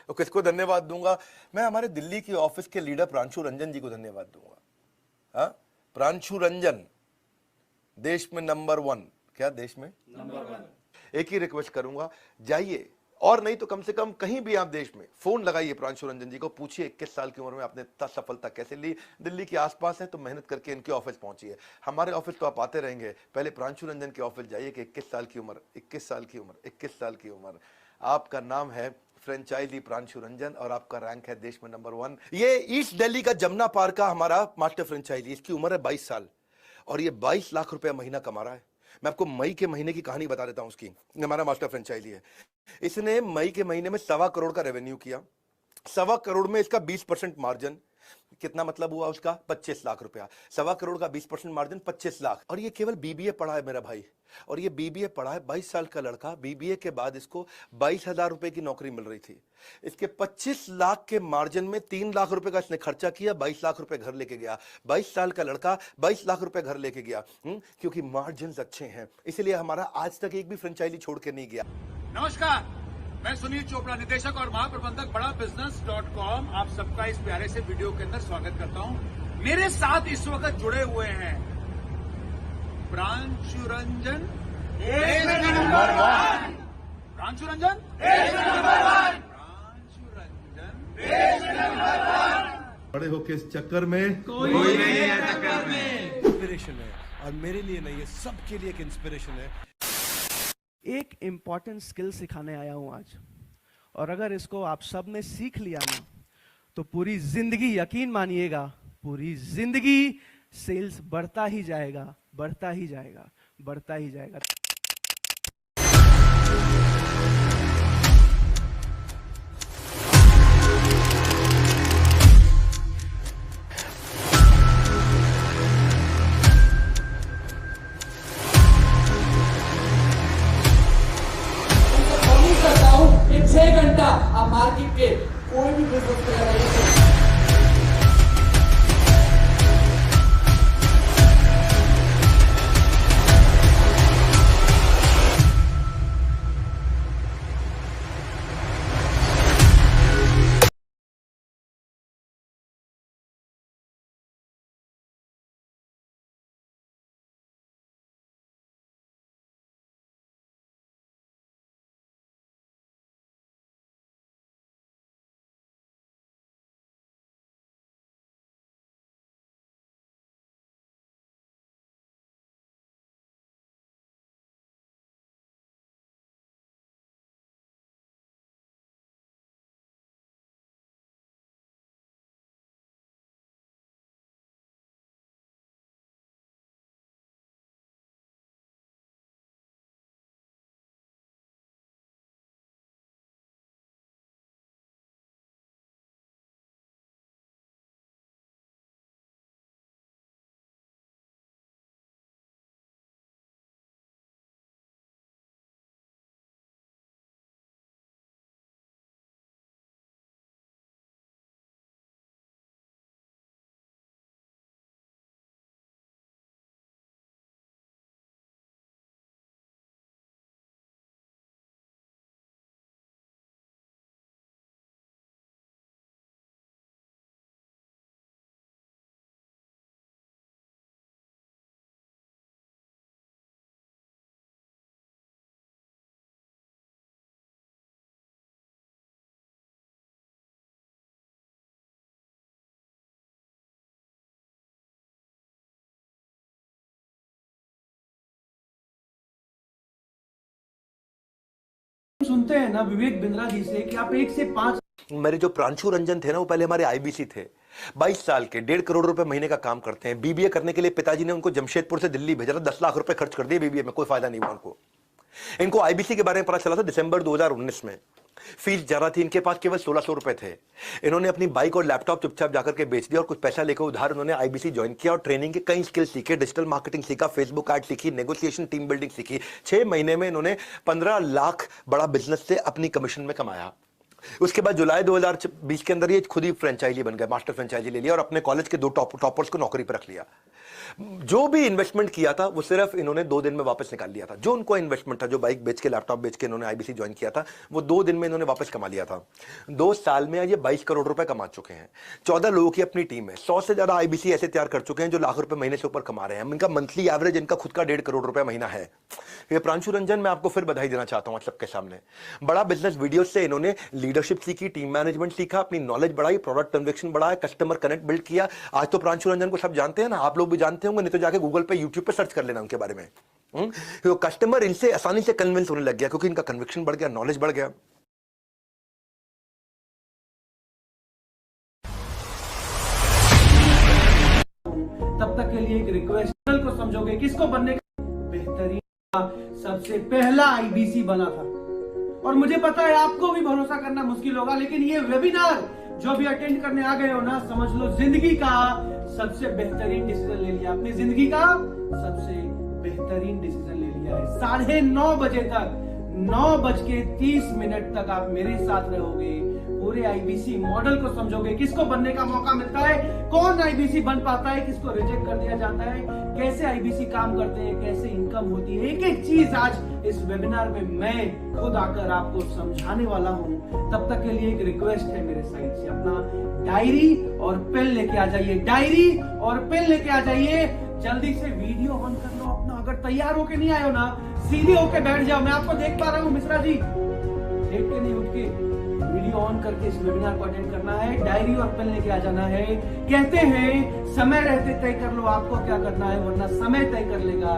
तो किसको धन्यवाद दूंगा? मैं हमारे दिल्ली की ऑफिस के लीडर प्रांशु रंजन जी को धन्यवाद दूंगा। हाँ, प्रांशु रंजन देश में नंबर 1। क्या देश में नंबर 1? एक ही रिक्वेस्ट करूंगा, जाइए, और नहीं तो कम से कम कहीं भी आप देश में फोन लगाइए प्रांशु रंजन जी को, पूछिए 21 साल की उम्र में आपने इतना सफलता कैसे ली। दिल्ली के आसपास है तो मेहनत करके इनके ऑफिस पहुंचिए। हमारे ऑफिस तो आप आते रहेंगे, पहले प्रांशु रंजन के ऑफिस जाइए कि 21 साल की उम्र, 21 साल की उम्र, 21 साल की उम्र, आपका नाम है फ्रेंचाइजी प्रांशु रंजन और आपका रैंक है देश में नंबर 1। ये ईस्ट दिल्ली का जमुना पार्क का हमारा मास्टर फ्रेंचाइजी, इसकी उम्र है 22 साल और ये 22 लाख रुपया महीना कमा रहा है। मैं आपको मई के महीने की कहानी बता देता हूं उसकी। हमारा मास्टर फ्रेंचाइजी है, इसने मई के महीने में 1.25 करोड़ का रेवेन्यू किया। 1.25 करोड़ में इसका 20% मार्जिन, कितना मतलब हुआ उसका? 25 लाख रुपया। 1.25 करोड़ का 20% मार्जिन 25 लाख। और ये केवल बीबीए पढ़ा है मेरा भाई, और ये बीबीए पढ़ा है, 22 साल का लड़का। बीबीए के बाद इसको 22,000 रुपए की नौकरी मिल रही थी। इसके 25 लाख के मार्जिन में 3 लाख रुपए का इसने खर्चा किया, 22 लाख रुपए घर लेके गया। 22 साल का लड़का 22 लाख रुपए घर लेके गया, क्योंकि मार्जिन अच्छे हैं, इसलिए हमारा आज तक एक भी फ्रेंचाइजी छोड़ के नहीं गया। नमस्कार, मैं सुनील चोपड़ा, निदेशक और महाप्रबंधक बड़ा बिजनेस.com, आप सबका इस प्यारे से वीडियो के अंदर स्वागत करता हूं। मेरे साथ इस वक्त जुड़े हुए हैं Pranshu Ranjan, number 1। Pranshu Ranjan, number 1। Pranshu Ranjan, number 1। बड़े होके इस चक्कर में कोई नहीं है चक्कर में। इंस्पिरेशन है, और मेरे लिए नहीं, ये सबके लिए एक इंस्पिरेशन है। एक इम्पॉर्टेंट स्किल सिखाने आया हूं आज, और अगर इसको आप सब ने सीख लिया ना तो पूरी जिंदगी, यकीन मानिएगा, पूरी जिंदगी सेल्स बढ़ता ही जाएगा, बढ़ता ही जाएगा, बढ़ता ही जाएगा। इन 6 घंटा आप मार्केट के कोई भी बिजनेस कर रहे हैं। सुनते हैं ना विवेक बिंद्रा जी से कि आप 1 से 5। मेरे जो प्रांशु रंजन थे ना, वो पहले हमारे आईबीसी थे, 22 साल के, 1.5 करोड़ रुपए महीने का काम करते हैं। बीबीए करने के लिए पिताजी ने उनको जमशेदपुर से दिल्ली भेजा था, 10 लाख रुपए खर्च कर दिए बीबीए में, कोई फायदा नहीं हुआ उनको। इनको आईबीसी के बारे में पता चला था दिसंबर 2019 में। फीस ज्यादा थी, इनके पास केवल 1600 रुपए थे। इन्होंने अपनी बाइक और लैपटॉप चुपचाप जाकर के बेच दिया और कुछ पैसा लेकर उधार उन्होंने आईबीसी ज्वाइन किया और ट्रेनिंग के कई स्किल सीखे, डिजिटल मार्केटिंग सीखा, फेसबुक एड सीखी, नेगोशिएशन, टीम बिल्डिंग सीखी। 6 महीने में इन्होंने 15 लाख बड़ा बिजनेस से अपनी कमीशन में कमाया। उसके बाद जुलाई 2020 के अंदर ये खुद ही फ्रेंचाइजी बन गया, मास्टर फ्रेंचाइजी ले लिया और अपने कॉलेज के 2 टॉपर्स को नौकरी पर रख लिया। जो भी इन्वेस्टमेंट किया था वो सिर्फ इन्होंने 2 दिन में वापस निकाल लिया था। जो उनको इन्वेस्टमेंट था, जो बाइक बेच के, लैपटॉप बेच के इन्होंने आईबीसी ज्वाइन किया था, वो 2 दिन में इन्होंने वापस कमा लिया था। 2 साल में ये 22 करोड़ रुपए कमा चुके हैं। 14 लोगों की अपनी टीम है। 100 से ज्यादा आईबीसी ऐसे तैयार कर चुके हैं जो लाख रुपए महीने से ऊपर कमा रहे हैं। इनका मंथली एवरेज इनका खुद का 1.5 करोड़ रुपए महीना है। ये प्रांशु रंजन, मैं आपको फिर बधाई देना चाहता हूं सबके सामने। बड़ा बिजनेस वीडियो से इन्होंने लीडरशिप सीखी, टीम मैनेजमेंट सीखा, अपनी नॉलेज बढ़ाई, प्रोडक्ट कन्विक्शन बढ़ाया, कस्टमर कनेक्ट बिल्ड किया। आज तो प्रांशु रंजन को सब जानते हैं ना, आप लोग भी जानते होंगे, नहीं तो जाके गूगल पे, यूट्यूब पे सर्च कर लेना उनके बारे में। तो कस्टमर इनसे आसानी से कन्विंस होने लग गया क्योंकि इनका कन्विक्शन बढ़ गया, नॉलेज बढ़ गया। तब तक के लिए एक रिक्वेस्ट को समझोगे, किसको बनने का बेहतरीन सबसे पहला आईबीसी बना था। और मुझे पता है आपको भी भरोसा करना मुश्किल होगा, लेकिन ये वेबिनार जो भी अटेंड करने आ गए हो ना, समझ लो जिंदगी का सबसे बेहतरीन डिसीजन ले लिया। अपनी जिंदगी का सबसे बेहतरीन डिसीजन ले लिया है। 9:30 बजे तक, 9:30 तक आप मेरे साथ रहोगे, पूरे आईबीसी मॉडल को समझोगे, किसको बनने का मौका मिलता है, कौन आईबीसी बन पाता है, किसको रिजेक्ट कर दिया जाता है, कैसे आईबीसी काम करते हैं, कैसे इनकम होती है, एक एक चीज आज इस वेबिनार में मैं खुद आकर आपको समझाने वाला हूं। तब तक के लिए एक रिक्वेस्ट है मेरे साइड से, अपना डायरी और पेन लेके आ जाइए, डायरी और पेन लेके आ जाइए। जल्दी से वीडियो ऑन कर लो अपना। अगर तैयार होके नहीं आए हो ना, सीधे होके बैठ जाओ। मैं आपको देख पा रहा हूँ मिश्रा जी, लेट के नहीं उठ के वीडियो ऑन करके इस वेबिनार को अटेंड करना है। डायरी और पेन लेके आ जाना है। कहते हैं समय रहते तय कर लो आपको क्या करना है, वरना समय तय कर लेगा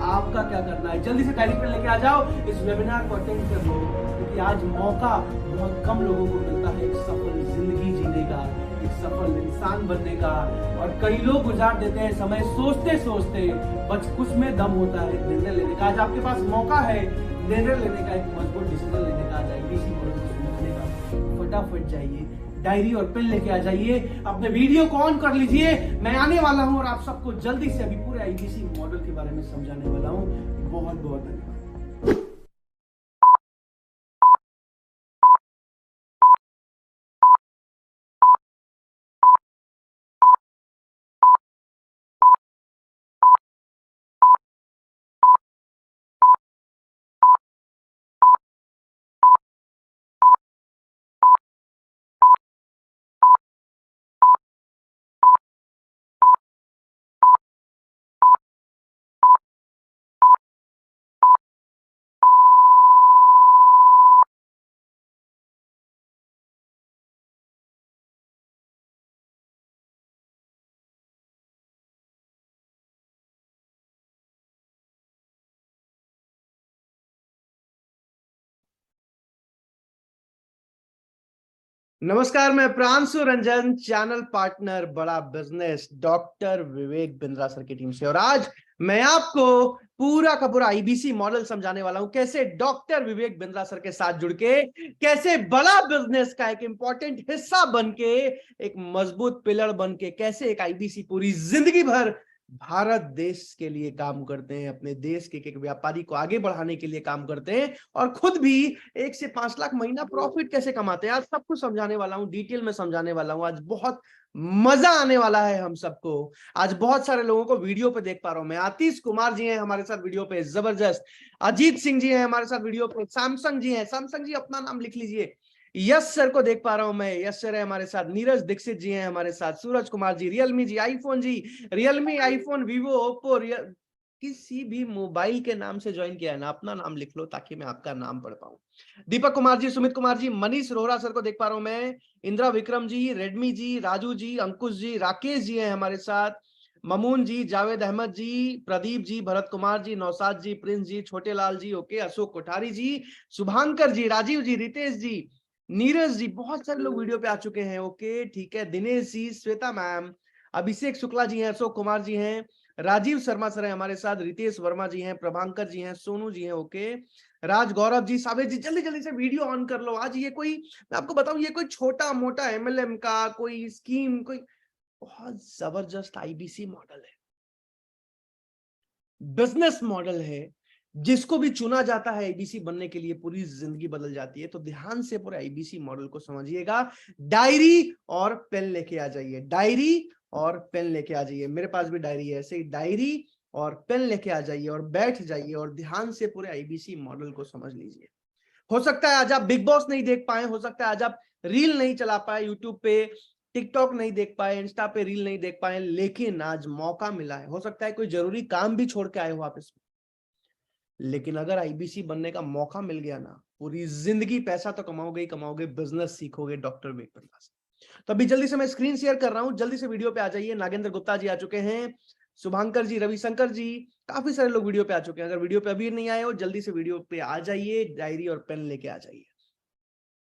आपका क्या करना है। जल्दी से डायरी पेन लेके आ जाओ, इस वेबिनार को अटेंड कर लो, क्योंकि आज मौका बहुत कम लोगों को मिलता है एक सफल जिंदगी जीने का, एक सफल इंसान बनने का। और कई लोग गुजार देते हैं समय सोचते सोचते, बस कुछ में दम होता है निर्णय लेने का। आज आपके पास मौका है निर्णय लेने का, एक मजबूत डिसीजन लेने का, आईबीसी मॉडल को समझने का। फटाफट जाइए, डायरी और पेन लेके आ जाइए, अपने वीडियो को ऑन कर लीजिए। मैं आने वाला हूं और आप सबको जल्दी से अभी पूरे आईबीसी मॉडल के बारे में समझाने वाला हूं। बहुत बहुत धन्यवाद। नमस्कार, मैं प्रांशु रंजन, चैनल पार्टनर बड़ा business doctor Vivek Bindra sir की टीम से। और आज मैं आपको पूरा का पूरा आईबीसी मॉडल समझाने वाला हूं, कैसे डॉक्टर विवेक बिंद्रा सर के साथ जुड़ के, कैसे बड़ा बिजनेस का एक इंपॉर्टेंट हिस्सा बन के, एक मजबूत पिलर बन के, कैसे एक आईबीसी पूरी जिंदगी भर भारत देश के लिए काम करते हैं, अपने देश के एक व्यापारी को आगे बढ़ाने के लिए काम करते हैं, और खुद भी 1 से 5 लाख महीना प्रॉफिट कैसे कमाते हैं। आज सब कुछ समझाने वाला हूं, डिटेल में समझाने वाला हूं। आज बहुत मजा आने वाला है हम सबको। आज बहुत सारे लोगों को वीडियो पे देख पा रहा हूं मैं। आतिश कुमार जी हैं हमारे साथ वीडियो पे, जबरदस्त। अजीत सिंह जी हैं हमारे साथ वीडियो पे। सैमसंग जी हैं, सैमसंग जी अपना नाम लिख लीजिए। यश सर को देख पा रहा हूं मैं, यश सर है हमारे साथ। नीरज दीक्षित जी हैं हमारे साथ। Suraj Kumar ji, Realme G, iPhone जी, रियलमी, आईफोन, वीवो, ओप्पो, किसी भी मोबाइल के नाम से ज्वाइन किया है ना, अपना नाम लिख लो ताकि मैं आपका नाम पढ़ पाऊं। दीपक कुमार जी, सुमित कुमार जी, मनीष रोहरा सर को देख पा रहा हूं मैं। इंदिरा विक्रम जी, रेडमी जी, राजू जी, अंकुश जी, राकेश जी हैं हमारे साथ। ममून जी, जावेद अहमद जी, प्रदीप जी, भरत कुमार जी, नौसाद जी, प्रिंस जी, छोटे लाल जी, ओके, अशोक कोठारी जी, शुभांकर जी, राजीव जी, रितेश जी, नीरज जी, बहुत सारे लोग वीडियो पे आ चुके हैं। ओके, ठीक है। दिनेश जी, श्वेता मैम, अभिषेक शुक्ला जी हैं, अशोक कुमार जी हैं, राजीव शर्मा सर है हमारे साथ, रितेश वर्मा जी हैं, प्रभांकर जी हैं, सोनू जी हैं, ओके, राज गौरव जी, साबिर जी। जल्दी जल्दी से वीडियो ऑन कर लो। आज ये कोई, मैं आपको बताऊं, ये कोई छोटा मोटा एमएलएम का कोई स्कीम, कोई बहुत जबरदस्त आईबीसी मॉडल है, बिजनेस मॉडल है, जिसको भी चुना जाता है आईबीसी बनने के लिए पूरी जिंदगी बदल जाती है। तो ध्यान से पूरे आईबीसी मॉडल को समझिएगा। डायरी और पेन लेके आ जाइए, डायरी और पेन लेके आ जाइए। मेरे पास भी डायरी है, ऐसे ही डायरी और पेन लेके आ जाइए और बैठ जाइए और ध्यान से पूरे आईबीसी मॉडल को समझ लीजिए। हो सकता है आज आप बिग बॉस नहीं देख पाए, हो सकता है आज आप रील नहीं चला पाए यूट्यूब पे, टिकटॉक नहीं देख पाए, इंस्टा पे रील नहीं देख पाए, लेकिन आज मौका मिला है। हो सकता है कोई जरूरी काम भी छोड़ के आए हो आप इसमें, लेकिन अगर आईबीसी बनने का मौका मिल गया ना, पूरी जिंदगी पैसा तो कमाओगे ही कमाओगे, बिजनेस सीखोगे डॉक्टर विवेक बिंद्रा से। तो अभी जल्दी से मैं स्क्रीन शेयर कर रहा हूं, जल्दी से वीडियो पे आ जाइए। नागेंद्र गुप्ता जी आ चुके हैं, शुभांकर जी, रविशंकर जी, काफी सारे लोग वीडियो पे आ चुके हैं। अगर वीडियो पे अभी नहीं आए हो, जल्दी से वीडियो पे आ जाइए, डायरी और पेन लेके आ जाइए।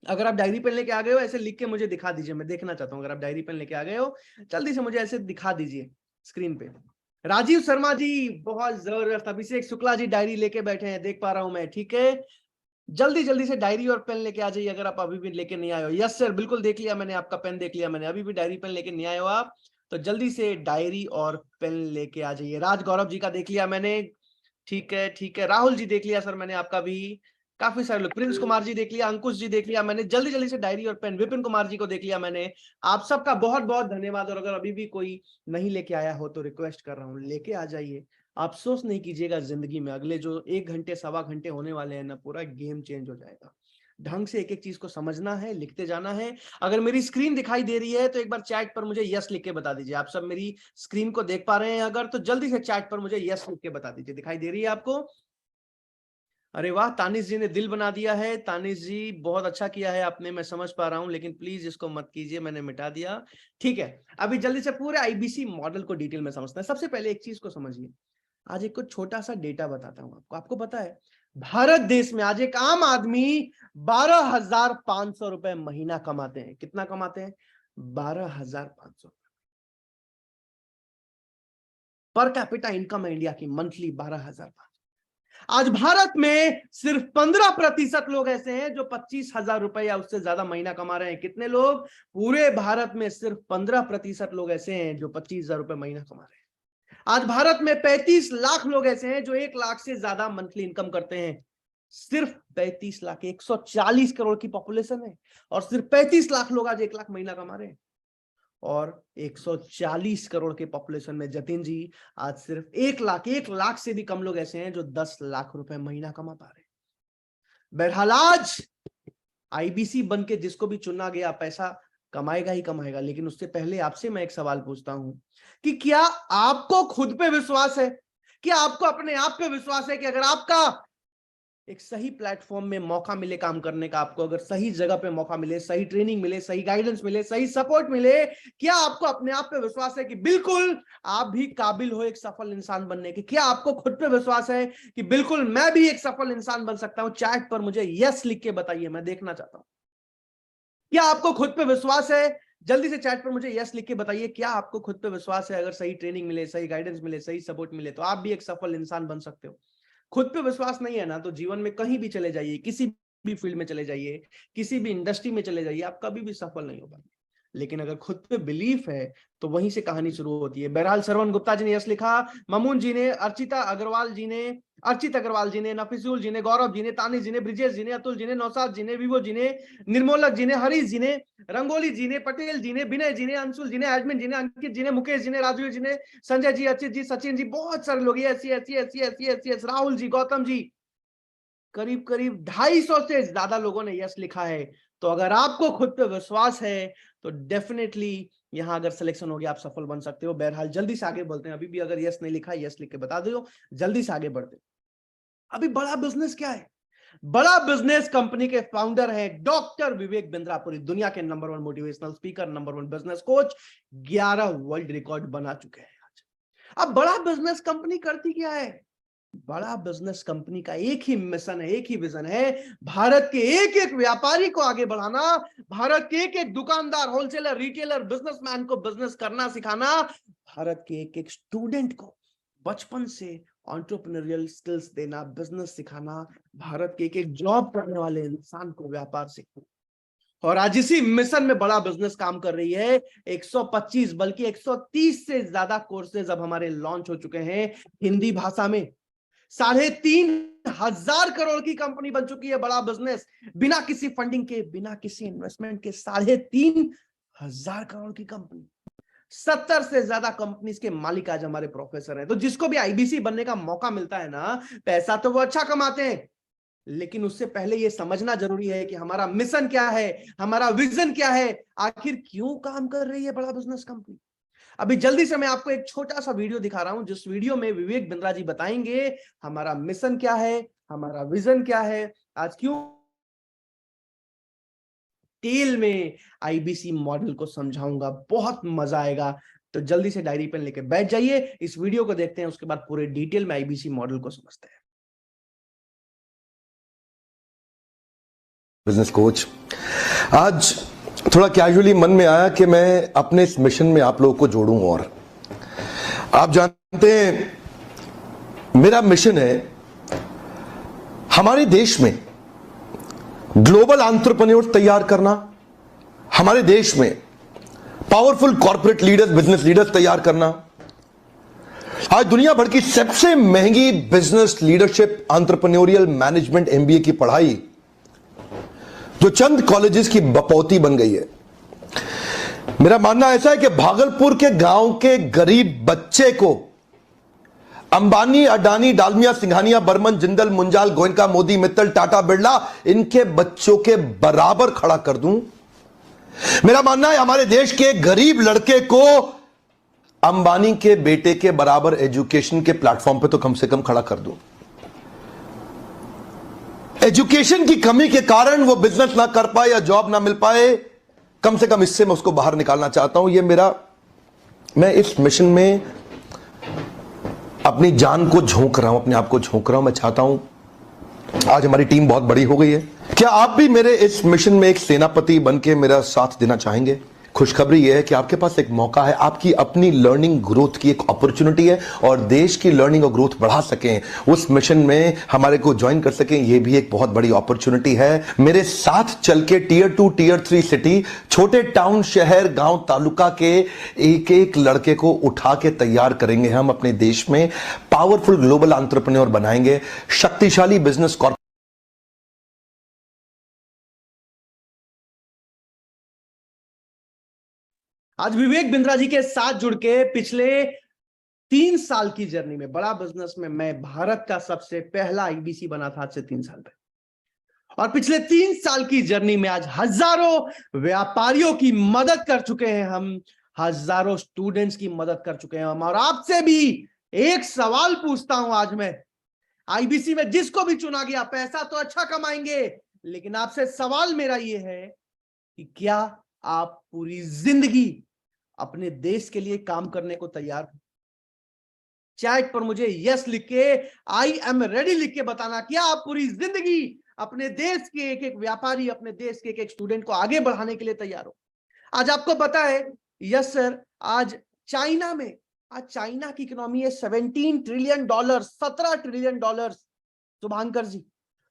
अगर आप डायरी पेन लेके आ गए हो, ऐसे लिख के मुझे दिखा दीजिए, मैं देखना चाहता हूं। अगर आप डायरी पेन लेके आ गए हो, जल्दी से मुझे ऐसे दिखा दीजिए स्क्रीन पे। राजीव शर्मा जी, बहुत जबरदस्त। अभिषेक शुक्ला जी डायरी लेके बैठे हैं, देख पा रहा हूं मैं, ठीक है। जल्दी जल्दी से डायरी और पेन लेके आ जाइए अगर आप अभी भी लेके नहीं आए हो। यस सर, बिल्कुल देख लिया मैंने, आपका पेन देख लिया मैंने। अभी भी डायरी पेन लेके नहीं आए हो आप, तो जल्दी से डायरी और पेन लेके आ जाइए। राज गौरव जी का देख लिया मैंने, ठीक है ठीक है। राहुल जी देख लिया सर मैंने आपका भी, काफी सारे लोग। प्रिंस कुमार जी देख लिया, अंकुश जी देख लिया मैंने। जल्दी जल्दी से डायरी और पेन। विपिन कुमार जी को देख लिया मैंने। आप सबका बहुत बहुत धन्यवाद। और अगर अभी भी कोई नहीं लेके आया हो तो रिक्वेस्ट कर रहा हूं, लेके आ जाइए। अफसोस नहीं कीजिएगा जिंदगी में, अगले जो 1 घंटे सवा घंटे होने वाले हैं ना, पूरा गेम चेंज हो जाएगा। ढंग से एक एक चीज को समझना है, लिखते जाना है। अगर मेरी स्क्रीन दिखाई दे रही है तो एक बार चैट पर मुझे यस लिख के बता दीजिए। आप सब मेरी स्क्रीन को देख पा रहे हैं अगर, तो जल्दी से चैट पर मुझे यस लिख के बता दीजिए। दिखाई दे रही है आपको? अरे वाह, तानिश जी ने दिल बना दिया है। तानिश जी बहुत अच्छा किया है आपने, मैं समझ पा रहा हूं, लेकिन प्लीज इसको मत कीजिए, मैंने मिटा दिया। ठीक है, अभी जल्दी से पूरे आईबीसी मॉडल को डिटेल में समझते हैं। सबसे पहले एक चीज को समझिए। आज एक कुछ छोटा सा डेटा बताता हूं आपको। आपको पता है भारत देश में आज एक आम आदमी 12,500 रुपए महीना कमाते हैं। कितना कमाते हैं? 12,500 पर कैपिटा इनकम है इंडिया की मंथली 12,500। आज भारत में सिर्फ 15% लोग ऐसे हैं जो 25,000 रुपए या उससे ज्यादा महीना कमा रहे हैं। कितने लोग? पूरे भारत में सिर्फ 15% लोग ऐसे हैं जो 25,000 रुपए महीना कमा रहे हैं। आज भारत में 35 लाख लोग ऐसे हैं जो 1 लाख से ज्यादा मंथली इनकम करते हैं। सिर्फ 35 लाख, 140 करोड़ की पॉपुलेशन है और सिर्फ 35 लाख लोग आज 1 लाख महीना कमा रहे हैं। और 140 करोड़ के पॉपुलेशन में जतिन जी आज सिर्फ 1 लाख से भी कम लोग ऐसे हैं जो 10 लाख रुपए महीना कमा पा रहे हैं। बहरहाल आज आईबीसी बन के जिसको भी चुना गया पैसा कमाएगा ही कमाएगा, लेकिन उससे पहले आपसे मैं एक सवाल पूछता हूं कि क्या आपको खुद पे विश्वास है? क्या आपको अपने आप पे विश्वास है कि अगर आपका एक सही प्लेटफॉर्म में मौका मिले काम करने का, आपको अगर सही जगह पे मौका मिले, सही ट्रेनिंग मिले, सही गाइडेंस मिले, सही सपोर्ट मिले, क्या आपको अपने आप पे विश्वास है कि बिल्कुल आप भी काबिल हो एक सफल इंसान बनने के? क्या आपको खुद पे विश्वास है कि बिल्कुल मैं भी एक सफल इंसान बन सकता हूं? चैट पर मुझे यस लिख के बताइए, मैं देखना चाहता हूं। क्या आपको खुद पे विश्वास है? जल्दी से चैट पर मुझे यस लिख के बताइए, क्या आपको खुद पे विश्वास है? अगर सही ट्रेनिंग मिले, सही गाइडेंस मिले, सही सपोर्ट मिले, तो आप भी एक सफल इंसान बन सकते हो। खुद पे विश्वास नहीं है ना, तो जीवन में कहीं भी चले जाइए, किसी भी फील्ड में चले जाइए, किसी भी इंडस्ट्री में चले जाइए, आप कभी भी सफल नहीं हो पाएंगे। लेकिन अगर खुद पे बिलीफ है तो वहीं से कहानी शुरू होती है। बहरहाल श्रवण गुप्ता जी ने यस लिखा, ममून जी ने, अर्चित अग्रवाल जी ने, नफिजुल जी ने, गौरव जी ने, तानिश जी ने, ब्रिजेश जी ने, अतुल जी ने, नौसाद जी ने, विवो जी ने, निर्मोलक जी ने, हरीश जी ने, रंगोली जी ने, पटेल जी ने, विनय जी ने, अंशुल जी ने, एडमिन जी ने, अंकित जी ने, मुकेश जी ने, राजवीर जी ने, संजय जी, अचित जी, सचिन जी, बहुत सारे लोग। यस, राहुल जी, गौतम जी, करीब करीब 250 से ज्यादा लोगों ने यस लिखा है। तो अगर आपको खुद पे विश्वास है तो डेफिनेटली यहां अगर सिलेक्शन हो गया, आप सफल बन सकते हो। बहरहाल जल्दी से आगे बढ़ते हैं। अभी भी अगर यस नहीं लिखा, यस लिख के बता दो, जल्दी से आगे बढ़ते हैं। अभी बड़ा बिजनेस क्या है? बड़ा बिजनेस कंपनी के फाउंडर है डॉक्टर विवेक बिंद्रा, पूरी दुनिया के number 1 motivational speaker, number 1 business coach, 11 world record बना चुके हैं आज। अब बड़ा बिजनेस कंपनी करती क्या है? बड़ा बिजनेस कंपनी का एक ही मिशन है, एक ही विजन है, भारत के एक एक व्यापारी को आगे बढ़ाना, भारत के एक एक दुकानदार, होलसेलर, रिटेलर, बिजनेसमैन को बिजनेस करना सिखाना, भारत के एक एक स्टूडेंट को बचपन से एंटरप्रेन्योरियल स्किल्स देना, बिजनेस सिखाना, भारत के एक एक जॉब करने वाले इंसान को व्यापार सिखाना। और आज इसी मिशन में बड़ा बिजनेस काम कर रही है। 125 बल्कि 130 से ज्यादा कोर्सेज अब हमारे लॉन्च हो चुके हैं हिंदी भाषा में। 3,500 करोड़ की कंपनी बन चुकी है बड़ा बिजनेस, बिना किसी फंडिंग के, बिना किसी इन्वेस्टमेंट के। 3,500 करोड़ की कंपनी 70 से ज्यादा कंपनीज के मालिक आज हमारे प्रोफेसर हैं। तो जिसको भी आईबीसी बनने का मौका मिलता है ना, पैसा तो वो अच्छा कमाते हैं, लेकिन उससे पहले ये समझना जरूरी है कि हमारा मिशन क्या है, हमारा विजन क्या है, आखिर क्यों काम कर रही है बड़ा बिजनेस कंपनी। अभी जल्दी से मैं आपको एक छोटा सा वीडियो दिखा रहा हूं, जिस वीडियो में विवेक बिंद्रा जी बताएंगे हमारा मिशन क्या है, हमारा विजन क्या है, आज क्यों डिटेल में आईबीसी मॉडल को समझाऊंगा, बहुत मजा आएगा। तो जल्दी से डायरी पेन लेके बैठ जाइए, इस वीडियो को देखते हैं, उसके बाद पूरे डिटेल में आईबीसी मॉडल को समझते हैं। बिजनेस कोच, आज थोड़ा कैजुअली मन में आया कि मैं अपने इस मिशन में आप लोगों को जोड़ूं। और आप जानते हैं मेरा मिशन है हमारे देश में ग्लोबल एंटरप्रेन्योर तैयार करना, हमारे देश में powerful corporate leaders, business leaders तैयार करना। आज दुनिया भर की सबसे महंगी business leadership entrepreneurial management MBA की पढ़ाई जो चंद कॉलेजेस की बपौती बन गई है। मेरा मानना ऐसा है कि भागलपुर के गांव के गरीब बच्चे को अंबानी, अडानी, डालमिया, सिंघानिया, बर्मन, जिंदल, मुंजाल, गोयनका, मोदी, मित्तल, टाटा, बिरला, इनके बच्चों के बराबर खड़ा कर दूं। मेरा मानना है हमारे देश के गरीब लड़के को अंबानी के बेटे के बराबर एजुकेशन के प्लेटफॉर्म पे तो कम से कम खड़ा कर दूं। एजुकेशन की कमी के कारण वो बिजनेस ना कर पाए या जॉब ना मिल पाए, कम से कम इससे मैं उसको बाहर निकालना चाहता हूं। मैं इस मिशन में अपनी जान को झोंक रहा हूं, अपने आप को झोंक रहा हूं। मैं चाहता हूं, आज हमारी टीम बहुत बड़ी हो गई है, क्या आप भी मेरे इस मिशन में एक सेनापति बन के मेरा साथ देना चाहेंगे? खुशखबरी यह है कि आपके पास एक मौका है, आपकी अपनी लर्निंग ग्रोथ की एक अपॉर्चुनिटी है, और देश की लर्निंग और ग्रोथ बढ़ा सकें, उस मिशन में हमारे को ज्वाइन कर सकें, यह भी एक बहुत बड़ी अपॉर्चुनिटी है। मेरे साथ चल के टियर 2, टियर 3 सिटी, छोटे टाउन, शहर, गांव, तालुका के एक एक लड़के को उठा के तैयार करेंगे हम अपने देश में, पावरफुल ग्लोबल एंटरप्रेन्योर बनाएंगे, शक्तिशाली बिजनेस कॉर्पोरेट। आज विवेक बिंद्रा जी के साथ जुड़ के पिछले 3 साल की जर्नी में, बड़ा बिजनेस में मैं भारत का सबसे पहला आईबीसी बना था आज से 3 साल पहले, और पिछले 3 साल की जर्नी में आज हजारों व्यापारियों की मदद कर चुके हैं हम, हजारों स्टूडेंट्स की मदद कर चुके हैं हम। और आपसे भी एक सवाल पूछता हूं आज मैं, आईबीसी में जिसको भी चुना गया, पैसा तो अच्छा कमाएंगे, लेकिन आपसे सवाल मेरा ये है कि क्या आप पूरी जिंदगी अपने देश के लिए काम करने को तैयार हो? चैट पर मुझे यस लिख के, आई एम रेडी लिख के बताना, क्या आप पूरी जिंदगी अपने देश के एक एक व्यापारी, अपने देश के एक स्टूडेंट को आगे बढ़ाने के लिए तैयार हो? आज आपको पता है, यस सर, आज चाइना की इकोनॉमी है $17 ट्रिलियन, $17 ट्रिलियन, शुभांकर जी,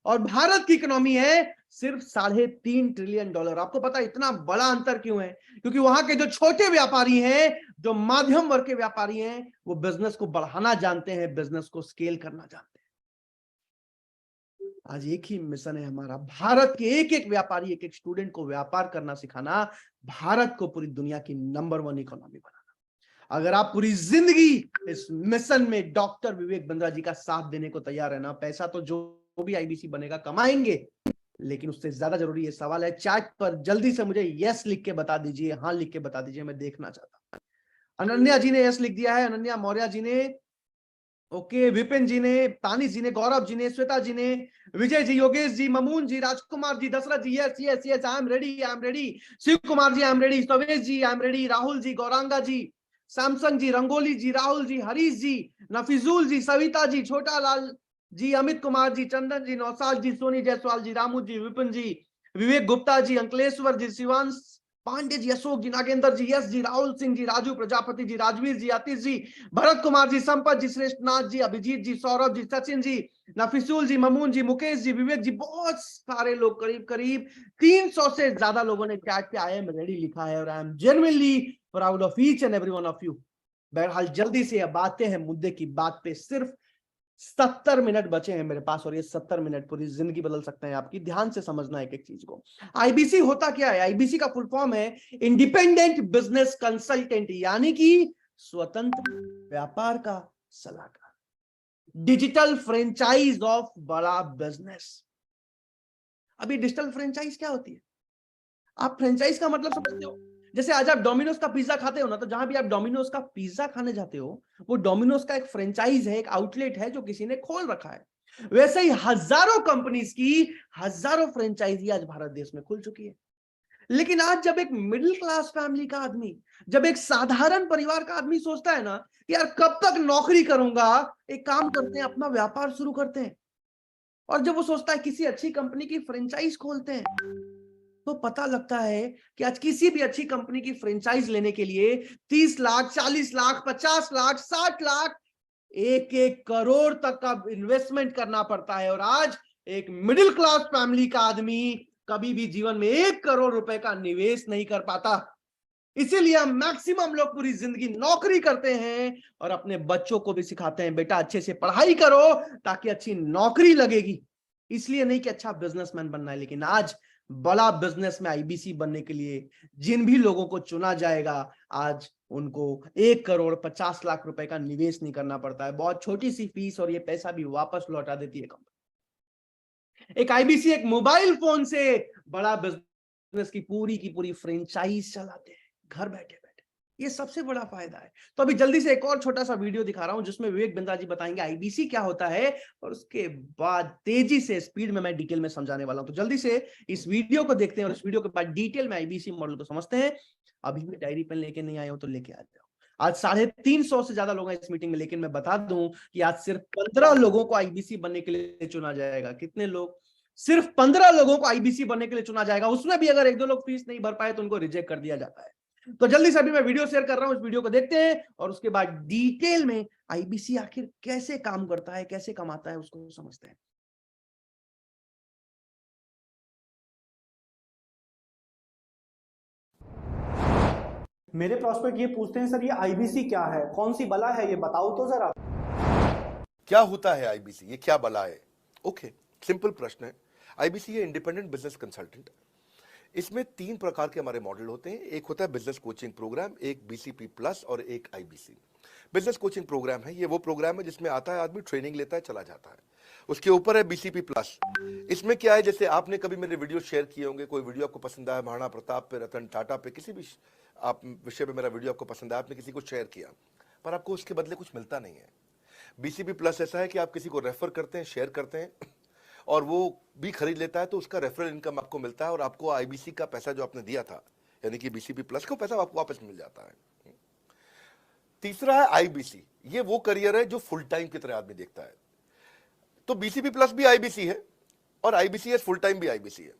और भारत की इकोनॉमी है सिर्फ $3.5 ट्रिलियन। आपको पता है इतना बड़ा अंतर क्यों है? क्योंकि वहां के जो छोटे व्यापारी हैं, जो मध्यम वर्ग के व्यापारी हैं, वो बिजनेस को बढ़ाना जानते हैं, बिजनेस को स्केल करना जानते हैं। आज एक ही मिशन है हमारा, भारत के एक एक व्यापारी, एक एक स्टूडेंट को व्यापार करना सिखाना, भारत को पूरी दुनिया की नंबर 1 इकोनॉमी बनाना। अगर आप पूरी जिंदगी इस मिशन में डॉक्टर विवेक बिंद्रा जी का साथ देने को तैयार है ना, पैसा तो जो भी आईबीसी बनेगा कमाएंगे, लेकिन उससे ज्यादा जरूरी ये सवाल है, चैट पर जल्दी से मुझे यस लिख के बता दीजिए, हाँ लिख के बता दीजिए, मैं देखना चाहता हूं। अनन्या जी ने यस लिख दिया है, अनन्या मौर्य जी ने, ओके, विपिन जी ने, तानिश जी ने, गौरव जी ने, श्वेता जी ने, Vijay ji, Yogesh ji, Mamun ji, Rajkumar ji, Dashrath ji, yes yes yes, I am ready, Shiv Kumar ji, I am ready, Savesh ji, I am ready, Rahul ji, Gauranga ji, Samsung ji, Rangoli ji, Rahul ji, Harish ji, Nafijul ji, Savita ji, Chhota Lal जी, अमित कुमार जी, चंदन जी, नौसाद जी, सोनी जायसवाल जी, रामू जी, विपिन जी, विवेक गुप्ता जी, अंकलेश्वर जी, शिवांश पांडे जी, अशोक जी, नागेंद्र जी, यश जी, राहुल सिंह जी, राजू प्रजापति जी, राजवीर जी, आतिश जी, भरत कुमार जी, संपत जी, श्रेष्ठनाथ जी, अभिजीत जी, सौरभ जी, सचिन जी, नफिसुल जी, ममून जी, मुकेश जी, विवेक जी, बहुत सारे लोग, करीब करीब 300 से ज्यादा लोगों ने चैट पे आई एम रेडी लिखा है, और I am genuinely proud of each and every one of you. बहरहाल जल्दी से अब आते हैं मुद्दे की बात पे। सिर्फ 70 मिनट बचे हैं मेरे पास और ये 70 मिनट पूरी जिंदगी बदल सकते हैं आपकी। ध्यान से समझना एक एक चीज को। आईबीसी होता क्या है? आईबीसी का फुल फॉर्म है इंडिपेंडेंट बिजनेस कंसल्टेंट, यानी कि स्वतंत्र व्यापार का सलाहकार, डिजिटल फ्रेंचाइज ऑफ बड़ा बिजनेस। अभी डिजिटल फ्रेंचाइज क्या होती है? आप फ्रेंचाइज का मतलब समझते हो? जैसे आज आप डोमिनोज का पिज्जा खाते हो ना, तो जहां भी आप डोमिनोज का पिज्जा खाने जाते हो, वो डोमिनोज का एक फ्रेंचाइज है, एक आउटलेट है जो किसी ने खोल रखा है। वैसे ही हजारों कंपनीज की हजारों फ्रेंचाइजी आज भारत देश में खुल चुकी है। लेकिन आज जब एक मिडिल क्लास फैमिली का आदमी, जब एक साधारण परिवार का आदमी सोचता है ना, यार कब तक नौकरी करूंगा, एक काम करते हैं, अपना व्यापार शुरू करते हैं, और जब वो सोचता है किसी अच्छी कंपनी की फ्रेंचाइज खोलते हैं, तो पता लगता है कि आज किसी भी अच्छी कंपनी की फ्रेंचाइज लेने के लिए 30 लाख, 40 लाख, 50 लाख, 60 लाख, 1-1 करोड़ तक का इन्वेस्टमेंट करना पड़ता है। और आज एक मिडिल क्लास फैमिली का आदमी कभी भी जीवन में 1 करोड़ रुपए का निवेश नहीं कर पाता। इसीलिए हम मैक्सिमम लोग पूरी जिंदगी नौकरी करते हैं और अपने बच्चों को भी सिखाते हैं, बेटा अच्छे से पढ़ाई करो ताकि अच्छी नौकरी लगेगी। इसलिए नहीं कि अच्छा बिजनेसमैन बनना है, लेकिन आज बड़ा बिजनेस में आईबीसी बनने के लिए जिन भी लोगों को चुना जाएगा, आज उनको 1 करोड़ 50 लाख रुपए का निवेश नहीं करना पड़ता है। बहुत छोटी सी फीस और ये पैसा भी वापस लौटा देती है कंपनी। एक आईबीसी एक मोबाइल फोन से बड़ा बिजनेस की पूरी फ्रेंचाइज चलाते हैं घर बैठे बैठे। ये सबसे बड़ा फायदा है। तो अभी जल्दी से एक और छोटा सा वीडियो दिखा रहा हूं जिसमें विवेक बिंद्रा जी बताएंगे आईबीसी क्या होता है, और उसके बाद तेजी से स्पीड में मैं डिटेल में समझाने वाला हूं। तो जल्दी से इस वीडियो को देखते हैं और इस वीडियो के बाद डिटेल में आईबीसी मॉडल को समझते हैं। अभी भी डायरी पेन लेके नहीं आए हो तो लेके आ जाओ। आज 350 से ज्यादा लोग हैं इस मीटिंग में, लेकिन मैं बता दूं कि आज सिर्फ 15 लोगों को आईबीसी बनने के लिए चुना जाएगा। कितने लोग? सिर्फ 15 लोगों को आईबीसी बनने के लिए चुना जाएगा। उसमें भी अगर 1-2 लोग फीस नहीं भर पाए तो उनको रिजेक्ट कर दिया जाता है। तो जल्दी से अभी मैं वीडियो शेयर कर रहा हूं, इस वीडियो को देखते हैं और उसके बाद डिटेल में आईबीसी आखिर कैसे काम करता है, कैसे कमाता है, उसको समझते हैं। मेरे प्रॉस्पेक्ट ये पूछते हैं, सर ये आईबीसी क्या है, कौन सी बला है, ये बताओ तो जरा। क्या होता है आईबीसी? ये क्या बला है? ओके, सिंपल प्रश्न है। आईबीसी है इंडिपेंडेंट बिजनेस कंसल्टेंट। इसमें 3 प्रकार के हमारे मॉडल होते हैं। एक होता है बिजनेस कोचिंग प्रोग्राम, एक बीसीपी प्लस और एक आईबीसी। बिजनेस कोचिंग प्रोग्राम है, ये वो प्रोग्राम है जिसमें आता है आदमी, ट्रेनिंग लेता है, चला जाता है। उसके ऊपर है बीसीपी प्लस। इसमें क्या है, जैसे आपने कभी मेरे वीडियो शेयर किए होंगे, कोई वीडियो आपको पसंद आया, महाराणा प्रताप पे, रतन टाटा पे, किसी भी आप विषय पे मेरा वीडियो आपको पसंद आया, आपने किसी को शेयर किया, पर आपको उसके बदले कुछ मिलता नहीं है। बीसीपी प्लस ऐसा है कि आप किसी को रेफर करते हैं, शेयर करते हैं, और वो भी खरीद लेता है, तो उसका रेफरल इनकम आपको मिलता है और आपको आईबीसी का पैसा जो आपने दिया था, यानी कि बीसीपी प्लस का पैसा आपको वापस मिल जाता है। तीसरा है आईबीसी। ये वो करियर है जो फुल टाइम की तरह आदमी देखता है। तो बीसीपी प्लस भी आईबीसी है और आईबीसी फुल टाइम भी आईबीसी है।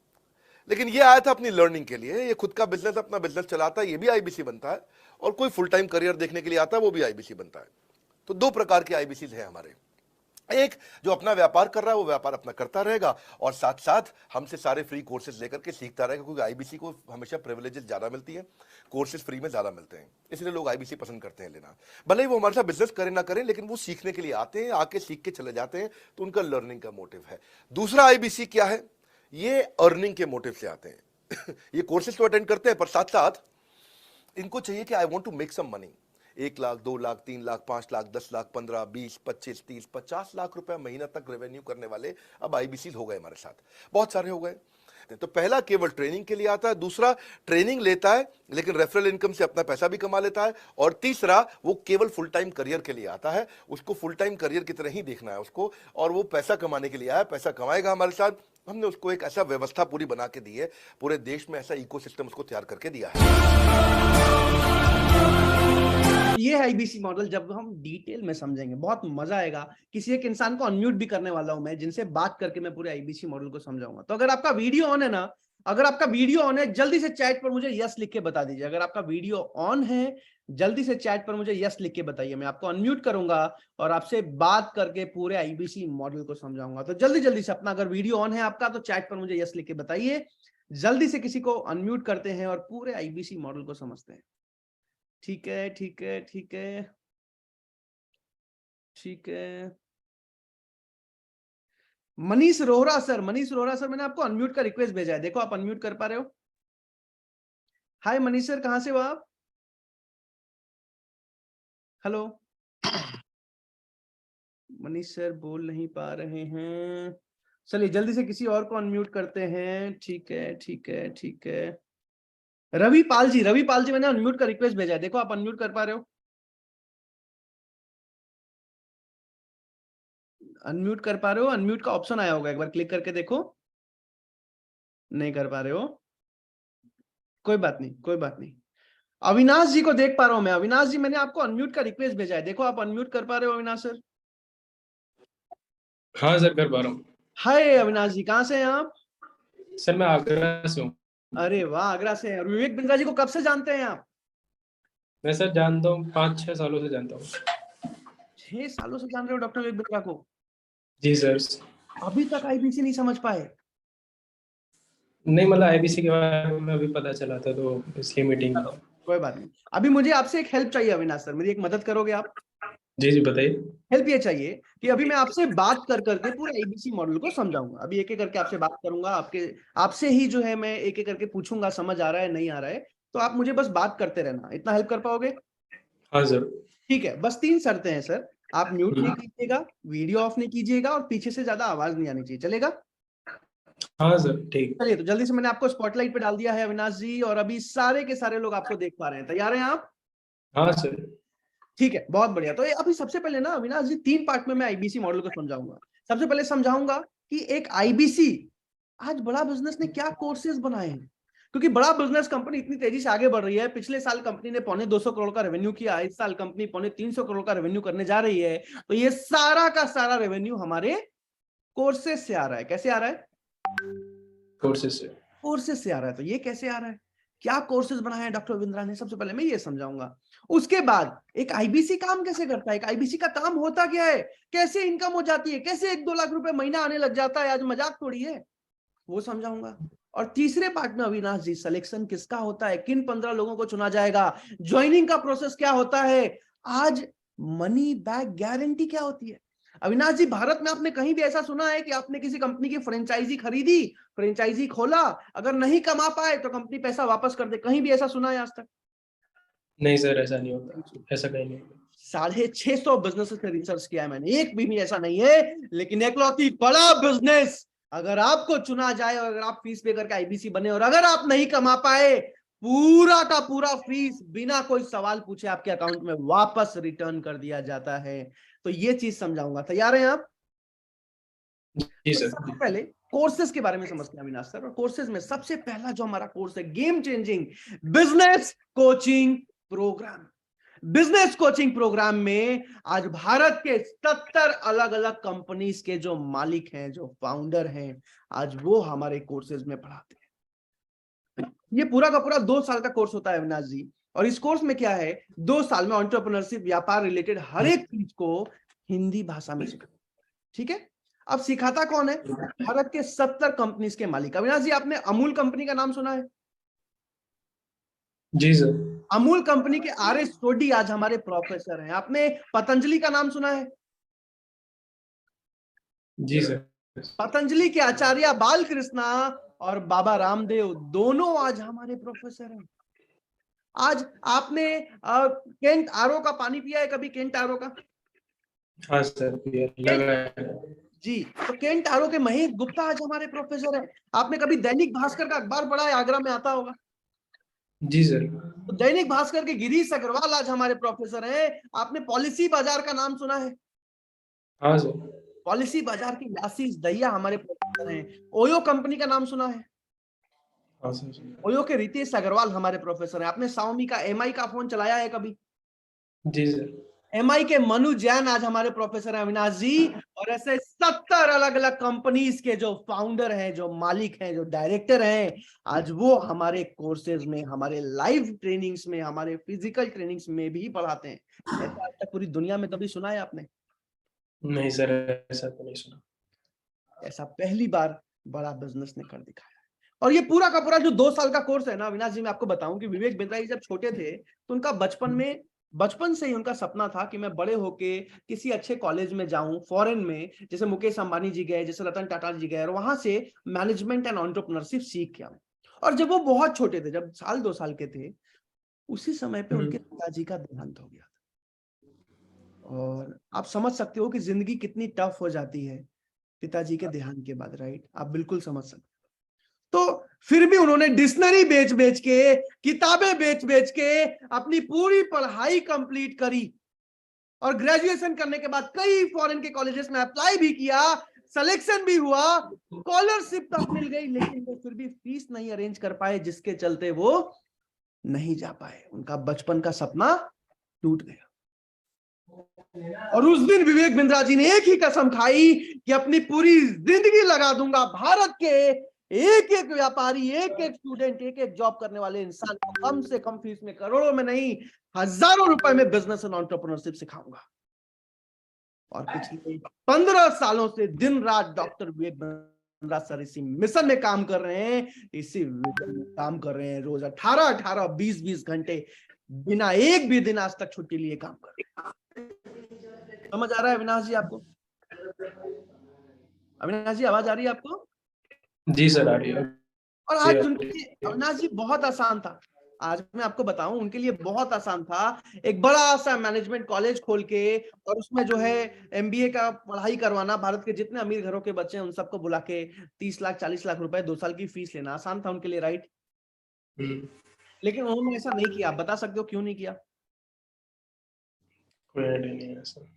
लेकिन ये आया था अपनी लर्निंग के लिए, ये खुद का बिजनेस, अपना बिजनेस चलाता है, ये भी आईबीसी बनता है, और कोई फुल टाइम करियर देखने के लिए आता है, वो भी आईबीसी बनता है। तो 2 प्रकार के आईबीसी हैं हमारे। एक जो अपना व्यापार कर रहा है वो व्यापार अपना करता रहेगा और साथ साथ हमसे सारे फ्री कोर्सेज लेकर के सीखता रहेगा, क्योंकि आईबीसी को हमेशा प्रिविलेजेस ज्यादा मिलती है, कोर्सेज फ्री में ज्यादा मिलते हैं, इसलिए लोग आईबीसी पसंद करते हैं लेना। भले ही वो हमारे साथ बिजनेस करें ना करें, लेकिन वो सीखने के लिए आते हैं, आके सीख के चले जाते हैं, तो उनका लर्निंग का मोटिव है। दूसरा आईबीसी क्या है, ये अर्निंग के मोटिव से आते हैं। ये कोर्सेज तो अटेंड करते हैं, पर साथ साथ इनको चाहिए कि I want to make some money. 1 lakh, 2 lakh, 3 lakh, 5 lakh, 10 lakh, 15, 20, 25, 30, 50 lakh रुपए महीना तक रेवेन्यू करने वाले अब आईबीसी हो गए हमारे साथ, बहुत सारे हो गए। तो पहला केवल ट्रेनिंग के लिए आता है, दूसरा ट्रेनिंग लेता है लेकिन रेफरल इनकम से अपना पैसा भी कमा लेता है, और तीसरा वो केवल फुल टाइम करियर के लिए आता है, उसको फुल टाइम करियर की तरह ही देखना है उसको, और वो पैसा कमाने के लिए आया, पैसा कमाएगा हमारे साथ। हमने उसको एक ऐसा व्यवस्था पूरी बना के दी है, पूरे देश में ऐसा इकोसिस्टम उसको तैयार करके दिया है। ये है आईबीसी मॉडल। जब हम डिटेल में समझेंगे बहुत मजा आएगा। किसी एक इंसान को अनम्यूट भी करने वाला हूं मैं, जिनसे बात करके मैं पूरे आईबीसी मॉडल को समझाऊंगा। तो अगर आपका वीडियो ऑन है ना, अगर आपका वीडियो ऑन है, जल्दी से चैट पर मुझे यस लिख के बता दीजिए। अगर आपका वीडियो ऑन है, जल्दी से चैट पर मुझे यस लिख के बताइए। मैं आपको अनम्यूट करूंगा और आपसे बात करके पूरे आईबीसी मॉडल को समझाऊंगा। तो जल्दी से अपना अगर वीडियो ऑन है आपका, तो चैट पर मुझे यस लिख के बताइए। जल्दी से किसी को अनम्यूट करते हैं और पूरे आईबीसी मॉडल को समझते हैं। ठीक है, ठीक है, ठीक है, ठीक है। मनीष रोहरा सर, मनीष रोहरा सर, मैंने आपको अनम्यूट का रिक्वेस्ट भेजा है, देखो आप अनम्यूट कर पा रहे हो? हाय मनीष सर, कहां से हो आप? हेलो मनीष सर बोल नहीं पा रहे हैं, चलिए जल्दी से किसी और को अनम्यूट करते हैं। ठीक है ठीक है ठीक है, रवि पाल जी, रवि पाल जी, मैंने अनम्यूट का रिक्वेस्ट भेजा है, देखो आप अनम्यूट कर पा रहे हो? अनम्यूट कर पा रहे हो? अनम्यूट का ऑप्शन आया होगा, एक बार क्लिक करके देखो। नहीं कर पा रहे हो, कोई बात नहीं कोई बात नहीं। अविनाश जी को देख पा रहा हूं मैं, अविनाश जी मैंने आपको अनम्यूट का रिक्वेस्ट भेजा है, देखो आप अनम्यूट कर पा रहे हो अविनाश सर? हाँ सर, कर पा रहा हूँ। हाय अविनाश जी, कहां से हैं आप? सर मैं आगरा से हूँ। अरे वाह, आगरा से हैं। और विवेक बिंद्रा जी को कब से जानते हैं आप? मैं सर जानता हूँ, 5-6 सालों से जानता हूँ। 6 सालों से जान रहे हो डॉक्टर विवेक बिंद्रा को? जी सर। अभी तक आईबीसी नहीं समझ पाए? नहीं, मतलब आईबीसी के बारे में अभी पता चला था तो इसलिए मीटिंग। कोई बात नहीं, अभी मुझे आपसे एक हेल्प चाहिए अविनाश सर, मेरी एक मदद करोगे आप? जी जी बताइए। हेल्प ये चाहिए कि अभी मैं आपसे बात कर करके पूरे आईबीसी मॉडल को समझाऊंगा, अभी एक एक करके आपसे बात करूंगा, आपसे ही जो है मैं एक एक करके पूछूंगा, समझ आ रहा है नहीं आ रहा है, तो आप मुझे बस बात करते रहना, इतना हेल्प कर पाओगे? हाँ सर। ठीक है, बस 3 शर्तें हैं सर, आप म्यूट नहीं कीजिएगा, वीडियो ऑफ नहीं कीजिएगा, और पीछे से ज्यादा आवाज नहीं आनी चाहिए, चलेगा? हाँ सर ठीक। चलिए तो जल्दी से मैंने आपको स्पॉटलाइट पे डाल दिया है अविनाश जी, और अभी सारे के सारे लोग आपको देख पा रहे हैं, तैयार हैं आप? हाँ सर। ठीक है, बहुत बढ़िया। तो अभी सबसे पहले ना अविनाश जी 3 पार्ट में मैं आईबीसी मॉडल को समझाऊंगा। सबसे पहले समझाऊंगा कि एक आईबीसी, आज बड़ा बिजनेस ने क्या कोर्सेज बनाए हैं, क्योंकि बड़ा बिजनेस कंपनी इतनी तेजी से आगे बढ़ रही है, पिछले साल कंपनी ने 250 करोड़ का रेवेन्यू किया, इस साल कंपनी 350 करोड़ का रेवेन्यू करने जा रही है, तो ये सारा का सारा रेवेन्यू हमारे कोर्सेज से आ रहा है। कैसे आ रहा है? कोर्सेज से। कोर्सेज से आ रहा है। तो ये कैसे आ रहा है, क्या कोर्सेज बनाए हैं डॉक्टर बिंद्रा ने, सबसे पहले मैं ये समझाऊंगा। उसके बाद एक आईबीसी काम कैसे करता है, एक आईबीसी का काम होता क्या है, कैसे इनकम हो जाती है, कैसे 1-2 लाख रुपए महीना आने लग जाता है, आज मजाक थोड़ी है, वो समझाऊंगा। और तीसरे पार्ट में अविनाश जी सिलेक्शन किसका होता है, किन 15 लोगों को चुना जाएगा, ज्वाइनिंग का प्रोसेस क्या होता है, आज मनी बैक गारंटी क्या होती है। अविनाश जी, भारत में आपने कहीं भी ऐसा सुना है कि आपने किसी कंपनी की फ्रेंचाइजी खरीदी, फ्रेंचाइजी खोला, अगर नहीं कमा पाए तो कंपनी पैसा वापस कर दे, कहीं भी ऐसा सुना है आज तक? नहीं सर, ऐसा नहीं होता, ऐसा कहीं नहीं होता। 650 बिजनेस से रिसर्च किया है मैंने, एक भी ऐसा नहीं है, लेकिन एकलौती बड़ा बिजनेस, अगर आपको चुना जाए और अगर आप फीस पे करके आईबीसी बने और अगर आप नहीं कमा पाए, पूरा का पूरा फीस बिना कोई सवाल पूछे आपके अकाउंट में वापस रिटर्न कर दिया जाता है। तो ये चीज समझाऊंगा, तैयार हैं आप? जी तो सर। सबसे पहले कोर्सेज के बारे में समझते हैं अविनाश सर, और कोर्सेज में सबसे पहला जो हमारा कोर्स है, game changing business coaching program. Business coaching program में आज भारत के 70 अलग अलग कंपनीज के जो मालिक हैं, जो फाउंडर हैं, आज वो हमारे कोर्सेज में पढ़ाते हैं। ये पूरा का पूरा 2 साल का कोर्स होता है अविनाश जी, और इस कोर्स में क्या है, 2 साल में एंटरप्रेन्योरशिप, व्यापार रिलेटेड हर एक चीज को हिंदी भाषा में सिखाते हैं। ठीक है, अब सिखाता कौन है? भारत के 70 कंपनीज के मालिक। अविनाश जी, आपने अमूल कंपनी का नाम सुना है? जी सर। अमूल कंपनी के आर.एस. सोडी आज हमारे प्रोफेसर हैं। आपने पतंजलि का नाम सुना है? जी सर। पतंजलि के आचार्य बालकृष्णा और बाबा रामदेव दोनों आज हमारे प्रोफेसर हैं। आज आपने केंट आरओ का पानी पिया है कभी? केंट आरओ का? हाँ सर, लगा है। जी, तो केंट आरओ के महेश गुप्ता आज हमारे प्रोफेसर हैं। आपने कभी दैनिक भास्कर का अखबार पढ़ा है? आगरा में आता होगा। जी सर। तो दैनिक भास्कर के गिरीश अग्रवाल आज हमारे प्रोफेसर हैं। आपने पॉलिसी बाजार का नाम सुना है? हाँ सर। पॉलिसी बाजार की आशीष दहिया हमारे प्रोफेसर हैं। ओयो कंपनी का नाम सुना है? हाँ सर। ओयो के रितेश अग्रवाल हमारे प्रोफेसर हैं। आपने शाओमी का एमआई का फोन चलाया है कभी? जी सर। एमआई के मनु जैन आज हमारे प्रोफेसर हैं अविनाश जी। और ऐसे 70 अलग अलग कंपनीज के जो फाउंडर हैं, जो मालिक हैं, जो डायरेक्टर हैं, आज वो हमारे कोर्सेज में, हमारे लाइव ट्रेनिंग्स में, हमारे फिजिकल ट्रेनिंग्स में भी पढ़ाते हैं। ऐसा आज तक पूरी दुनिया में कभी सुना है आपने? नहीं सर, ऐसा तो नहीं सुना। ऐसा पहली बार बड़ा बिजनेस ने कर दिखाया। और ये पूरा का पूरा जो 2 साल का कोर्स है ना अविनाश जी, मैं आपको बताऊं कि विवेक बिंद्रा जी जब छोटे थे तो उनका बचपन में बचपन से ही उनका सपना था कि मैं बड़े होके किसी अच्छे कॉलेज में जाऊं, फॉरेन में, जैसे मुकेश अंबानी जी गए, जैसे रतन टाटा जी गए, और वहां से मैनेजमेंट एंड एंटरप्रेन्योरशिप सीख के आऊं। और जब वो बहुत छोटे थे, जब 1-2 साल के थे, उसी समय पे उनके पिताजी का देहांत हो गया था। और आप समझ सकते हो कि जिंदगी कितनी टफ हो जाती है पिताजी के देहांत के बाद, राइट? आप बिल्कुल समझ सकते हो। तो फिर भी उन्होंने डिक्शनरी बेच बेच के, किताबें बेच बेच के अपनी पूरी पढ़ाई कंप्लीट करी, और ग्रेजुएशन करने के बाद कई फॉरेन के कॉलेजेस में अप्लाई भी किया, सिलेक्शन भी हुआ, स्कॉलरशिप तक मिल गई, लेकिन वो फिर भी फीस नहीं अरेंज कर पाए, जिसके चलते वो नहीं जा पाए। उनका बचपन का सपना टूट गया। और उस दिन विवेक बिंद्रा जी ने एक ही कसम खाई कि अपनी पूरी जिंदगी लगा दूंगा भारत के एक एक व्यापारी, एक एक स्टूडेंट, एक एक जॉब करने वाले इंसान को कम से कम फीस में, करोड़ों में नहीं, हजारों रुपए में बिजनेस एंड एंटरप्रेन्योरशिप सिखाऊंगा। और पिछले 15 सालों से दिन रात डॉक्टर विवेक बिंद्रा सर इसी मिशन में काम कर रहे हैं, इसी विजन में काम कर रहे हैं। रोज 18-18, 20-20 घंटे बिना एक भी दिन आज तक छुट्टी लिए काम कर रहे हैं। समझ आ रहा है अविनाश जी आपको? अविनाश जी आवाज आ रही है आपको? जी सर, आ रही है। और आज उनके लिए अविनाश जी बहुत आसान था। आज मैं आपको बताऊं, उनके लिए बहुत आसान था एक बड़ा सा मैनेजमेंट कॉलेज खोल के, और उसमें जो है एमबीए का पढ़ाई करवाना, भारत के जितने अमीर घरों के बच्चे हैं उन सबको बुला के 30 लाख 40 लाख रुपए 2 साल की फीस लेना आसान था उनके लिए, राइट? लेकिन उन्होंने ऐसा नहीं किया। आप बता सकते हो क्यों नहीं किया? कोई आइडिया नहीं है सर।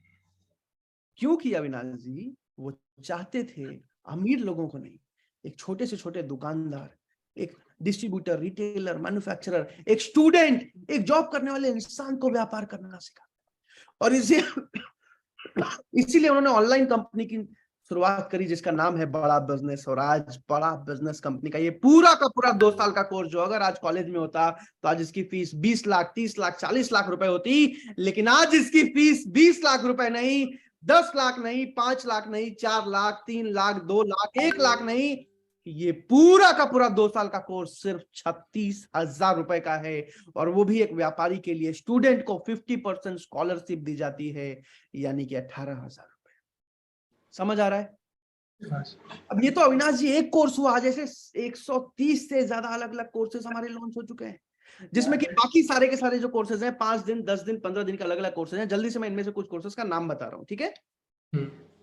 क्यों किया अविनाश जी? वो चाहते थे अमीर लोगों को नहीं, एक छोटे से छोटे दुकानदार, एक डिस्ट्रीब्यूटर, रिटेलर, मैन्युफैक्चरर, एक स्टूडेंट, एक जॉब करने वाले इंसान को व्यापार करना सिखा। और इसीलिए उन्होंने ऑनलाइन कंपनी की शुरुआत करी जिसका नाम है बड़ा बिजनेस। और आज बड़ा बिजनेस कंपनी का ये पूरा का पूरा 2 साल का कोर्स, जो अगर आज कॉलेज में होता तो आज इसकी फीस 20 लाख, 30 लाख, 40 लाख रुपए होती। लेकिन आज इसकी फीस 20 लाख रुपए नहीं, 10 लाख नहीं, 5 लाख नहीं, 4 लाख, 3 लाख, 2 लाख, 1 लाख नहीं, ये पूरा का पूरा 2 साल का कोर्स सिर्फ 36,000 रुपए का है। और वो भी एक व्यापारी के लिए स्टूडेंट को 50% स्कॉलरशिप दी जाती है, यानी कि 18,000 रुपए। समझ आ रहा है? अब ये तो अविनाश जी एक कोर्स हुआ, जैसे 130 से ज्यादा अलग अलग कोर्सेज हमारे लॉन्च हो चुके हैं, जिसमें कि बाकी सारे के सारे जो कोर्सेज हैं 5 दिन, 10 दिन, 15 दिन के अलग अलग कोर्सेज हैं। जल्दी से मैं इनमें से कुछ कोर्सेज का नाम बता रहा हूं, ठीक है?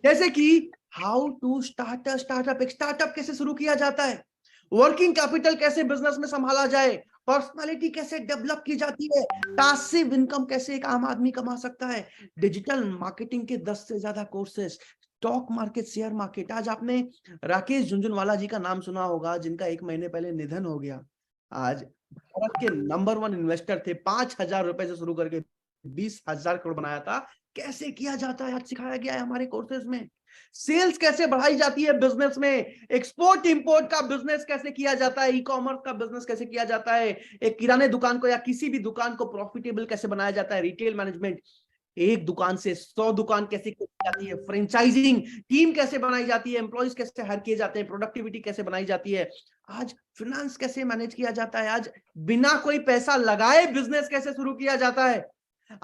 जैसे कि how to start a startup, एक स्टार्टअप कैसे शुरू किया जाता है, वर्किंग कैपिटल कैसे बिजनेस में संभाला जाए, पर्सनालिटी कैसे डेवलप की जाती है, पैसिव इनकम कैसे एक आम आदमी कमा सकता है, डिजिटल मार्केटिंग के 10 से ज्यादा courses, stock market, share market. आज आपने राकेश झुनझुनवाला जी का नाम सुना होगा, जिनका 1 महीने पहले निधन हो गया। आज भारत के नंबर 1 इन्वेस्टर थे, 5,000 रुपए से शुरू करके 20,000 करोड़ बनाया था। कैसे किया जाता है आज सिखाया गया है हमारे कोर्सेज में। सेल्स कैसे बढ़ाई जाती है बिजनेस में, एक्सपोर्ट इंपोर्ट का बिजनेस कैसे किया जाता है, ई कॉमर्स का बिजनेस कैसे किया जाता है, एक किराने दुकान को या किसी भी दुकान को प्रॉफिटेबल कैसे बनाया जाता है, रिटेल मैनेजमेंट, एक दुकान से 100 दुकान कैसे की जाती है, फ्रेंचाइजिंग, टीम कैसे बनाई जाती है, एम्प्लॉइज कैसे हायर किए जाते हैं, प्रोडक्टिविटी कैसे बनाई जाती है, आज फाइनेंस कैसे मैनेज किया जाता है, आज बिना कोई पैसा लगाए बिजनेस कैसे शुरू किया जाता है,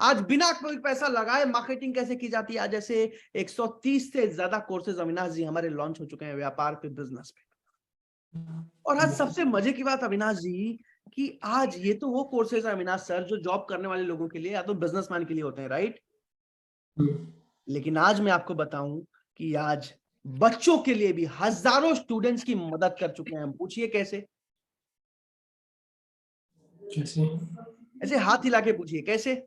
आज बिना कोई पैसा लगाए मार्केटिंग कैसे की जाती है। आज ऐसे 130 से ज्यादा कोर्सेज अविनाश जी हमारे लॉन्च हो चुके हैं व्यापार पे, बिजनेस पे। और आज सबसे मजे की बात अविनाश जी कि आज ये तो वो कोर्सेज है अविनाश सर जो जॉब करने वाले लोगों के लिए या तो बिजनेसमैन के लिए होते हैं, राइट? लेकिन आज मैं आपको बताऊं कि आज बच्चों के लिए भी हजारों स्टूडेंट्स की मदद कर चुके हैं हम। पूछिए कैसे? ऐसे हाथ हिला के पूछिए कैसे?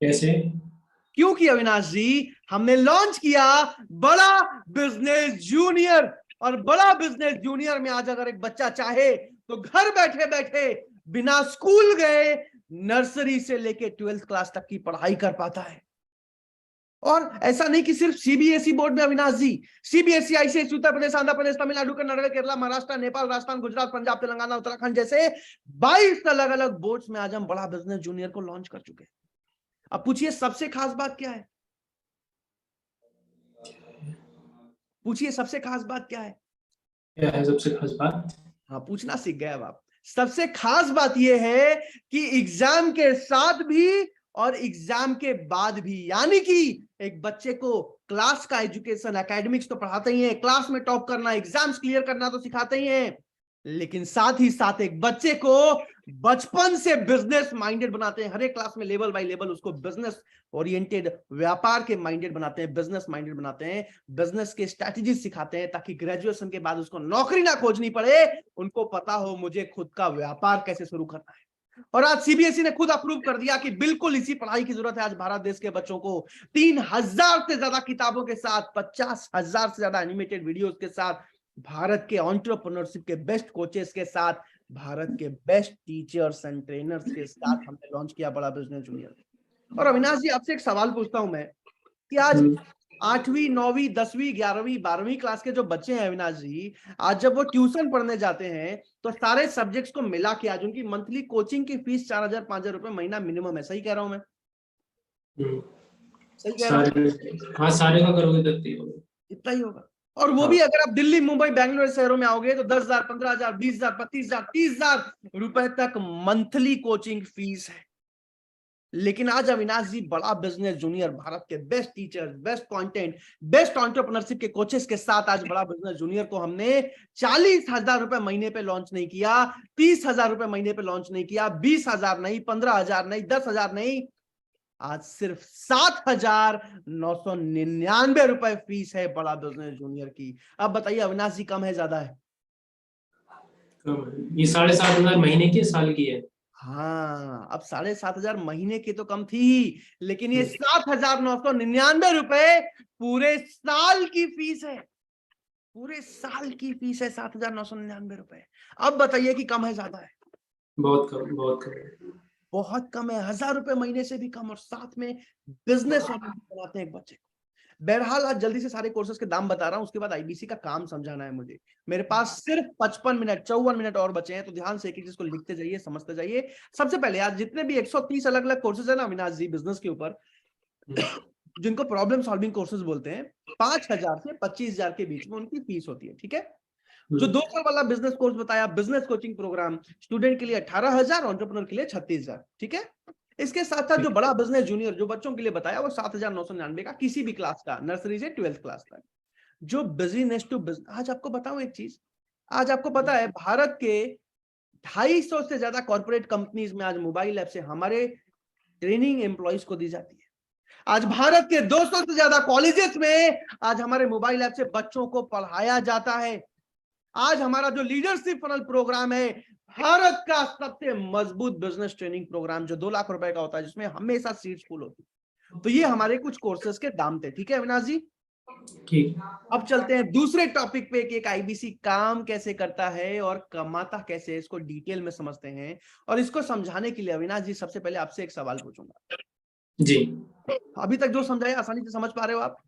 क्योंकि अविनाश जी हमने लॉन्च किया बड़ा बिजनेस जूनियर, और बड़ा बिजनेस जूनियर में आज अगर एक बच्चा चाहे तो घर बैठे बैठे बिना स्कूल गए नर्सरी से लेके 12th क्लास तक की पढ़ाई कर पाता है। और ऐसा नहीं कि सिर्फ सीबीएसई बोर्ड में अविनाश जी, सीबीएसई, आईसीएसई, उत्तर प्रदेश, आंध्र प्रदेश, तमिलनाडु, कर्नाटक, केरला, महाराष्ट्र, नेपाल, राजस्थान, गुजरात, पंजाब, तेलंगाना, उत्तराखंड जैसे 22 अलग अलग बोर्ड्स में आज हम बड़ा बिजनेस जूनियर को लॉन्च कर चुके हैं। अब पूछिए सबसे खास बात क्या है? पूछिए सबसे खास बात क्या है? क्या है सबसे खास बात? हाँ, पूछना सीख गए अब आप। सबसे खास बात यह है कि एग्जाम के साथ भी और एग्जाम के बाद भी, यानी कि एक बच्चे को क्लास का एजुकेशन, एकेडमिक्स तो पढ़ाते ही हैं, क्लास में टॉप करना, एग्जाम्स क्लियर करना तो सिखाते ही हैं, लेकिन साथ ही साथ एक बच्चे को बचपन से बिजनेस माइंडेड बनाते हैं। हर एक क्लास में लेवल बाय लेवल उसको बिजनेस ओरिएंटेड, व्यापार के माइंडेड बनाते हैं, बिजनेस माइंडेड बनाते हैं, बिजनेस के स्ट्रैटेजी सिखाते हैं, ताकि ग्रेजुएशन के बाद उसको नौकरी ना खोजनी पड़े, उनको पता हो मुझे खुद का व्यापार कैसे शुरू करना है। और आज सीबीएसई ने खुद अप्रूव कर दिया कि बिल्कुल इसी पढ़ाई की जरूरत है आज भारत देश के बच्चों को। 3000 से ज्यादा किताबों के साथ, 50,000 से ज्यादा एनिमेटेड वीडियोस के साथ, भारत के एंटरप्रेन्योरशिप के बेस्ट कोचेस के साथ, भारत के बेस्ट टीचर्स एंड ट्रेनर्स के साथ हमने लॉन्च किया बड़ा बिजनेस जूनियर। और अविनाश जी, आपसे एक सवाल पूछता हूं मैं कि आज 8वीं 9वीं 10वीं 11वीं 12वीं क्लास के जो बच्चे हैं अविनाश जी, आज जब वो ट्यूशन पढ़ने जाते हैं तो सारे सब्जेक्ट्स को मिला के आज उनकी मंथली कोचिंग की फीस 4,000 5,000 रुपए महीना मिनिमम है। सही कह रहा हूं मैं? सही कह रहा हूं? हाँ, सारे का करोगे तो इतना ही होगा। और वो भी अगर आप दिल्ली मुंबई बेंगलोर शहरों में आओगे तो 10,000 15,000 20,000 25,000 30,000 रुपए तक मंथली कोचिंग फीस है। लेकिन आज अविनाश जी बड़ा बिजनेस जूनियर, भारत के best teachers, best content, best entrepreneurship के कोचेस के साथ आज बड़ा बिजनेस जूनियर को हमने 40,000 रुपए महीने पे लॉन्च नहीं किया, 30,000 रुपए महीने पे लॉन्च नहीं किया, 20,000 नहीं, 15,000 नहीं, 10,000 नहीं, आज सिर्फ 7,999 रुपए फीस है बड़ा बिजनेस जूनियर की। अब बताइए अविनाश जी, कम है ज्यादा है? ये 7,500 महीने की, साल की है? हाँ, अब 7,500 महीने की तो कम थी ही, लेकिन ये 7,999 रुपए पूरे साल की फीस है। पूरे साल की फीस है 7,999 रुपए। अब बताइए कि कम है ज्यादा है? बहुत कम, बहुत कम। बहुत कम है, 1,000 रुपए महीने से भी कम, और साथ में बिजनेस बनाते हैं एक बच्चे को। बहरहाल आज जल्दी से सारे कोर्सेज के दाम बता रहा हूं, उसके बाद आईबीसी का काम समझाना है मुझे। मेरे पास सिर्फ 55 मिनट 54 मिनट और बचे हैं, तो ध्यान से एक एक चीज को लिखते जाइए, समझते जाइए। सबसे पहले आज जितने भी 130 अलग अलग कोर्सेज है ना अविनाश जी बिजनेस के ऊपर, जिनको प्रॉब्लम सॉल्विंग कोर्सेज बोलते हैं, 5,000 से 25,000 के बीच में उनकी फीस होती है। ठीक है? जो 2 साल वाला बिजनेस कोर्स बताया, बिजनेस कोचिंग प्रोग्राम, स्टूडेंट के लिए 18,000, एंटरप्रेन्योर के लिए 36,000। ठीक है? इसके साथ साथ जो बड़ा बिजनेस जूनियर जो बच्चों के लिए बताया वो 7,999 का, किसी भी क्लास का, नर्सरी से 12th क्लास तक। जो बिजनेस टू बिजनेस, आज आपको बताऊं एक चीज, आज आपको पता है भारत के 250 से ज्यादा कॉर्पोरेट कंपनीज में आज मोबाइल ऐप से हमारे ट्रेनिंग एम्प्लॉइज को दी जाती है। आज भारत के 200 से ज्यादा कॉलेजेस में आज हमारे मोबाइल ऐप से बच्चों को पढ़ाया जाता है। आज हमारा जो लीडरशिप फनल प्रोग्राम है, भारत का सबसे मजबूत बिजनेस ट्रेनिंग प्रोग्राम, जो 2 लाख रुपए का होता है, जिसमें हमेशा सीट्स फुल होती है। तो ये हमारे कुछ कोर्सेज के दाम थे। ठीक है अविनाश जी? ठीक। अब चलते हैं दूसरे टॉपिक पे कि एक आईबीसी काम कैसे करता है और कमाता कैसे है, इसको डिटेल में समझते हैं। और इसको समझाने के लिए अविनाश जी सबसे पहले आपसे एक सवाल पूछूंगा जी। अभी तक जो समझाया आसानी से समझ पा रहे हो आप?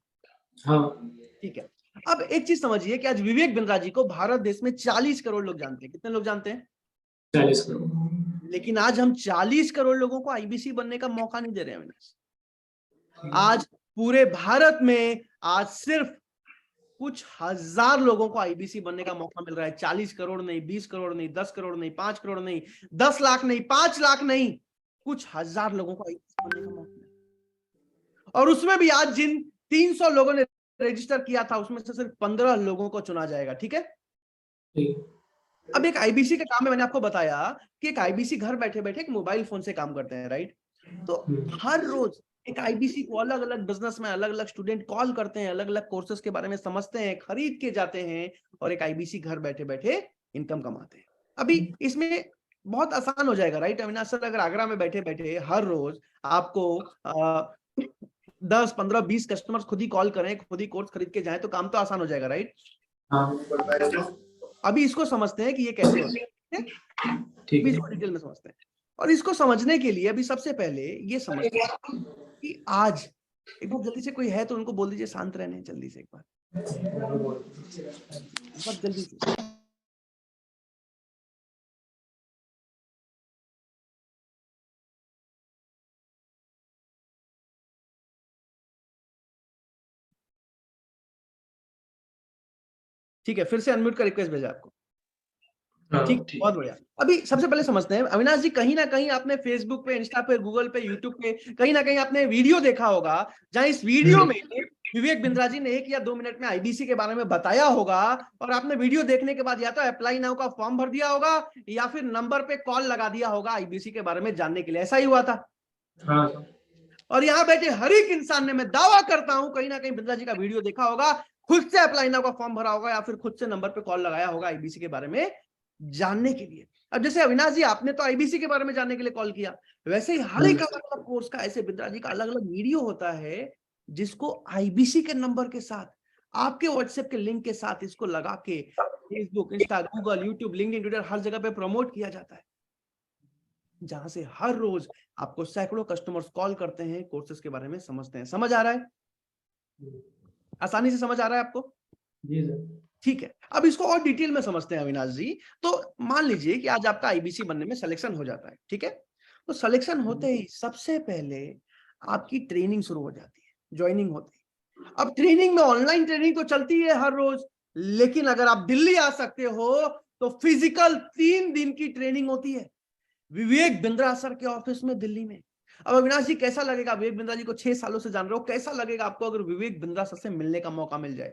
हाँ। ठीक है। अब एक चीज समझिए कि आज विवेक बिंद्रा जी को भारत देश में 40 करोड़ लोग जानते हैं। कितने लोग जानते हैं? 40 करोड़। लेकिन आज हम 40 करोड़ लोगों को आईबीसी बनने का मौका नहीं दे रहे हैं अविनाश। आज पूरे भारत में आज सिर्फ कुछ हजार लोगों को आईबीसी बनने का मौका मिल रहा है। 40 करोड़ नहीं, 20 करोड़ नहीं, 10 करोड़ नहीं, 5 करोड़ नहीं, 10 लाख नहीं, 5 लाख नहीं, कुछ हजार लोगों को आईबीसी बनने का मौका मिला। और उसमें भी आज जिन 300 लोगों ने रजिस्टर किया था, उसमें से सिर्फ 15 लोगों को चुना जाएगा। ठीक है? अब एक आईबीसी का काम है, मैंने आपको बताया कि एक आईबीसी घर बैठे बैठे एक मोबाइल फोन से काम करते हैं, राइट? तो हर रोज एक आईबीसी को अलग अलग बिजनेस में अलग अलग स्टूडेंट कॉल करते हैं, अलग अलग कोर्सेज के बारे में समझते हैं, खरीद के जाते हैं, और एक आईबीसी घर बैठे बैठे इनकम कमाते हैं। अभी इसमें बहुत आसान हो जाएगा, राइट अविनाश सर? अगर आगरा में बैठे बैठे हर रोज आपको 10 15 20 कस्टमर्स खुद ही कॉल करें, खुद ही कोर्स खरीद के जाएं, तो काम तो आसान हो जाएगा, राइट? हाँ। अभी इसको समझते हैं कि ये कैसे होता है। ठीक अभी है। इसको डिटेल में समझते हैं। और इसको समझने के लिए अभी सबसे पहले ये समझते हैं कि आज एक बार जल्दी से, कोई है तो उनको बोल दीजिए शांत रहने, जल्दी से एक बार जल्दी से। ठीक है, फिर से अनम्यूट का रिक्वेस्ट भेजा आपको। हाँ, ठीक, ठीक। बहुत बढ़िया। अभी सबसे पहले समझते हैं अविनाश जी, कहीं ना कहीं आपने फेसबुक पे, इंस्टा पे, गूगल पे, यूट्यूब पे कहीं ना कहीं आपने वीडियो देखा होगा, जहां इस वीडियो में विवेक बिंद्रा जी ने 1 या 2 मिनट में आईबीसी के बारे में बताया होगा, और आपने वीडियो देखने के बाद या तो अप्लाई नाउ का फॉर्म भर दिया होगा या फिर नंबर पे कॉल लगा दिया होगा आईबीसी के बारे में जानने के लिए। ऐसा ही हुआ था। हाँ सर। और यहां बैठे हर एक इंसान ने, मैं दावा करता हूं, कहीं ना कहीं बिंद्रा जी का वीडियो देखा होगा, खुद से अप्लाई नाउ का फॉर्म भरा होगा या फिर खुद से नंबर पे कॉल लगाया होगा आईबीसी के बारे में जानने के लिए। अब जैसे अविनाश जी, आपने तो आईबीसी के बारे में जानने के लिए कॉल किया, वैसे ही हर एक अलग अलग कोर्स का, ऐसे बिंद्रा जी का अलग अलग वीडियो होता है जिसको आईबीसी के नंबर के साथ, आपके व्हाट्सएप के लिंक के साथ इसको लगा के Facebook, Insta, Google, YouTube, LinkedIn, Twitter, हर जगह पे प्रमोट किया जाता है, जहां से हर रोज आपको सैकड़ों कस्टमर्स कॉल करते हैं, कोर्सेज के बारे में समझते हैं। समझ आ रहा है? आसानी से समझ आ रहा है आपको? जी सर। ठीक है, अब इसको और डिटेल में समझते हैं अविनाश जी। तो मान लीजिए कि आज आपका आईबीसी बनने में सिलेक्शन हो जाता है, ठीक है? तो सिलेक्शन होते ही सबसे पहले आपकी ट्रेनिंग शुरू हो जाती है, ज्वाइनिंग होती है। अब ट्रेनिंग में ऑनलाइन ट्रेनिंग तो चलती है हर रोज, लेकिन अगर आप दिल्ली आ सकते हो तो फिजिकल 3 दिन की ट्रेनिंग होती है विवेक बिंद्रा सर के ऑफिस में दिल्ली में। अब अविनाश जी, कैसा लगेगा? विवेक बिंद्रा जी को 6 सालों से जान रहे हो, कैसा लगेगा आपको अगर विवेक बिंद्रा सर से मिलने का मौका मिल जाए?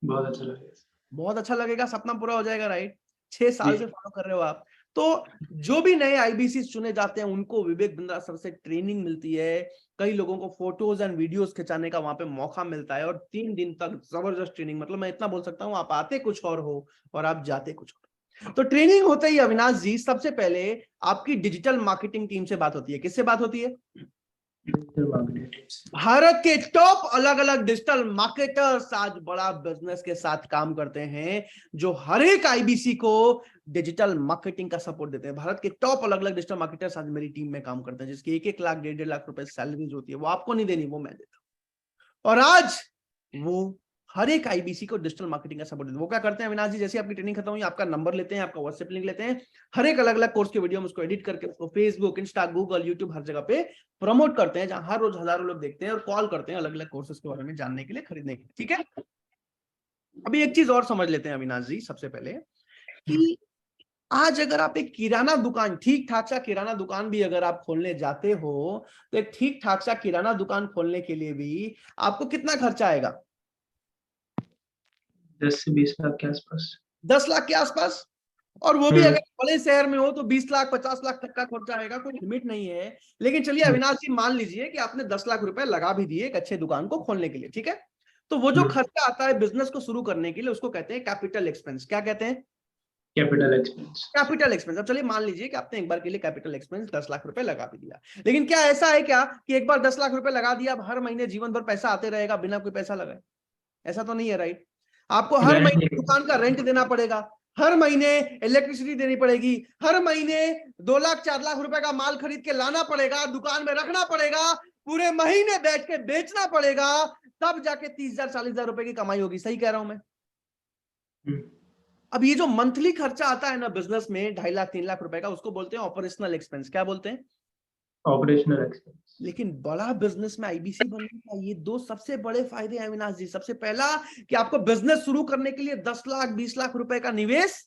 बहुत अच्छा लगेगा। बहुत अच्छा लगेगा, सपना पूरा हो जाएगा, राइट? 6 साल जी। से फॉलो कर रहे हो आप। तो जो भी नए आईबीसी चुने जाते हैं उनको विवेक बिंद्रा सर से ट्रेनिंग मिलती है, कई लोगों को फोटोज एंड वीडियोस खिंचाने का वहां पे मौका मिलता है, और 3 दिन तक जबरदस्त ट्रेनिंग। मतलब मैं इतना बोल सकता हूँ, आप आते कुछ और हो और आप जाते कुछ और। तो ट्रेनिंग होते ही अविनाश जी, सबसे पहले आपकी डिजिटल मार्केटिंग टीम से बात होती है। किससे बात होती है? Digital marketing tips. भारत के टॉप अलग अलग डिजिटल मार्केटर्स आज बड़ा बिजनेस के साथ काम करते हैं, जो हर एक आईबीसी को डिजिटल मार्केटिंग का सपोर्ट देते हैं। भारत के टॉप अलग अलग डिजिटल मार्केटर्स आज मेरी टीम में काम करते हैं, जिसकी 1-1 लाख 1.5 लाख रुपए सैलरीज होती है। वो आपको नहीं देनी, वो मैं देता हूं। और आज वो हर एक आईबीसी को डिजिटल मार्केटिंग का सपोर्ट देते हैं। वो क्या करते हैं अविनाश जी? जैसे आपकी ट्रेनिंग खत्म हुई, आपका नंबर लेते हैं, आपका व्हाट्सएप लिंक लेते हैं, हर एक अलग अलग कोर्स के वीडियो में उसको एडिट करके उसको फेसबुक, इंस्टा, गूगल, यूट्यूब, हर जगह पे प्रमोट करते हैं, जहां हर रोज हजारों लोग देखते हैं और कॉल करते हैं अलग अलग कोर्सेज के बारे में जानने के लिए, खरीदने के लिए। ठीक है, अभी एक चीज और समझ लेते हैं अविनाश जी, सबसे पहले कि आज अगर आप एक किराना दुकान, ठीक ठाक सा किराना दुकान भी अगर आप खोलने जाते हो, तो एक ठीक ठाक सा किराना दुकान खोलने के लिए भी आपको कितना खर्चा आएगा? 10 से 20 लाख के आसपास। 10 लाख के आसपास। और वो भी अगर बड़े शहर में हो तो 20 लाख 50 लाख तक का खर्चा आएगा, कोई लिमिट नहीं है। लेकिन चलिए अविनाश जी, मान लीजिए कि आपने 10 लाख रुपए लगा भी दिए एक अच्छे दुकान को खोलने के लिए, ठीक है? तो वो जो खर्चा आता है बिजनेस को शुरू करने के लिए, उसको कहते हैं कैपिटल एक्सपेंस। क्या कहते हैं? Capital expense. Capital expense. अब चलिए मान लीजिए कि आपने एक बार के लिए कैपिटल एक्सपेंस 10 लाख रुपए लगा भी दिया, लेकिन क्या ऐसा है क्या कि एक बार 10 लाख रुपए लगा दिया, अब हर महीने जीवन भर पैसा आते रहेगा बिना कोई पैसा लगाए? ऐसा तो नहीं है, राइट? आपको हर महीने दुकान का रेंट देना पड़ेगा, हर महीने इलेक्ट्रिसिटी देनी पड़ेगी, हर महीने 2 लाख 4 लाख रुपए का माल खरीद के लाना पड़ेगा, दुकान में रखना पड़ेगा, पूरे महीने बैठ के बेचना पड़ेगा, तब जाके 30,000 40,000 रुपए की कमाई होगी। सही कह रहा हूं मैं? अब ये जो मंथली खर्चा आता है ना बिजनेस में, 2.5 लाख 3 लाख रुपए का, उसको बोलते हैं ऑपरेशनल एक्सपेंस। क्या बोलते हैं? Operational expense. लेकिन बड़ा बिजनेस में आईबीसी बनने का ये 2 सबसे बड़े फायदे हैं अविनाश जी। सबसे पहला कि आपको बिजनेस शुरू करने के लिए 10 लाख 20 लाख रुपए का निवेश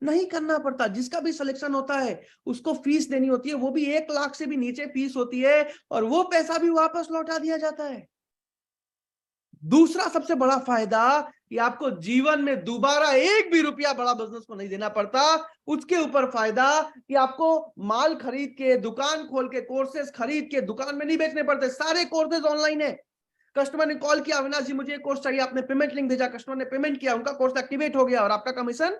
नहीं करना पड़ता। जिसका भी सिलेक्शन होता है उसको फीस देनी होती है, वो भी 1 लाख से भी नीचे फीस होती है, और वो पैसा भी वापस लौटा दिया जाता है। दूसरा सबसे बड़ा फायदा कि आपको जीवन में दोबारा एक भी रुपया बड़ा बिजनेस को नहीं देना पड़ता। उसके ऊपर फायदा कि आपको माल खरीद के, दुकान खोल के, कोर्सेज खरीद के दुकान में नहीं बेचने पड़ते। सारे कोर्सेज ऑनलाइन है। कस्टमर ने कॉल किया, अविनाश जी मुझे एक कोर्स चाहिए, आपने पेमेंट लिंक भेजा, कस्टमर ने पेमेंट किया, उनका कोर्स एक्टिवेट हो गया और आपका कमीशन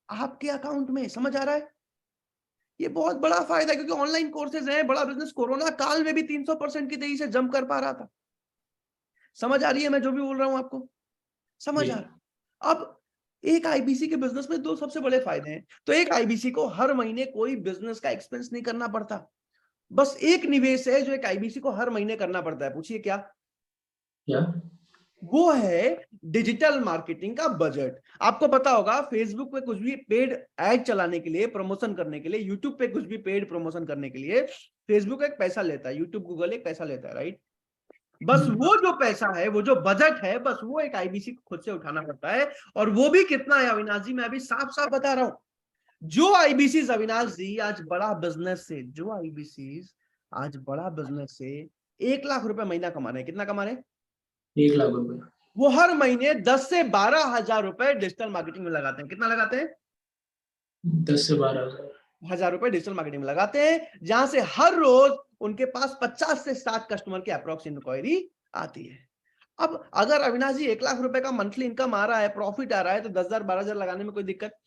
आपके अकाउंट में। समझ आ रहा है? ये बहुत बड़ा फायदा है, क्योंकि ऑनलाइन कोर्सेज हैं। बड़ा बिजनेस कोरोना काल में भी 300% की तेजी से जंप कर पा रहा था। समझ आ रही है मैं जो भी बोल रहा हूं आपको? समझ आ रहा? अब एक आईबीसी के बिजनेस में 2 सबसे बड़े फायदे हैं। तो एक, आईबीसी को हर महीने कोई बिजनेस का एक्सपेंस नहीं करना पड़ता। बस एक निवेश है जो एक आईबीसी को हर महीने करना पड़ता है। पूछिए क्या? वो है डिजिटल मार्केटिंग का बजट। आपको पता होगा, फेसबुक पे कुछ भी पेड एड चलाने के लिए, प्रमोशन करने के लिए, यूट्यूब पे कुछ भी पेड प्रमोशन करने के लिए फेसबुक एक पैसा लेता है, यूट्यूब गूगल एक पैसा लेता है, राइट? बस वो जो पैसा है, वो जो बजट है, बस वो एक आईबीसी को खुद से उठाना पड़ता है। और वो भी कितना है अविनाश जी, मैं अभी साफ साफ बता रहा हूं। जो आईबीसी अविनाश जी आज बड़ा बिजनेस से, जो आईबीसी आज बड़ा बिजनेस से 1 लाख रुपए महीना कमा रहे हैं, कितना कमा रहे हैं? 1 लाख रुपए। वो हर महीने 10 से 12 हजार रुपए डिजिटल मार्केटिंग में लगाते हैं। कितना लगाते हैं? 10 से 12 हज़ार रुपए डिजिटल मार्केटिंग में लगाते हैं, जहां से हर रोज उनके पास 50 से 60 कस्टमर की अप्रोक्स इंक्वायरी आती है। अब अगर अविनाश जी 1 लाख रुपए का मंथली इनकम आ रहा है, प्रॉफिट आ रहा है, तो 10,000 12,000 लगाने में कोई दिक्कत?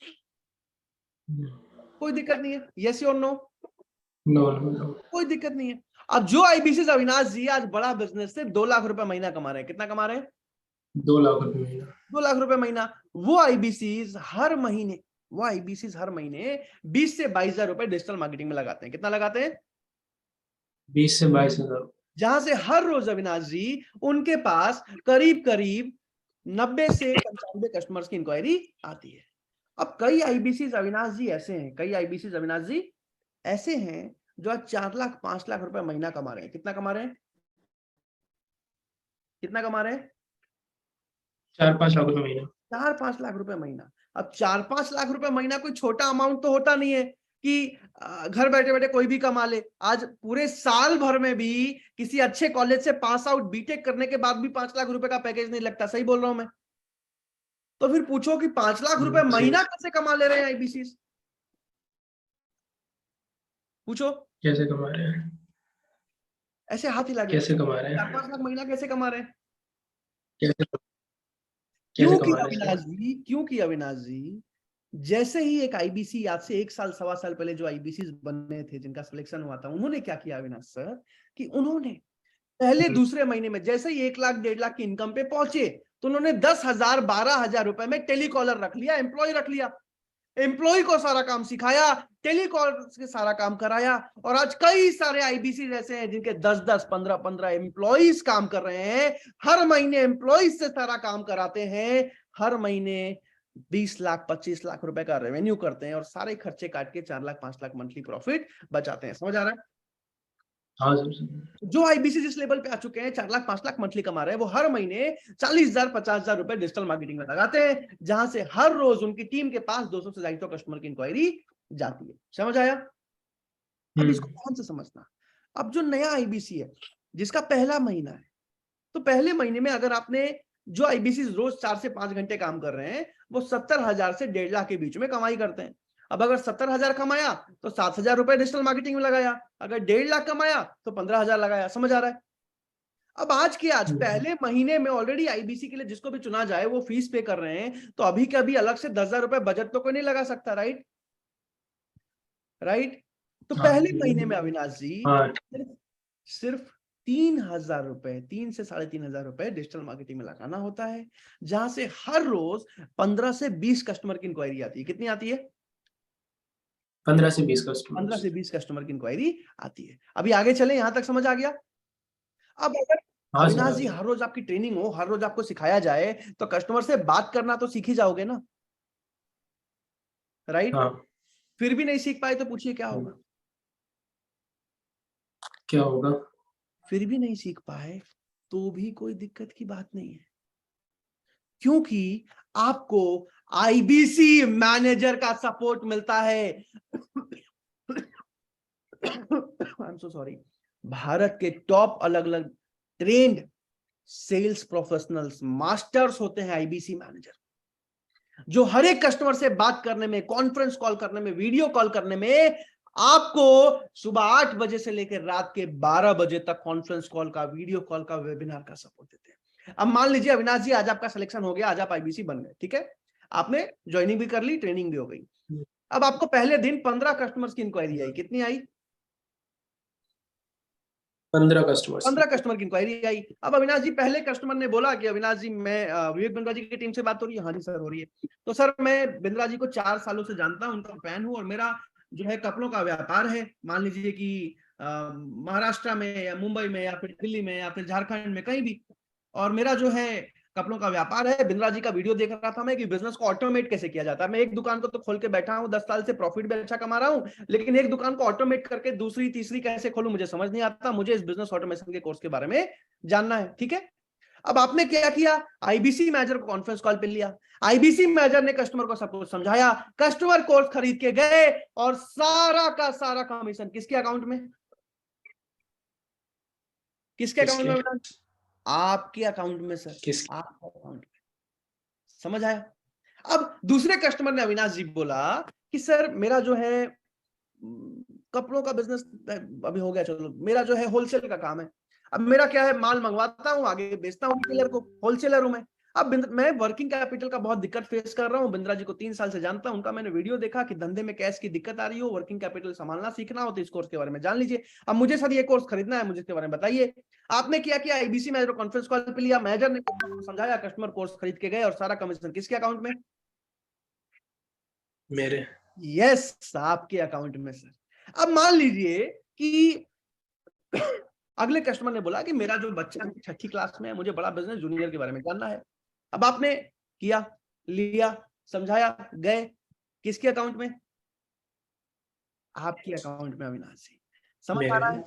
कोई दिक्कत नहीं है। यस और नो? No no. कोई दिक्कत नहीं है। अब जो आईबीसी अविनाश जी आज बड़ा बिजनेस से 2 लाख रुपए महीना कमा रहे हैं, कितना कमा रहे हैं? 2 लाख रुपए महीना। 2 लाख रुपए महीना। वो आईबीसी हर महीने 20 से 22,000 रुपए डिजिटल मार्केटिंग में लगाते हैं। कितना लगाते हैं? 20 से 22 हज़ार। जहां से हर रोज अविनाश जी उनके पास करीब करीब 90 से 95 कस्टमर्स की इंक्वायरी आती है। अब कई आईबीसी अविनाश जी ऐसे हैं, कई आईबीसी अविनाश जी ऐसे हैं जो आज 4 लाख 5 लाख रुपए महीना कमा रहे हैं। कितना कमा रहे हैं? कितना कमा रहे हैं? 4-5 लाख रुपए महीना। 4-5 लाख रुपए महीना। अब 4-5 लाख रुपए महीना कोई छोटा अमाउंट तो होता नहीं है कि घर बैठे बैठे कोई भी कमा ले। आज पूरे साल भर में भी किसी अच्छे कॉलेज से पास आउट बीटेक करने के बाद भी 5 लाख रुपए का पैकेज नहीं लगता। सही बोल रहा हूं मैं? तो फिर पूछो कि 5 लाख रुपए महीना कैसे कमा ले रहे हैं आईबीसी? पूछो कैसे कमा रहे हैं? ऐसे हाथ हिला के कैसे कमा रहे हैं? 4-5 लाख महीना कैसे कमा रहे हैं? कैसे क्योंकि कमा रहे हैं? क्योंकि अविनाश जी जैसे ही एक आईबीसी आज से 1 साल 1.25 साल पहले जो आईबीसी बने थे, जिनका सिलेक्शन हुआ था, उन्होंने क्या किया अविनाश सर कि उन्होंने पहले दूसरे महीने में जैसे ही 1 लाख 1.5 लाख की इनकम पे पहुंचे, तो उन्होंने 10,000 12,000 रुपए में टेलीकॉलर रख लिया, एम्प्लॉय रख लिया, एम्प्लॉय को सारा काम सिखाया, टेलीकॉलर से सारा काम कराया। और आज कई सारे आईबीसी ऐसे हैं जिनके 10-10 15-15 एम्प्लॉइज काम कर रहे हैं, हर महीने एम्प्लॉइज से सारा काम कराते हैं, हर महीने 20 लाख 25 लाख रुपए का रेवेन्यू करते हैं और सारे खर्चे काट के 4 लाख 5 लाख मंथली प्रॉफिट बचाते हैं। समझ आ रहा है? हाँ सर। जो आईबीसी जिस लेवल पे आ चुके हैं, 4 लाख 5 लाख मंथली कमा रहे हैं, वो हर महीने 40,000 50,000 रुपए डिजिटल मार्केटिंग में लगाते हैं, जहां से हर रोज उनकी टीम के पास 200 से 250 कस्टमर की इंक्वायरी जाती है। समझ आया? अब इसको ध्यान से समझना। अब जो नया आईबीसी है, जिसका पहला महीना है, तो पहले महीने में अगर आपने जो आईबीसी रोज 4 से 5 घंटे काम कर रहे हैं, वो 70,000 से 1.5 लाख के बीच में कमाई करते हैं। अब अगर 70,000 कमाया तो 7,000 रुपए डिजिटल मार्केटिंग में लगाया, अगर 1.5 लाख कमाया तो 15,000 लगाया। समझ आ रहा है? अब आज के आज पहले महीने में ऑलरेडी आईबीसी के लिए जिसको भी चुना जाए वो फीस पे कर रहे हैं, तो अभी के अभी अलग से 10,000 रुपए बजट तो कोई नहीं लगा सकता। राइट? तो पहले महीने में अविनाश जी सिर्फ 3,000 रुपए, 3 से 3,500 रुपए डिजिटल मार्केटिंग में लगाना होता है, जहां से हर रोज 15 से 20 कस्टमर की इंक्वायरी आती है। कितनी आती है? 15 से 20 कस्टमर। 15 से 20 कस्टमर की इंक्वायरी आती है। अभी आगे चले, यहां तक समझ आ गया? अब अगर अविनाश जी हर रोज आपकी ट्रेनिंग हो, हर रोज आपको सिखाया जाए, तो कस्टमर से बात करना तो सीख ही जाओगे ना? राइट? फिर भी नहीं सीख पाए तो पूछिए क्या होगा? क्या होगा? फिर भी नहीं सीख पाए तो भी कोई दिक्कत की बात नहीं है, क्योंकि आपको आईबीसी मैनेजर का सपोर्ट मिलता है। I am so sorry. Bharat के टॉप अलग अलग ट्रेंड सेल्स प्रोफेशनल्स, मास्टर्स होते हैं आईबीसी मैनेजर, जो हर एक कस्टमर से बात करने में, कॉन्फ्रेंस कॉल करने में, वीडियो कॉल करने में आपको सुबह 8 बजे से लेकर रात के 12 बजे तक कॉन्फ्रेंस कॉल का, वीडियो कॉल का, वेबिनार का सपोर्ट देते हैं। अब मान लीजिए अविनाश जी आज आपका सिलेक्शन हो गया, आज आप आईबीसी बन गए, ठीक है, आपने ज्वाइनिंग भी कर ली, ट्रेनिंग भी हो गई। अब आपको पहले दिन 15 कस्टमर्स की इंक्वायरी आई। कितनी आई? 15 कस्टमर की इंक्वायरी आई। अब अविनाश जी पहले कस्टमर ने बोला कि अविनाश जी मैं विवेक बिंद्रा जी की टीम से बात हो रही है? हाँ जी सर हो रही है। तो सर मैं बिंद्रा जी को 4 सालों से जानता हूं, उनका फैन हूं, और मेरा जो है कपड़ों का व्यापार है, मान लीजिए कि महाराष्ट्र में या मुंबई में या फिर दिल्ली में या फिर झारखंड में, कहीं भी, और मेरा जो है कपड़ों का व्यापार है। बिंद्रा जी का वीडियो देख रहा था मैं कि बिजनेस को ऑटोमेट कैसे किया जाता है। मैं एक दुकान को तो खोल के बैठा हूं, 10 साल से प्रॉफिट भी अच्छा कमा रहा हूं, लेकिन एक दुकान को ऑटोमेट करके दूसरी तीसरी कैसे खोलूं मुझे समझ नहीं आता। मुझे इस बिजनेस ऑटोमेशन के कोर्स के बारे में जानना है, ठीक है। अब आपने क्या किया, आईबीसी मैनेजर को कॉन्फ्रेंस कॉल पे लिया, आईबीसी मैनेजर ने कस्टमर को सब कुछ समझाया, कस्टमर कोर्स खरीद के गए और सारा का सारा कमीशन किसके अकाउंट में, किसके अकाउंट में? आपके अकाउंट में सर, आपके अकाउंट में। समझ आया? अब दूसरे कस्टमर ने अविनाश जी बोला कि सर मेरा जो है कपड़ों का बिजनेस अभी हो गया, चलो मेरा जो है होलसेल का काम है। अब मेरा क्या है, माल मंगवाता हूं, आगे बेचता हूं रिटेलर को, होलसेलर हूं मैं। अब मैं वर्किंग कैपिटल का बहुत दिक्कत फेस कर रहा हूं। बिंद्रा जी को 3 साल से जानता हूं, उनका मैंने वीडियो देखा कि धंधे में कैश की दिक्कत आ रही हो, वर्किंग कैपिटल संभालना सीखना हो तो इस कोर्स के बारे में जान लीजिए। अब मुझे सर ये कोर्स खरीदना है, मुझे इसके बारे में बताइए। आपने क्या किया, आईबीसी मैनेजर कॉन्फ्रेंस कॉल पे लिया, मैनेजर ने समझाया, कस्टमर कोर्स खरीद के गए और सारा कमीशन किसके अकाउंट में? मेरे। यस, आपके अकाउंट में सर। अब मान लीजिए कि अगले कस्टमर ने बोला कि मेरा जो बच्चा 6ठी क्लास में है, मुझे बड़ा बिजनेस जूनियर के बारे में जानना है। अब आपने किया, लिया, समझाया, गए, किसके अकाउंट में? आपके अकाउंट में अविनाश जी। समझ आ रहा है?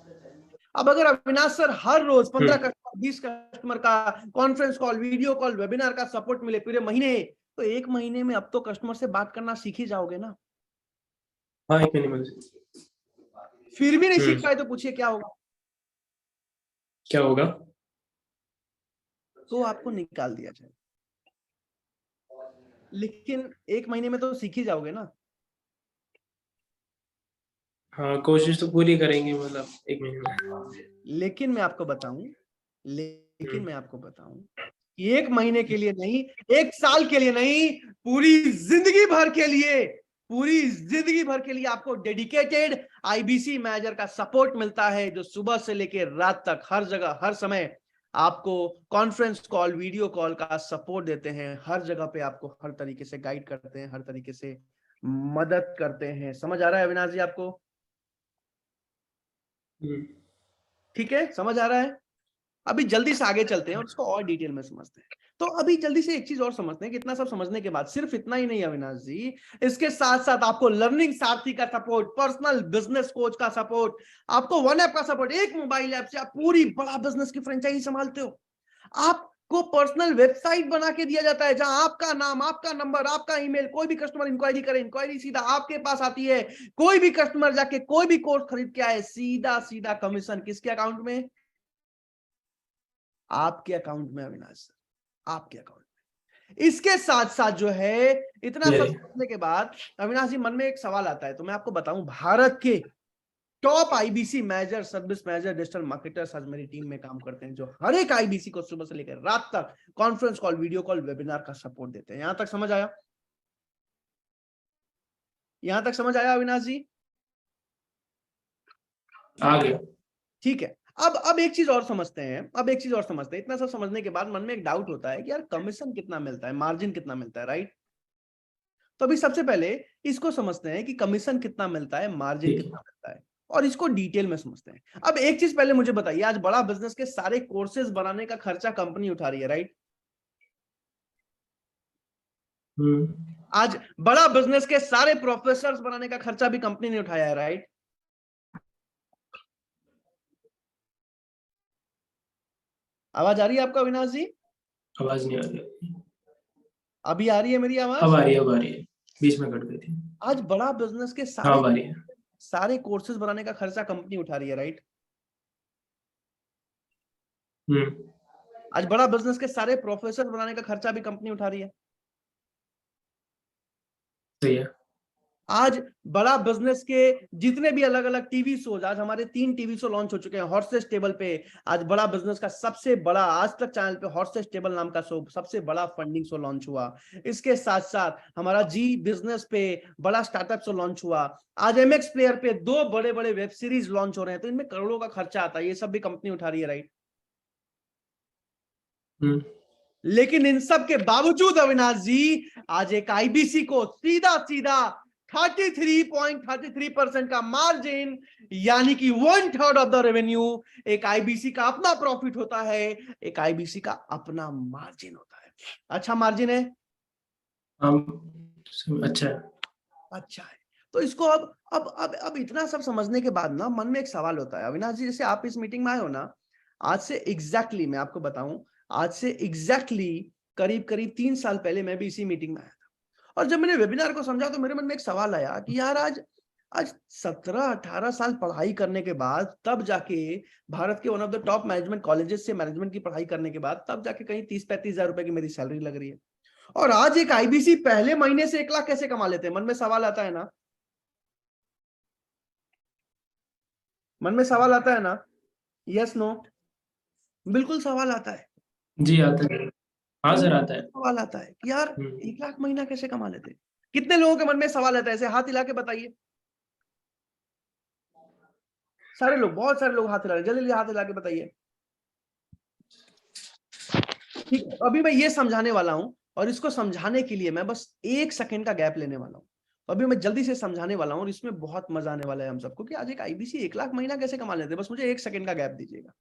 अब अगर अविनाश सर हर रोज 15 कस्टमर 20 कस्टमर का conference call, video call, webinar का सपोर्ट मिले पूरे महीने, तो 1 महीने में अब तो कस्टमर से बात करना सीख ही जाओगे ना। हाँ, 1 महीने में। फिर भी नहीं सीख पाए तो पूछिए क्या होगा? क्या होगा? तो आपको निकाल दिया जाए, लेकिन 1 महीने में तो सीख ही जाओगे ना। हाँ, कोशिश तो पूरी करेंगे, मतलब 1 महीने में। लेकिन मैं आपको बताऊं, कि 1 महीने के लिए नहीं, 1 साल के लिए नहीं, पूरी जिंदगी भर के लिए आपको डेडिकेटेड आईबीसी मैनेजर का सपोर्ट मिलता है, जो सुबह से लेकर रात तक हर जगह हर समय आपको कॉन्फ्रेंस कॉल, वीडियो कॉल का सपोर्ट देते हैं। हर जगह पे आपको हर तरीके से गाइड करते हैं, हर तरीके से मदद करते हैं। समझ आ रहा है अविनाश जी आपको? ठीक है, समझ आ रहा है? अभी जल्दी से आगे चलते हैं और इसको और डिटेल में समझते हैं। तो अभी जल्दी से एक चीज और समझते हैं कि इतना सब समझने के बाद सिर्फ इतना ही नहीं अविनाश जी, इसके साथ साथ आपको लर्निंग सारथी का सपोर्ट, पर्सनल बिजनेस कोच का सपोर्ट, आपको वन ऐप का सपोर्ट। एक मोबाइल ऐप से आप पूरी बड़ा बिजनेस की फ्रेंचाइजी संभालते हो। आपको पर्सनल वेबसाइट बना के दिया जाता है, जहां आपका नाम, आपका नंबर, आपका ईमेल, कोई भी कस्टमर इंक्वायरी करे, इंक्वायरी सीधा आपके पास आती है। कोई भी कस्टमर जाके कोई भी कोर्स खरीद के आए, सीधा सीधा कमीशन किसके अकाउंट में? आपके अकाउंट में अविनाश सर, आपके अकाउंट में। इसके साथ साथ जो है, इतना सब समझने के बाद अविनाश जी मन में एक सवाल आता है, तो मैं आपको बताऊं, भारत के top IBC manager, service manager, digital marketers आज मेरी टीम में काम करते हैं, जो हर एक आईबीसी को सुबह से लेकर रात तक conference call, video call, webinar का सपोर्ट देते हैं। यहां तक समझ आया? यहां तक समझ आया अविनाश जी? आ गया। ठीक है। अब एक चीज और समझते हैं, इतना सब समझने के बाद मन में एक डाउट होता है कि यार कमीशन कितना मिलता है, मार्जिन कितना मिलता है, राइट? तो अभी सबसे पहले इसको समझते हैं कि कमीशन कितना मिलता है, मार्जिन कितना मिलता है, और इसको डिटेल में समझते हैं। अब एक चीज पहले मुझे बताइए, आज बड़ा बिजनेस के सारे कोर्सेज बनाने का खर्चा कंपनी उठा रही है, राइट? आज बड़ा बिजनेस के सारे प्रोफेसर्स बनाने का खर्चा भी कंपनी ने उठाया है, राइट? आवाज आ रही है आपको अविनाश जी? आवाज नहीं आ रही। अभी आ रही है मेरी आवाज? अब आ रही है, बीच में कट गई थी। आज बड़ा बिजनेस के सारे कोर्सेज बनाने का खर्चा कंपनी उठा रही है, राइट? आज बड़ा बिजनेस के सारे प्रोफेसर बनाने का खर्चा भी कंपनी उठा रही है। सही है। आज बड़ा बिजनेस के जितने भी अलग अलग टीवी शोज, आज हमारे 3 टीवी शो लॉन्च हो चुके हैं हॉर्सेस टेबल पे। आज बड़ा बिजनेस का सबसे बड़ा, आज तक चैनल पे हॉर्सेस टेबल नाम का शो, सबसे बड़ा फंडिंग शो लॉन्च हुआ। इसके साथ साथ हमारा जी बिजनेस पे बड़ा स्टार्टअप शो लॉन्च हुआ। आज एमएक्स प्लेयर पे 2 बड़े बड़े वेब सीरीज लॉन्च हो रहे हैं, तो इनमें करोड़ों का खर्चा आता है, ये सब भी कंपनी उठा रही है, राइट? लेकिन इन सब के बावजूद अविनाश जी, आज एक आईबीसी को सीधा सीधा 33.33% का मार्जिन, यानी कि 1/3 ऑफ द रेवेन्यू एक आईबीसी का अपना प्रॉफिट होता है, एक आईबीसी का अपना मार्जिन होता है। अच्छा मार्जिन है, अच्छा है। अच्छा है। तो इसको अब इतना सब समझने के बाद ना मन में एक सवाल होता है, अविनाश जी, जैसे आप इस मीटिंग में आए हो ना, आज से एग्जैक्टली मैं आपको बताऊं, आज से एग्जैक्टली करीब करीब 3 साल पहले मैं भी इसी मीटिंग में आया था, और जब मैंने वेबिनार को समझा तो मेरे मन में एक सवाल आया कि यार आज 17-18 साल पढ़ाई करने के बाद तब जाके भारत के one of the top management colleges से मैनेजमेंट की पढ़ाई करने के बाद तब जाके कहीं 30-35 हजार रुपए की मेरी सैलरी लग रही है, और आज एक आईबीसी पहले महीने से 1 लाख कैसे कमा लेते हैं? मन में सवाल आता है ना, मन में सवाल आता है ना, यस नो? बिल्कुल सवाल आता है, जी आता है, हाँ सर आता है। सवाल आता है कि यार 1 लाख महीना कैसे कमा लेते? कितने लोगों के मन में सवाल आता है? ऐसे हाथ हिला के बताइए। सारे लोग, बहुत सारे लोग हाथ हिला रहे हैं, जल्दी हाथ हिला के बताइए। ठीक है, अभी मैं ये समझाने वाला हूं, और इसको समझाने के लिए मैं बस 1 सेकंड का गैप लेने वाला हूं। अभी मैं जल्दी से समझाने वाला हूं और इसमें बहुत मजा आने वाला है हम सबको कि आज एक आईबीसी 1 लाख महीना कैसे कमा लेते हैं। बस मुझे 1 सेकंड का गैप दीजिएगा।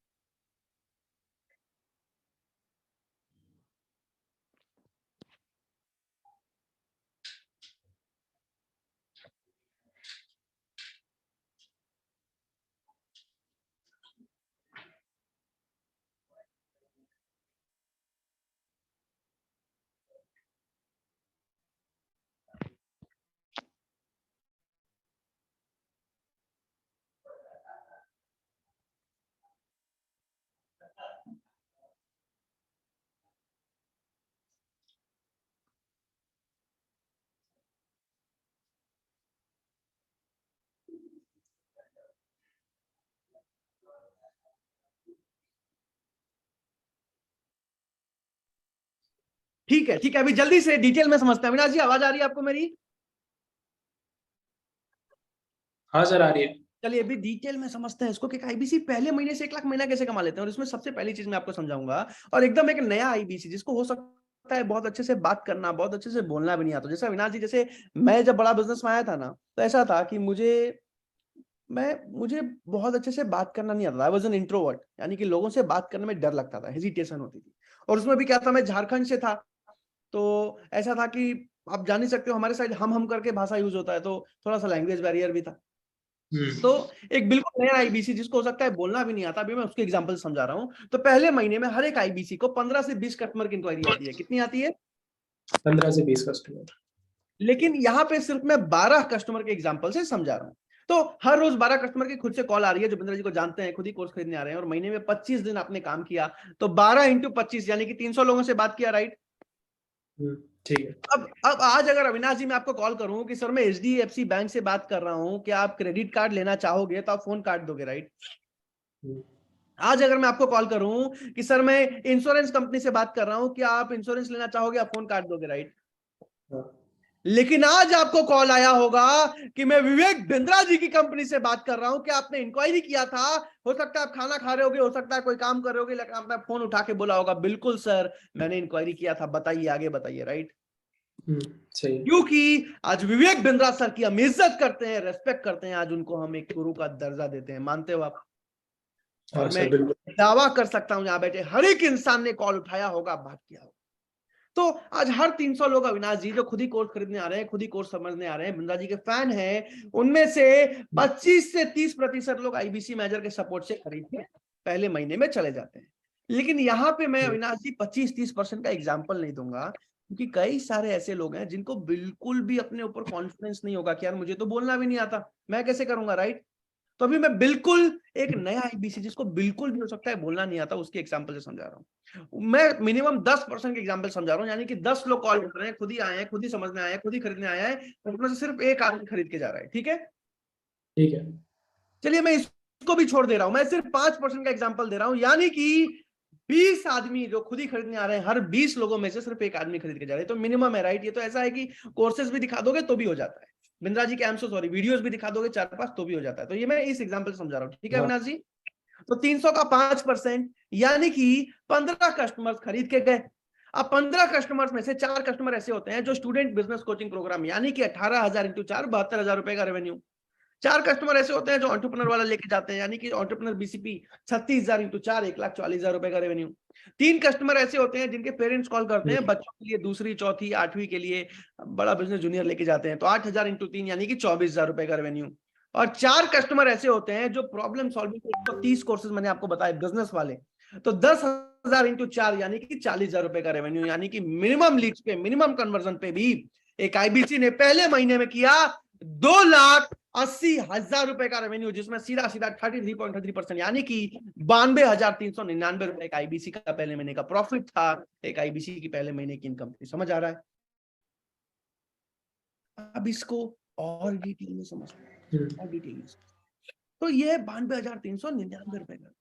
ठीक है, ठीक है, अभी जल्दी से डिटेल में समझते हैं। अविनाश जी, आवाज आ रही है आपको मेरी? हाँ सर आ रही है। चलिए अभी डिटेल में समझते हैं इसको कि आईबीसी पहले महीने से 1 लाख महीना कैसे कमा लेते हैं, और इसमें सबसे पहली चीज मैं आपको समझाऊंगा, और एकदम एक नया आईबीसी जिसको हो सकता है बहुत अच्छे से बात करना, बहुत अच्छे से बोलना भी नहीं आता। जैसे अविनाश जी, जैसे मैं जब बड़ा बिजनेस में आया था ना, तो ऐसा था कि मुझे बहुत अच्छे से बात करना नहीं आता था। आई वाज एन इंट्रोवर्ट, यानी कि लोगों से बात करने में डर लगता था, हेजिटेशन होती थी। और उसमें भी क्या था, मैं झारखंड से था, तो ऐसा था कि आप जान ही सकते हो हमारे साइड हम करके भाषा यूज होता है, तो थोड़ा सा लैंग्वेज बैरियर भी था। तो एक बिल्कुल नया आईबीसी जिसको हो सकता है बोलना भी नहीं आता, अभी मैं उसके एग्जांपल समझा रहा हूं। तो पहले महीने में हर एक आईबीसी को 15 से 20 कस्टमर की इंक्वायरी आती है। कितनी आती है? 15 से 20 कस्टमर। लेकिन यहाँ पे सिर्फ मैं 12 कस्टमर के एग्जांपल से समझा रहा हूँ। तो हर रोज 12 कस्टमर की खुद से कॉल आ रही है जो बिंद्रा जी को जानते हैं, खुद ही कोर्स खरीदने आ रहे हैं, और महीने में 25 दिन आपने काम किया, तो 12 इंटू 25 यानी कि 300 लोगों से बात किया, राइट? ठीक है। अब आज अगर अविनाश जी मैं आपको कॉल करूं कि सर मैं एचडीएफसी बैंक से बात कर रहा हूं, क्या आप क्रेडिट कार्ड लेना चाहोगे, तो आप फोन काट दोगे, राइट? आज अगर मैं आपको कॉल करूं कि सर मैं इंश्योरेंस कंपनी से बात कर रहा हूं, क्या आप इंश्योरेंस लेना चाहोगे, आप फोन काट दोगे, राइट? लेकिन आज आपको कॉल आया होगा कि मैं विवेक बिंद्रा जी की कंपनी से बात कर रहा हूं, क्या आपने इंक्वायरी किया था? हो सकता है आप खाना खा रहे होगे, हो सकता है कोई काम कर रहे होगे, लेकिन आपने फोन उठा के बोला होगा, बिल्कुल सर मैंने इंक्वायरी किया था, बताइए, आगे बताइए, राइट? सही। क्योंकि आज विवेक बिंद्रा सर की हम इज्जत करते हैं, रेस्पेक्ट करते हैं, आज उनको हम एक गुरु का दर्जा देते हैं। मानते हो आप? और मैं दावा कर सकता हूं यहां बैठे हर एक इंसान ने कॉल उठाया होगा, बात किया होगा। तो आज हर 300 लोग अविनाश जी जो खुद ही कोर्स खरीदने आ रहे हैं, खुद ही कोर्स समझने आ रहे हैं, बिंद्रा जी के फैन हैं, उनमें से 25 से 30% लोग आईबीसी मैनेजर के सपोर्ट से खरीद के पहले महीने में चले जाते हैं। लेकिन यहाँ पे मैं अविनाश जी 25-30% का एग्जाम्पल नहीं दूंगा, क्योंकि कई सारे ऐसे लोग हैं जिनको बिल्कुल भी अपने ऊपर कॉन्फिडेंस नहीं होगा कि यार मुझे तो बोलना भी नहीं आता, मैं कैसे करूंगा, राइट? तो अभी मैं बिल्कुल एक नया आईबीसी जिसको बिल्कुल भी हो सकता है बोलना नहीं आता, उसके एग्जांपल से समझा रहा हूं। मैं मिनिमम 10% के एग्जांपल समझा रहा हूं, यानी कि 10 लोग कॉल कर रहे हैं, खुद ही आए हैं, खुद ही समझने आए हैं, खुद ही खरीदने आया है, उसमें से सिर्फ एक आदमी खरीद के जा रहा है। ठीक है, ठीक है। चलिए मैं इसको भी छोड़ दे रहा हूं, मैं सिर्फ 5% का एग्जाम्पल दे रहा हूं, यानी कि 20 आदमी जो खुद ही खरीदने आ रहे हैं, हर 20 लोगों में से सिर्फ एक आदमी खरीद के जा रहे हैं, तो मिनिमम है, राइट? ये तो ऐसा है कि कोर्सेज भी दिखा दोगे तो भी हो जाता है, बिंद्रा जी के I am so sorry videos भी दिखा दोगे 4-5 तो भी हो जाता है। तो ये मैं इस एग्जांपल से समझा रहा हूं, ठीक है अविनाश जी? तो 300 का 5% यानी कि 15 कस्टमर्स खरीद के गए। अब 15 कस्टमर्स में से 4 कस्टमर ऐसे होते हैं जो स्टूडेंट बिजनेस कोचिंग प्रोग्राम, यानी कि 18,000 इंटू 4 72,000 रुपए का रेवेन्यू। 4 कस्टमर ऐसे होते हैं जो एंटरप्रेन्योर वाला लेके जाते हैं, यानी कि एंटरप्रेन्योर बीसीपी 36,000 इंटू 4 1,40,000 रुपए का रेवेन्यू। 3 कस्टमर ऐसे होते हैं जिनके पेरेंट्स कॉल करते हैं बच्चों के लिए दूसरी, चौथी, 8वीं के लिए बड़ा बिजनेस जूनियर लेके जाते हैं, तो 8,000 इंटू 3 यानी कि 24,000 रुपए का रेवेन्यू। और 4 कस्टमर ऐसे होते हैं जो प्रॉब्लम सॉल्विंग के 130 कोर्सेज मैंने आपको बताए बिजनेस वाले, तो 10,000 इंटू 4 यानी कि 40,000 रुपए का रेवेन्यू। यानी कि मिनिमम लीड्स पे, मिनिमम कन्वर्जन पे भी एक आईबीसी ने पहले महीने में किया 2,80,000 रुपए का रेवेन्यू, जिसमें सीधा सीधा 33.33% यानी कि 92,399 रुपए का आईबीसी का पहले महीने का प्रॉफिट था। एक आईबीसी की पहले महीने की इनकम थी। समझ आ रहा है? अब इसको और डिटेल में समझते हैं, और डिटेल में। तो ये 92,399 रुपए का।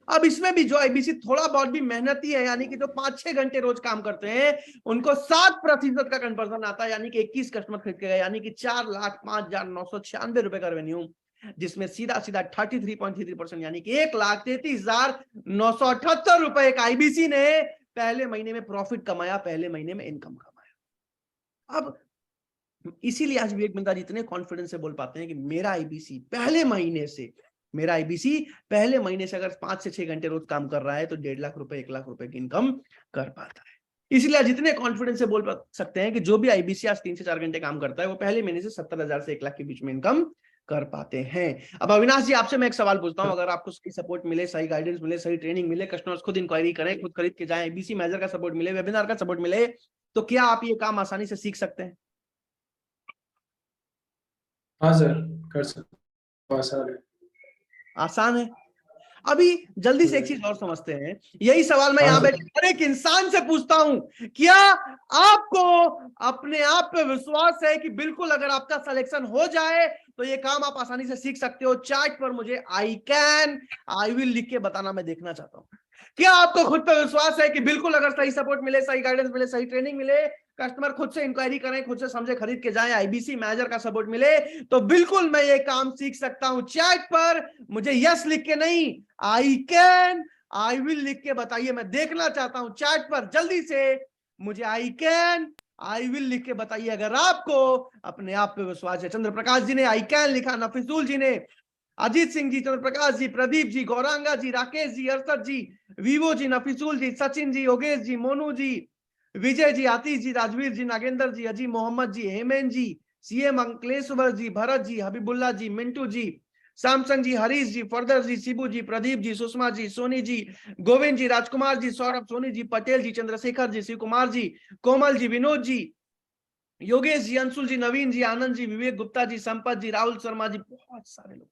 अब इसमें भी जो आईबीसी थोड़ा बहुत भी मेहनती है, यानी कि जो 5-6 घंटे रोज काम करते हैं, उनको 7% का कन्वर्जन आता है, यानी कि 21 कस्टमर खरीद के गए, यानी कि 4,05,996 रुपए का रेवेन्यू, जिसमें सीधा सीधा 33.33% यानी कि 1,33,978 रुपए एक आईबीसी ने पहले महीने में प्रॉफिट कमाया, पहले महीने में इनकम कमाया। अब इसीलिए आज विवेक बिंदा जी इतने कॉन्फिडेंस से बोल पाते हैं कि मेरा आईबीसी पहले महीने से, मेरा आईबीसी पहले महीने से अगर 5 से 6 घंटे रोज काम कर रहा है तो 1.5 लाख रुपए, 1 लाख रुपए की इनकम कर पाता है। इसलिए आज इतने कॉन्फिडेंस से बोल सकते हैं कि जो भी आईबीसी आज 3 से 4 घंटे काम करता है वो पहले महीने से 70,000 से 1 लाख के बीच में इनकम कर पाते हैं। अब अविनाश जी आपसे मैं एक सवाल पूछता हूं, अगर आपको सही सपोर्ट मिले, सही गाइडेंस मिले, सही ट्रेनिंग मिले, कस्टमर्स खुद इंक्वायरी करें, खुद खरीद के जाएं, आईबीसी मैनेजर का सपोर्ट मिले, वेबिनार का सपोर्ट मिले, तो क्या आप ये काम आसानी से सीख सकते हैं? हाँ सर, कर सकते, आसान है। आसान है। अभी जल्दी से एक चीज और समझते हैं, यही सवाल मैं यहाँ बैठे हर एक इंसान से पूछता हूं, क्या आपको अपने आप पे विश्वास है कि बिल्कुल अगर आपका सिलेक्शन हो जाए तो ये काम आप आसानी से सीख सकते हो? चैट पर मुझे आई कैन, आई विल लिख के बताना, मैं देखना चाहता हूं। क्या आपको खुद पे विश्वास है कि बिल्कुल अगर सही सपोर्ट मिले, सही गाइडेंस मिले, सही ट्रेनिंग मिले, कस्टमर खुद से इंक्वायरी करें, खुद से समझे, खरीद के जाएं, आईबीसी मैनेजर का सपोर्ट मिले, तो बिल्कुल मैं ये काम सीख सकता हूं? चैट पर मुझे यस लिख के नहीं, आई कैन, आई विल लिख के बताइए, मैं देखना चाहता हूं। चैट पर जल्दी से मुझे आई कैन, आई विल लिख के बताइए अगर आपको अपने आप पे विश्वास है। चंद्र प्रकाश जी ने आई कैन लिखा, नफिजुल जी ने, अजीत सिंह जी, चंद्र प्रकाश जी, प्रदीप जी, गौरांगा जी, राकेश जी, अरशद जी, वीवो जी, नफिजुल जी, सचिन जी, योगेश जी, मोनू जी, विजय जी, आतिश जी, राजवीर जी, नागेंद्र जी, अजी मोहम्मद जी, हेमेन जी, सीएम अंकलेश्वर जी, भरत जी, हबीबुल्ला जी, मिंटू जी, सैमसंग जी, हरीश जी, फरदर जी, शिबू जी, प्रदीप जी, सुषमा जी, सोनी जी, गोविंद जी, राजकुमार जी, सौरभ, सोनी जी, पटेल जी, चंद्रशेखर जी, शिव कुमार जी, कोमल जी, विनोद जी, योगेश जी, अंशुल जी, नवीन जी, आनंद जी, विवेक गुप्ता जी, संपत जी, राहुल शर्मा जी, बहुत सारे लोग।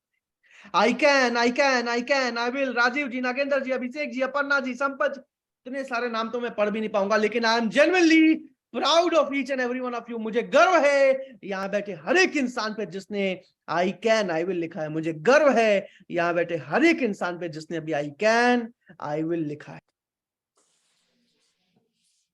I can, I can, I can, I will, Rajiv ji, Nagendra ji, Abhishek ji, Aparna ji, Sampat, इतने सारे नाम तो मैं पढ़ भी नहीं पाऊंगा, लेकिन I am genuinely proud of each and every one of you. मुझे गर्व है यहाँ बैठे हर एक इंसान पे जिसने आई कैन, आई विल लिखा है। मुझे गर्व है यहाँ बैठे हर एक इंसान पे जिसने अभी आई कैन, आई विल लिखा है।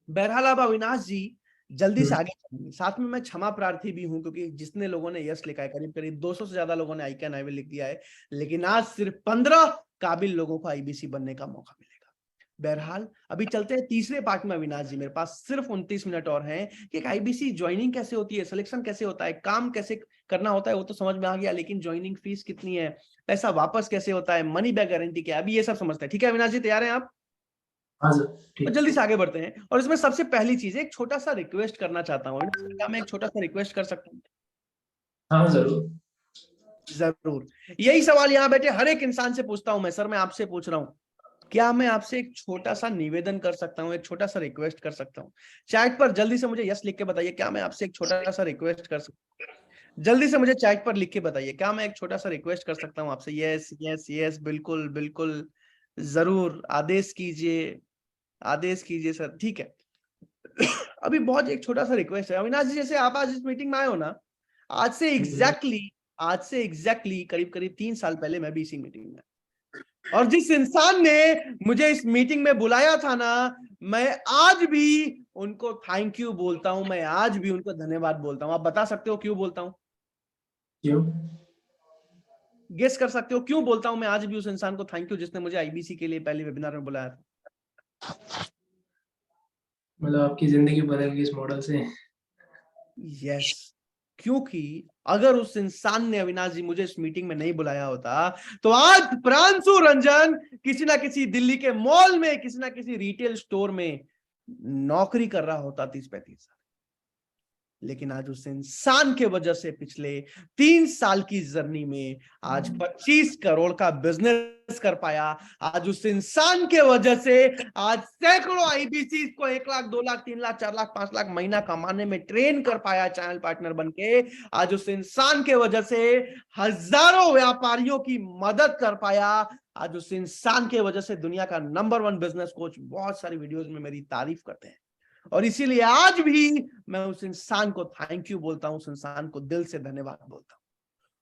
बहरहाल अब अविनाश जी जल्दी से आगे चलेंगे, साथ में मैं क्षमा प्रार्थी भी हूं, क्योंकि जितने लोगों ने यस लिखा है, करीब करीब 200 से ज्यादा लोगों ने आई कैन, आई विल लिख दिया है, लेकिन आज सिर्फ 15 काबिल लोगों को आईबीसी बनने का मौका मिलेगा। बहरहाल अभी चलते हैं तीसरे पार्ट में। अविनाश जी, मेरे पास सिर्फ 29 मिनट और हैं कि एक आईबीसी ज्वाइनिंग कैसे होती है, सिलेक्शन कैसे होता है, काम कैसे करना होता है, वो तो समझ में आ गया, लेकिन ज्वाइनिंग फीस कितनी है, पैसा वापस कैसे होता है, मनी बैक गारंटी क्या है, अभी ये सब समझते हैं। ठीक है अविनाश जी, तैयार हैं आप? हाँ सर, ठीक। और जल्दी से आगे बढ़ते हैं, और इसमें सबसे पहली चीज एक छोटा सा रिक्वेस्ट करना चाहता हूँ। क्या मैं एक छोटा सा रिक्वेस्ट कर सकता हूँ? हाँ जरूर। जरूर। यही सवाल यहाँ बैठे हर एक इंसान से पूछता हूं मैं। सर मैं आपसे पूछ रहा हूँ, क्या मैं आपसे एक छोटा सा निवेदन कर सकता हूँ, एक छोटा सा रिक्वेस्ट कर सकता हूँ? चैट पर जल्दी से मुझे यस लिख के बताइए, क्या मैं आपसे एक छोटा सा रिक्वेस्ट कर सकता हूँ? जल्दी से मुझे चैट पर लिख के बताइए, क्या मैं एक छोटा सा रिक्वेस्ट कर सकता हूँ आपसे? यस यस यस, बिल्कुल बिल्कुल, जरूर, आदेश कीजिए, आदेश कीजिए सर। ठीक है। अभी बहुत एक छोटा सा रिक्वेस्ट है अविनाश जी, जैसे आप आज इस मीटिंग में आए हो ना, आज से एग्जैक्टली करीब करीब 3 साल पहले मैं भी इसी मीटिंग में, और जिस इंसान ने मुझे इस मीटिंग में बुलाया था ना, मैं आज भी उनको थैंक यू बोलता हूं, मैं आज भी उनको धन्यवाद बोलता हूं। आप बता सकते हो क्यों बोलता हूं? क्यों? गेस कर सकते हो क्यों बोलता हूं मैं आज भी उस इंसान को थैंक यू जिसने मुझे आईबीसी के लिए पहले वेबिनार में बुलाया था? मतलब आपकी जिंदगी बदल गई इस मॉडल से। यस, क्योंकि अगर उस इंसान ने अविनाश जी मुझे इस मीटिंग में नहीं बुलाया होता तो आज प्रांशु रंजन किसी ना किसी दिल्ली के मॉल में, किसी ना किसी रिटेल स्टोर में नौकरी कर रहा होता 30-35 साल। लेकिन आज उस इंसान के वजह से पिछले 3 साल की जर्नी में आज 25 करोड़ का बिजनेस कर पाया। आज उस इंसान के वजह से आज सैकड़ों आईबीसी को 1 लाख, 2 लाख, 3 लाख, 4 लाख, 5 लाख महीना कमाने में ट्रेन कर पाया चैनल पार्टनर बनके। आज उस इंसान के वजह से हजारों व्यापारियों की मदद कर पाया। आज उस इंसान के वजह से दुनिया का नंबर 1 बिजनेस कोच बहुत सारी वीडियोस में मेरी तारीफ करते हैं। और इसीलिए आज भी मैं उस इंसान को थैंक यू बोलता हूं, उस इंसान को दिल से धन्यवाद बोलता हूं।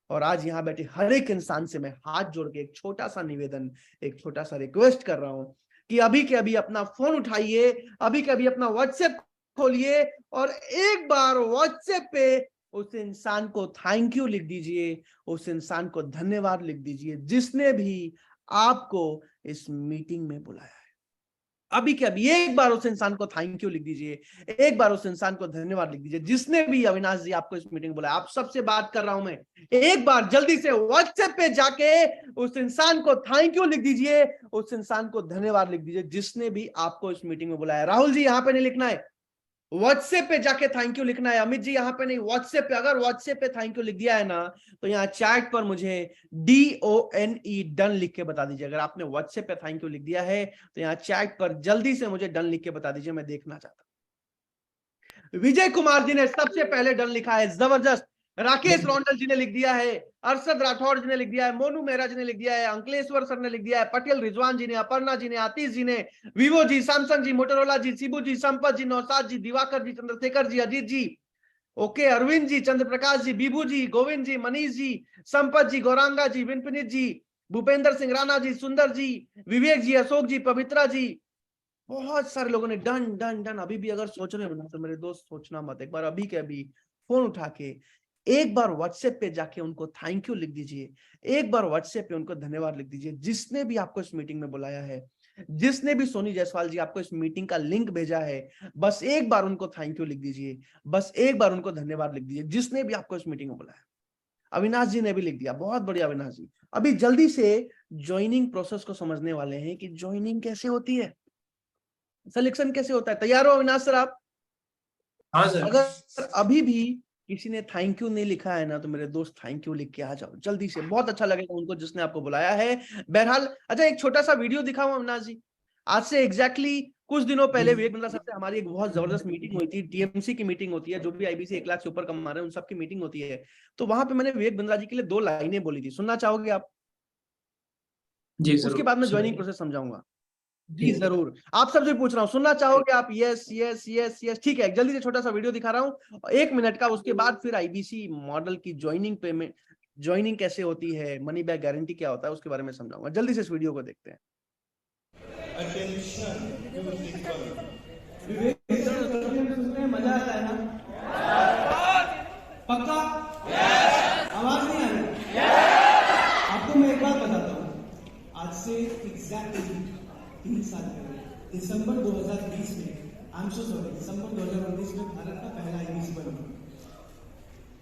और आज यहां बैठे हर एक इंसान से मैं हाथ जोड़ के एक छोटा सा निवेदन, एक छोटा सा रिक्वेस्ट कर रहा हूं कि अभी के अभी अपना फोन उठाइए, अभी के अभी अपना व्हाट्सएप खोलिए और एक बार व्हाट्सएप पे उस इंसान को थैंक यू लिख दीजिए, उस इंसान को धन्यवाद लिख दीजिए जिसने भी आपको इस मीटिंग में बुलाया है। अभी के अभी एक बार उस इंसान को थैंक यू लिख दीजिए, एक बार उस इंसान को धन्यवाद लिख दीजिए जिसने भी अविनाश जी आपको इस मीटिंग बुलाया। आप सबसे बात कर रहा हूं मैं, एक बार जल्दी से व्हाट्सएप पे जाके उस इंसान को थैंक यू लिख दीजिए, उस इंसान को धन्यवाद लिख दीजिए जिसने भी आपको इस मीटिंग में बुलाया। राहुल जी यहां पे नहीं लिखना है, व्हाट्सएप पे जाके थैंक यू लिखना है। अमित जी यहाँ पे नहीं, व्हाट्सएप पे। अगर व्हाट्सएप पे थैंक यू लिख दिया है ना तो यहाँ चैट पर मुझे DONE डन लिख के बता दीजिए। अगर आपने व्हाट्सएप पे थैंक यू लिख दिया है तो यहाँ चैट पर जल्दी से मुझे डन लिख के बता दीजिए, मैं देखना चाहता हूं। विजय कुमार जी ने सबसे पहले डन लिखा है, जबरदस्त। राकेश रोंडल जी ने लिख दिया है, अरशद राठौड़ जी ने लिख दिया है, मोनू मेहरा जी ने लिख दिया है, अंकलेश्वर सर ने लिख दिया है, पटेल रिजवान जी ने, अपर्णा जी ने, आतिश जी ने, विवो जी, सैमसंग जी, मोटोरोला जी, शिबू जी, संपत जी, नौसाद जी, दिवाकर जी, चंद्रशेखर जी, अजीत जी, ओके, अरविंद जी, चंद्र प्रकाश जी, बीबू जी, गोविंद जी, मनीष जी, संपत जी, गौरांगा जी, विनपनीत जी, भूपेंद्र सिंह राणा जी, सुंदर जी, विवेक जी, अशोक जी, पवित्रा जी, बहुत सारे लोगों ने डन डन डन। अभी भी अगर सोच रहे हो ना तो मेरे दोस्त सोचना मत, एक बार अभी के अभी फोन उठा के एक बार व्हाट्सएप पे जाके उनको थैंक यू लिख दीजिए, एक बार व्हाट्सएप पे उनको धन्यवाद लिख दीजिए जिसने भी आपको इस मीटिंग में बुलाया है, जिसने भी सोनी जायसवाल जी आपको इस मीटिंग का लिंक भेजा है। बस एक बार उनको थैंक यू लिख दीजिए, बस एक बार उनको धन्यवाद लिख दीजिए जिसने भी आपको इस मीटिंग में बुलाया। अविनाश जी ने भी लिख दिया, बहुत बढ़िया अविनाश जी। अभी जल्दी से ज्वाइनिंग प्रोसेस को समझने वाले हैं कि ज्वाइनिंग कैसे होती है, सिलेक्शन कैसे होता है। तैयार हो अविनाश सर आप? हाँ सर। अगर अभी भी किसी ने थैंक यू नहीं लिखा है ना तो मेरे दोस्त थैंक यू लिख के आ जाओ जल्दी से, बहुत अच्छा लगेगा उनको जिसने आपको बुलाया है। बहरहाल अच्छा एक छोटा सा वीडियो दिखाऊं अविनाश जी। आज से एग्जैक्टली कुछ दिनों पहले विवेक बिंद्रा सर से हमारी एक बहुत जबरदस्त मीटिंग हुई थी। TMC की मीटिंग होती है, जो भी आईबीसी 1 लाख से ऊपर कमा रहे हैं उन सबकी मीटिंग होती है। तो वहां पे मैंने विवेक बिंद्रा जी के लिए 2 लाइनें बोली थी, सुनना चाहोगे आप? जी जरूर। उसके बाद मैं ज्वाइनिंग प्रोसेस समझाऊंगा। जी जरूर, आप सबसे पूछ रहा हूँ, सुनना चाहोगे आप? यस यस यस यस, ठीक है। जल्दी से छोटा सा वीडियो दिखा रहा हूँ 1 मिनट का, उसके बाद फिर आईबीसी मॉडल की ज्वाइनिंग पेमेंट, ज्वाइनिंग कैसे होती है, मनी बैक गारंटी क्या होता है, उसके बारे में समझाऊंगा। जल्दी से इस वीडियो को देखते हैं। मजा आता है ना? पक्का? आवाज नहीं आ रही? आपको मैं एक बात बताता हूँ, आज से एग्जैक्टली 3 साल पहले दिसंबर 2020 में, दिसंबर 2019 में भारत का पहला आईबीसी बना।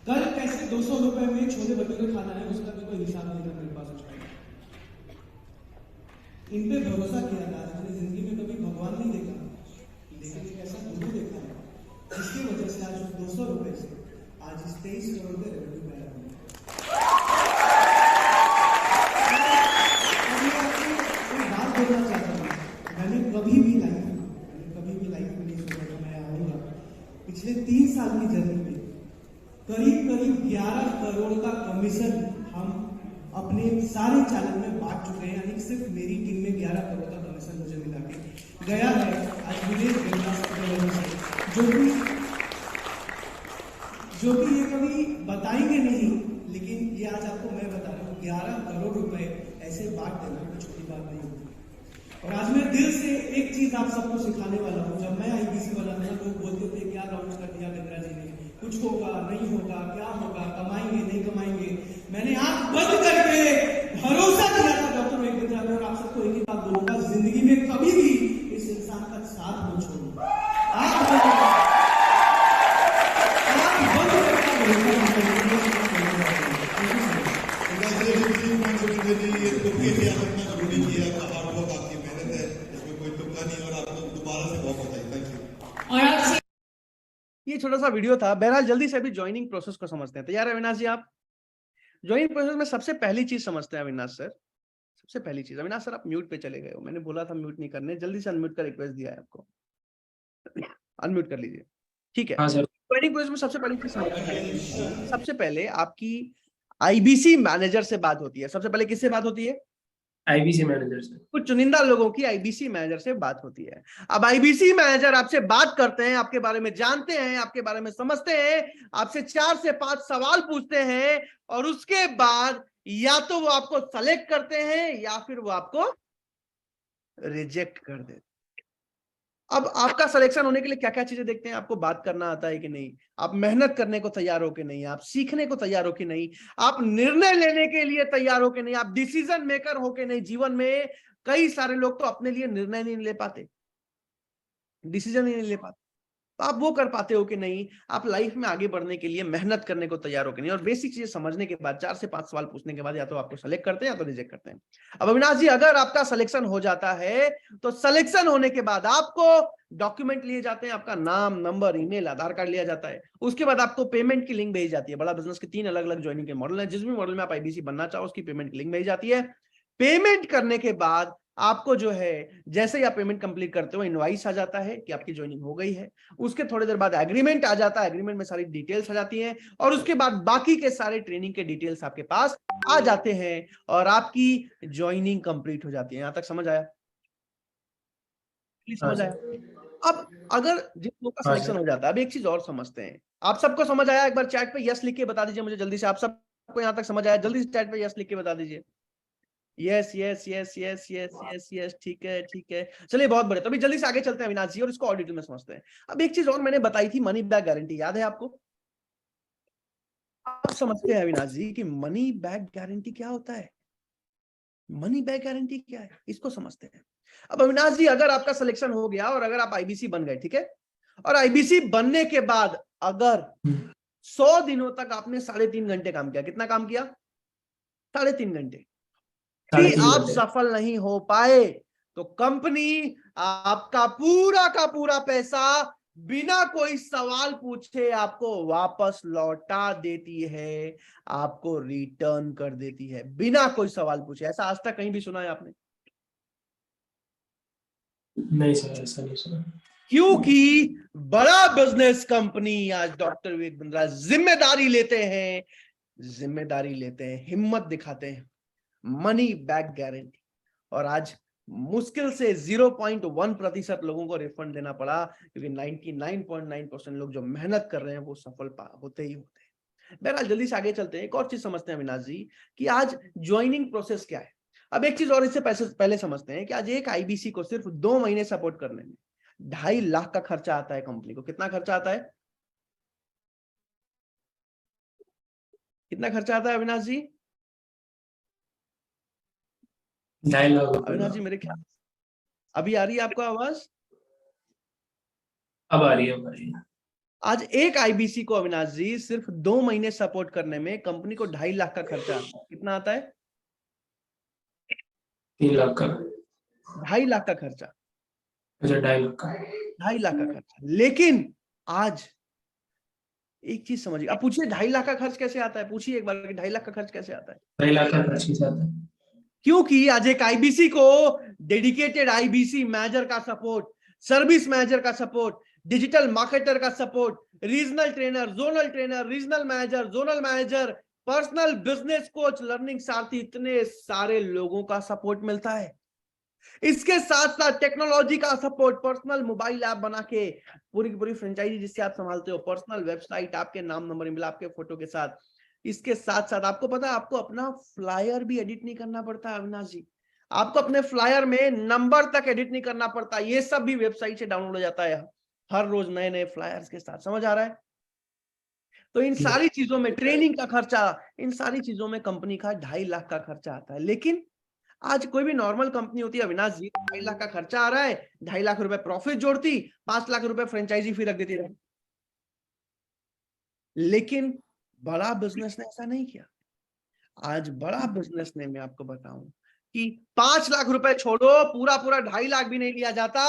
कल कैसे 200 रुपए में छोले भटूरे खाना है उसका भी कोई हिसाब नहीं था मेरे पास उस टाइम। इन पे भरोसा किया था। मैंने जिंदगी में कभी भगवान नहीं देखा, लेकिन एक ऐसा गुरु देखा है जिसकी वजह से आज 200 रुपए से आज 23 करोड़ के रेवेन्यू पैदा हुए। बात बोलना चाहता हूँ, मैंने कभी भी लाइफ में नहीं सोचा कि मैं आऊंगा। पिछले 3 साल की जर्नी में करीब 11 करोड़ का कमीशन हम अपने सारे चैनल में बांट चुके हैं। यानी सिर्फ मेरी टीम में 11 करोड़ का कमीशन मुझे मिला के गया है आज विवेक बिंद्रा से, जो कि ये कभी बताएंगे नहीं, लेकिन ये आज आपको मैं बता रहा हूँ 11 करोड़ रुपए ऐसे बांट देना कोई छोटी बात नहीं होती। और आज मैं दिल से एक चीज आप सबको सिखाने वाला हूँ। जब मैं आईबीसी वाला था, लोग बोलते थे क्या लॉन्च कर दिया बिंद्रा जी ने, कुछ होगा नहीं होगा, क्या होगा, कमाएंगे नहीं कमाएंगे। मैंने आंख बंद करके भरोसा किया था डॉक्टर विवेक बिंद्रा में। और आप सबको एक ही बात बोलूंगा, जिंदगी में कभी भी इस इंसान का साथ मत छोड़ो। के लिए आप इतना जरूरी किया, आपका हार्ड वर्क, आपकी मेहनत है, इसमें कोई तुक्का नहीं, और आपको दोबारा से बहुत बधाई। Thank you. और आपसे ये छोटा सा वीडियो था। बहरहाल जल्दी से अभी ज्वाइनिंग प्रोसेस को समझते हैं। तैयार है अविनाश जी आप? ज्वाइनिंग प्रोसेस में सबसे पहली चीज समझते हैं अविनाश सर। सबसे पहली चीज, अविनाश सर आप म्यूट पे चले गए हो, मैंने बोला था म्यूट नहीं करने, जल्दी से अनम्यूट का रिक्वेस्ट दिया है आपको, अनम्यूट कर लीजिए। ठीक है, हाँ सर। ज्वाइनिंग प्रोसेस में सबसे पहली चीज समझते हैं, सबसे पहले आपकी आईबीसी मैनेजर से बात होती है। सबसे पहले किससे बात होती है? आईबीसी मैनेजर से। कुछ चुनिंदा लोगों की आईबीसी मैनेजर से बात होती है। अब आईबीसी मैनेजर आपसे बात करते हैं, आपके बारे में जानते हैं, आपके बारे में समझते हैं, आपसे 4 से 5 सवाल पूछते हैं, और उसके बाद या तो वो आपको सेलेक्ट करते हैं या फिर वो आपको रिजेक्ट कर देते हैं। अब आपका सिलेक्शन होने के लिए क्या क्या चीजें देखते हैं? आपको बात करना आता है कि नहीं, आप मेहनत करने को तैयार हो कि नहीं, आप सीखने को तैयार हो कि नहीं, आप निर्णय लेने के लिए तैयार हो कि नहीं, आप डिसीजन मेकर हो कि नहीं। जीवन में कई सारे लोग तो अपने लिए निर्णय नहीं ले पाते, डिसीजन नहीं ले पाते, तो आप वो कर पाते हो कि नहीं, आप लाइफ में आगे बढ़ने के लिए मेहनत करने को तैयार हो कि नहीं। और बेसिक चीजें समझने के बाद 4 से 5 सवाल पूछने के बाद या तो आपको सेलेक्ट करते हैं या तो रिजेक्ट करते हैं। अब अविनाश जी, अगर आपका सिलेक्शन हो जाता है तो सिलेक्शन होने के बाद आपको डॉक्यूमेंट लिए जाते हैं, आपका नाम, नंबर, ईमेल, आधार कार्ड लिया जाता है। उसके बाद आपको पेमेंट की लिंक भेजी जाती है। बड़ा बिजनेस के 3 अलग अलग ज्वाइनिंग के मॉडल है, जिस भी मॉडल में आप आईबीसी बनना चाहो उसकी पेमेंट की लिंक भेजी जाती है। पेमेंट करने के बाद आपको जो है, जैसे ही आप पेमेंट कंप्लीट करते हो, इनवॉइस आ जाता है कि आपकी ज्वाइनिंग हो गई है। उसके थोड़ी देर बाद एग्रीमेंट आ जाता है, एग्रीमेंट में सारी डिटेल्स आ जाती हैं, और उसके बाद बाकी के सारे ट्रेनिंग के डिटेल्स आपके पास आ जाते हैं और आपकी ज्वाइनिंग कंप्लीट हो जाती है। यहां तक समझ आया? समझ आया? अब अगर जिन लोगों का सिलेक्शन हो जाता है, अब एक चीज और समझते हैं। आप सबको समझ आया? एक बार चैट पे यस लिख के बता दीजिए मुझे जल्दी से। आप सबको यहां तक समझ आया? जल्दी से चैट पे यस लिख के बता दीजिए। Yes yes yes yes yes yes yes, ठीक है ठीक है, चलिए बहुत बढ़िया। तो अभी जल्दी से आगे चलते हैं अविनाश जी, और इसको और डिटेल में समझते हैं। अब एक चीज और मैंने बताई थी, मनी बैक गारंटी, याद है आपको? आप समझते हैं अविनाश जी कि मनी बैक गारंटी क्या होता है? मनी बैक गारंटी क्या है, इसको समझते हैं। अब अविनाश जी, अगर आपका सिलेक्शन हो गया और अगर आप आईबीसी बन गए, ठीक है, और आईबीसी बनने के बाद अगर 100 दिनों तक आपने 3.5 घंटे काम किया, कितना काम किया? 3.5 घंटे, भी आप सफल नहीं हो पाए, तो कंपनी आपका पूरा का पूरा पैसा बिना कोई सवाल पूछे आपको वापस लौटा देती है, आपको रिटर्न कर देती है बिना कोई सवाल पूछे। ऐसा आज तक कहीं भी सुना है आपने? नहीं सर, ऐसा नहीं सुना। क्योंकि बड़ा बिजनेस कंपनी, आज डॉक्टर विवेक बिंद्रा जिम्मेदारी लेते हैं, जिम्मेदारी लेते हैं, हिम्मत दिखाते हैं, मनी बैक गारंटी। और आज मुश्किल से 0.1% लोगों को रिफंड देना पड़ा, क्योंकि 99.9% लोग जो मेहनत कर रहे हैं वो सफल होते ही होते हैं। बहरहाल जल्दी से आगे चलते हैं। एक और चीज समझते हैं अविनाश जी कि आज ज्वाइनिंग प्रोसेस क्या है। अब एक चीज और इससे पहले समझते हैं कि आज एक आईबीसी को सिर्फ 2 महीने सपोर्ट करने में 2.5 लाख का खर्चा आता है कंपनी को। कितना खर्चा आता है? कितना खर्चा आता है अविनाश जी? 2.5 लाख अविनाश जी मेरे ख्याल, अभी आ रही है आपको आवाज? अब आ रही है, अब आ रही है। आज एक आईबीसी को अविनाश जी सिर्फ 2 महीने सपोर्ट करने में कंपनी को 2.5 लाख का खर्चा आता है। कितना आता है? 3 लाख का। 2.5 लाख का खर्चा। अच्छा, 2.5 लाख का। 2.5 लाख का खर्चा। लेकिन आज एक चीज समझिए, आप पूछिए 2.5 लाख का खर्च कैसे आता है? पूछिए एक बार कि 2.5 लाख का खर्च कैसे आता है? 2.5 लाख का खर्च कैसे आता है? क्योंकि आज एक आईबीसी को डेडिकेटेड आईबीसी मैनेजर का सपोर्ट, सर्विस मैनेजर का सपोर्ट, डिजिटल मार्केटर का support, regional trainer, regional manager, zonal manager, personal business coach, learning सारथी, इतने सारे लोगों का सपोर्ट मिलता है। इसके साथ साथ टेक्नोलॉजी का सपोर्ट, पर्सनल मोबाइल ऐप बना के पूरी की पूरी फ्रेंचाइजी जिससे आप संभालते हो, पर्सनल वेबसाइट आपके नाम, नंबर, ईमेल, आपके फोटो के साथ। इसके साथ साथ आपको पता है, आपको अपना फ्लायर भी एडिट नहीं करना पड़ता अविनाश जी। आपको अपने फ्लायर में नंबर तक एडिट नहीं करना पड़ता, ये सब भी वेबसाइट से डाउनलोड हो जाता है हर रोज नए नए फ्लायर्स के साथ। समझ आ रहा है? तो इन सारी चीजों में ट्रेनिंग का खर्चा, इन सारी चीजों में कंपनी का 2.5 लाख का खर्चा आता है। लेकिन आज कोई भी नॉर्मल कंपनी होती है अविनाश जी, 2.5 लाख का खर्चा आ रहा है, 2.5 लाख रुपए प्रॉफिट जोड़ती, 5 लाख रुपए फ्रेंचाइजी फी रख देती रहे। लेकिन बड़ा बिजनेस ने ऐसा नहीं किया। आज बड़ा बिजनेस ने, मैं आपको बताऊं, कि 5 लाख रुपए छोड़ो, पूरा 2.5 लाख भी नहीं लिया जाता,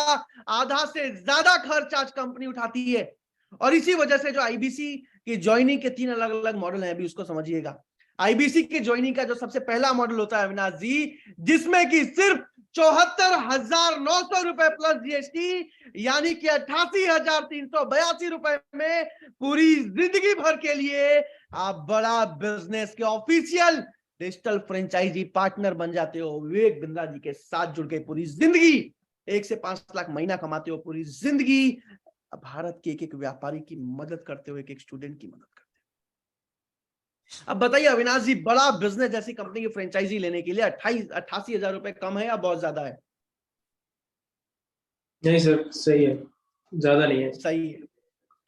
आधा से ज्यादा खर्च आज कंपनी उठाती है। और इसी वजह से जो आईबीसी की ज्वाइनिंग के 3 अलग अलग मॉडल हैं, अभी उसको समझिएगा। आईबीसी की ज्वाइनिंग का जो सबसे पहला मॉडल होता है अविनाश जी, जिसमें कि सिर्फ 74,900 रुपए प्लस जीएसटी, यानी कि 88,382 रुपए में पूरी जिंदगी भर के लिए आप बड़ा बिजनेस के ऑफिशियल डिजिटल फ्रेंचाइजी पार्टनर बन जाते हो। विवेक बिंद्रा जी के साथ जुड़ के पूरी जिंदगी 1 से 5 लाख महीना कमाते हो, पूरी जिंदगी भारत के एक एक व्यापारी की मदद करते हो, एक एक स्टूडेंट की मदद करते हो। अब बताइए अविनाश जी, बड़ा बिजनेस जैसी कंपनी की फ्रेंचाइजी लेने के लिए 88,000 रुपए कम है या बहुत ज्यादा है? नहीं सर, सही है, ज्यादा नहीं है। सही है,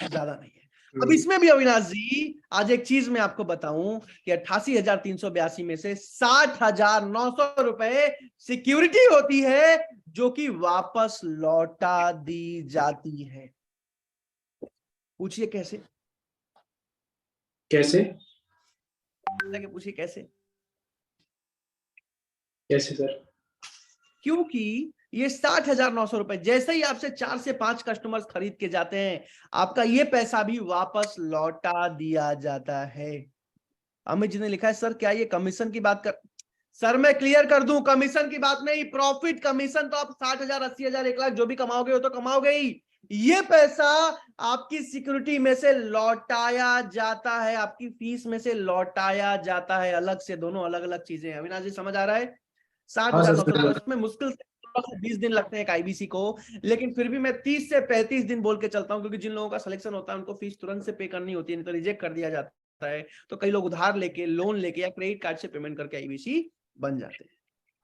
ज्यादा नहीं है। अब इसमें भी अविनाश जी आज एक चीज मैं आपको बताऊं कि 88,382 में से 60,900 रुपए सिक्योरिटी होती है, जो कि वापस लौटा दी जाती है। पूछिए कैसे? कैसे? पूछिए कैसे? कैसे सर? क्योंकि ये 60,900 रुपए जैसे ही आपसे 4 से 5 कस्टमर्स खरीद के जाते हैं, आपका ये पैसा भी वापस लौटा दिया जाता है। अमित जी ने लिखा है सर क्या ये कमीशन की बात कर, सर मैं क्लियर कर दूं, कमीशन की बात नहीं, प्रॉफिट कमीशन तो आप 60,000, 80,000, 1 लाख जो भी कमाओगे वो तो कमाओगे ही। ये पैसा आपकी सिक्योरिटी में से लौटाया जाता है, आपकी फीस में से लौटाया जाता है, अलग से, दोनों अलग अलग चीजें हैं। अविनाश जी समझ आ रहा है? 60,900 इसमें मुश्किल से 20 दिन लगते हैं एक आईबीसी को, लेकिन फिर भी मैं 30 से 35 दिन बोल के चलता हूं, क्योंकि जिन लोगों का सिलेक्शन होता है उनको फीस तुरंत से पे करनी होती है, नहीं तो रिजेक्ट कर दिया जाता है। तो कई लोग उधार लेके, लोन लेके या क्रेडिट कार्ड से पेमेंट करके आईबीसी बन जाते हैं।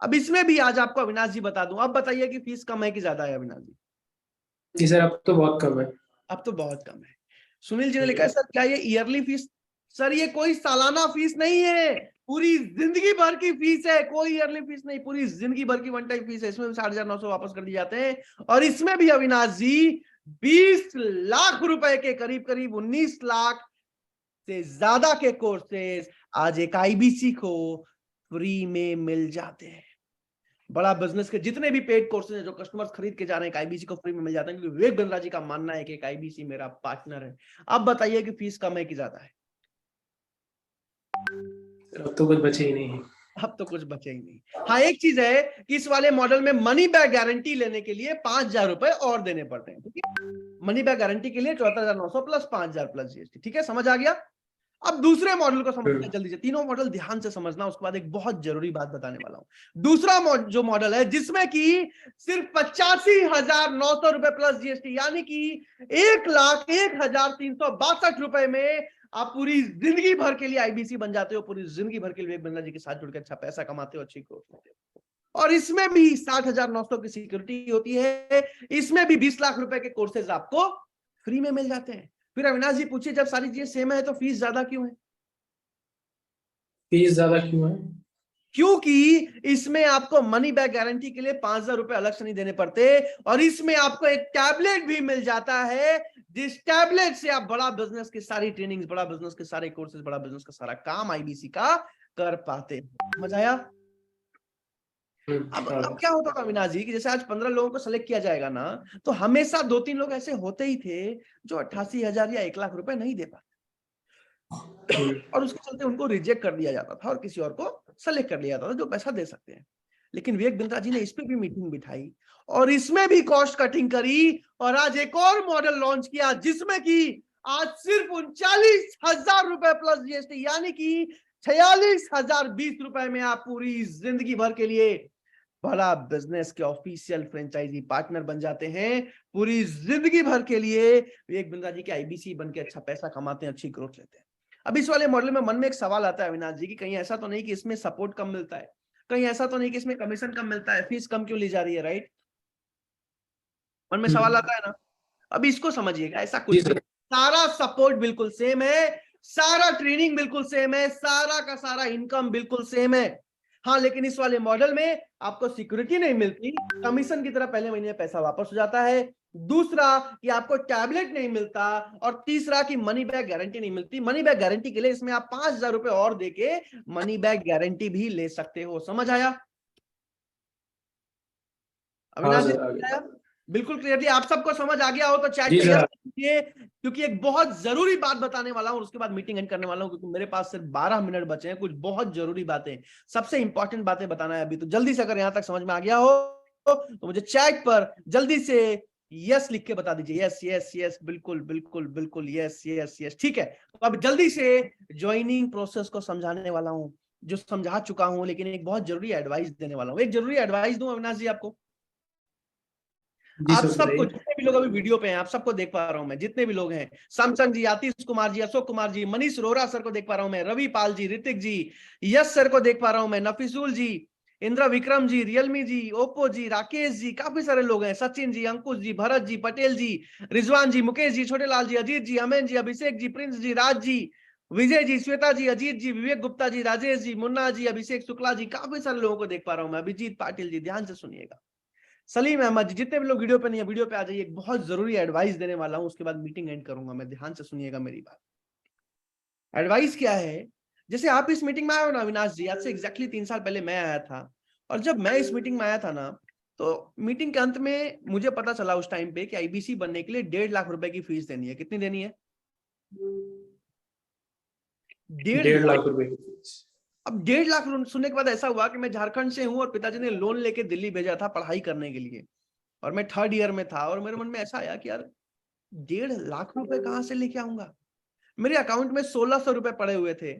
अब इसमें भी आज आपको अविनाश जी बता दूं, अब बताइए कि फीस कम है कि ज्यादा है अविनाश जी? जी सर, अब तो बहुत कम है। अब तो बहुत कम है। सुनील जी ने लिखा है सर क्या ये ईयरली फीस? सर ये कोई सालाना फीस नहीं है, पूरी जिंदगी भर की फीस है, कोई ईयरली फीस नहीं, पूरी जिंदगी भर की वन टाइम फीस है। इसमें भी 60,900 वापस कर दिए जाते हैं। और इसमें भी अविनाश जी 20 लाख रुपए के करीब करीब 19 लाख से ज्यादा के कोर्सेज आज एक आईबीसी को फ्री में मिल जाते हैं। बड़ा बिजनेस के जितने भी पेड कोर्सेज हैं जो कस्टमर्स खरीद के जा रहे हैं, आईबीसी को फ्री में मिल जाते हैं, क्योंकि विवेक बिंद्रा जी का मानना है कि एक आईबीसी मेरा पार्टनर है। अब बताइए कि फीस कम है कि ज्यादा है? अब तो कुछ बचे ही नहीं है। अब तो कुछ बचे ही नहीं। हाँ एक चीज है कि इस वाले मॉडल में मनी बैक गारंटी लेने के लिए 5,000 रुपए और देने पड़ते हैं। ठीक है, मनी बैक गारंटी के लिए 74,900 प्लस 5,000 प्लस जीएसटी। ठीक है, समझ आ गया? अब दूसरे मॉडल को समझना जल्दी से, तीनों मॉडल ध्यान से समझना, उसके बाद एक बहुत जरूरी बात बताने वाला हूं। दूसरा जो मॉडल है जिसमें कि सिर्फ 85,900 रुपए प्लस जीएसटी, यानी कि 1,01,362 रुपए में आप पूरी जिंदगी भर के लिए आईबीसी बन जाते हो, पूरी जिंदगी भर के लिए विवेक बिंद्रा जी के साथ जुड़ के अच्छा पैसा कमाते हो, अच्छी ग्रोथ होते हो। और इसमें भी 60,900 की सिक्योरिटी होती है, इसमें भी 20 लाख रुपए के कोर्सेज आपको फ्री में मिल जाते हैं। फिर अविनाश जी पूछिए जब सारी चीजें सेम है तो फीस ज्यादा क्यों है? फीस ज्यादा क्यों है? क्योंकि इसमें आपको मनी बैक गारंटी के लिए 5,000 रुपए अलग से नहीं देने पड़ते, और इसमें आपको एक टैबलेट भी मिल जाता है, जिस टैबलेट से आप बड़ा बिजनेस की सारी ट्रेनिंग्स, बड़ा बिजनेस के सारे कोर्सेज, बड़ा बिजनेस का सारा काम आईबीसी का कर पाते हैं। समझ आया? अब क्या होता था अविनाश जी कि जैसे आज 15 लोगों को सेलेक्ट किया जाएगा ना, तो हमेशा 2-3 लोग ऐसे होते ही थे जो 88,000 या 1 लाख रुपए नहीं दे पाते, और उसके चलते उनको रिजेक्ट कर दिया जाता था और किसी और को सेलेक्ट कर लिया जाता था जो पैसा दे सकते हैं। लेकिन विवेक बिंद्रा जी ने इस पे भी मीटिंग बिठाई और इसमें भी कॉस्ट कटिंग करी, और आज एक और मॉडल लॉन्च किया जिसमें कि आज सिर्फ 39,000 रुपए प्लस जीएसटी, यानी कि 46,020 रुपए में आप पूरी जिंदगी भर के लिए बड़ा बिजनेस के ऑफिशियल फ्रेंचाइजी पार्टनर बन जाते हैं। पूरी जिंदगी भर के लिए विवेक बिंद्रा जी के आईबीसी बन के अच्छा पैसा कमाते हैं, अच्छी ग्रोथ लेते हैं। अब इस वाले मॉडल में मन में एक सवाल आता है अविनाश जी की कहीं ऐसा तो नहीं कि इसमें सपोर्ट कम मिलता है, कहीं ऐसा तो नहीं कि इसमें कमीशन कम मिलता है, फीस कम क्यों ली जा रही है? राइट, मन में सवाल आता है ना? अब इसको समझिएगा, ऐसा कुछ नहीं, सारा सपोर्ट बिल्कुल सेम है, सारा ट्रेनिंग बिल्कुल सेम है, सारा का सारा इनकम बिल्कुल सेम है। हाँ लेकिन इस वाले मॉडल में आपको सिक्योरिटी नहीं मिलती, कमीशन की तरह पहले महीने में पैसा वापस हो जाता है, दूसरा कि आपको टैबलेट नहीं मिलता, और तीसरा कि मनी बैक गारंटी नहीं मिलती। मनी बैक गारंटी के लिए इसमें आप 5,000 रुपए और देके मनी बैक गारंटी भी ले सकते हो। समझ आया? अविनाश जी, सर, आ गया। बिल्कुल क्लियरली आप सबको समझ आ गया हो तो चैट जी पे सर। यस कीजिए, क्योंकि एक बहुत जरूरी बात बताने वाला हूं, उसके बाद मीटिंग एंड करने वाला हूं, क्योंकि मेरे पास सिर्फ 12 मिनट बचे हैं। कुछ बहुत जरूरी बातें, सबसे इंपॉर्टेंट बातें बताना है अभी। तो जल्दी से अगर यहां तक समझ में आ गया हो तो मुझे चैट पर जल्दी से यस लिख के बता दीजिए। यस यस यस, बिल्कुल बिल्कुल बिल्कुल, यस यस यस, ठीक है। तो अब जल्दी से ज्वाइनिंग प्रोसेस को समझाने वाला हूं, जो समझा चुका हूं, लेकिन एक बहुत जरूरी एडवाइस देने वाला हूं। एक जरूरी एडवाइस दूं अविनाश जी आपको? जी आप सर, सबको, बताइए। जितने भी लोग अभी वीडियो पे हैं, आप सबको देख पा रहा हूं मैं, जितने भी लोग हैं, सैमसंग जी, आतिश कुमार जी, अशोक कुमार जी, मनीष रोहरा सर को देख पा रहा हूं मैं, रवि पाल जी, ऋतिक जी, यश सर को देख पा रहा हूं मैं, नफिसुल जी, Indra Vikram ji, Realme G, Oppo जी, राकेश जी, काफी सारे लोग हैं, सचिन जी, अंकुश जी, भरत जी, पटेल जी, रिजवान जी, मुकेश जी, छोटे लाल जी, अजीत जी, अमेन जी, अभिषेक जी, प्रिंस जी, राज जी, विजय जी, श्वेता जी, अजीत जी, विवेक गुप्ता जी, राजेश जी, मुन्ना जी, अभिषेक शुक्ला जी, काफी सारे लोगों को देख पा रहा हूं मैं, अभिजीत पाटिल जी, ध्यान से सुनिएगा, सलीम अहमद जी, जितने भी लोग वीडियो पे नहीं है, वीडियो पे आ जाइए। एक बहुत जरूरी एडवाइस देने वाला हूं, उसके बाद मीटिंग एंड करूंगा मैं, ध्यान से सुनिएगा मेरी बात। एडवाइस क्या है? जैसे आप इस मीटिंग में आए हो ना अविनाश जी, आज से एग्जैक्टली 3 साल पहले मैं आया था, और जब मैं इस मीटिंग में आया था ना, तो मीटिंग के अंत में मुझे पता चला उस टाइम पे कि आईबीसी बनने के लिए 1.5 लाख रुपए की फीस देनी है। कितनी देनी है? 1.5 1.5 लाख। लाख रुपए की फीस। अब 1.5 लाख सुनने के बाद ऐसा हुआ कि मैं झारखंड से हूं और पिताजी ने लोन लेके दिल्ली भेजा था पढ़ाई करने के लिए, और मैं 3rd ईयर में था, और मेरे मन में ऐसा आया कि यार 1.5 लाख रुपए कहां से लेके आऊंगा? मेरे अकाउंट में 1600 रुपए पड़े हुए थे,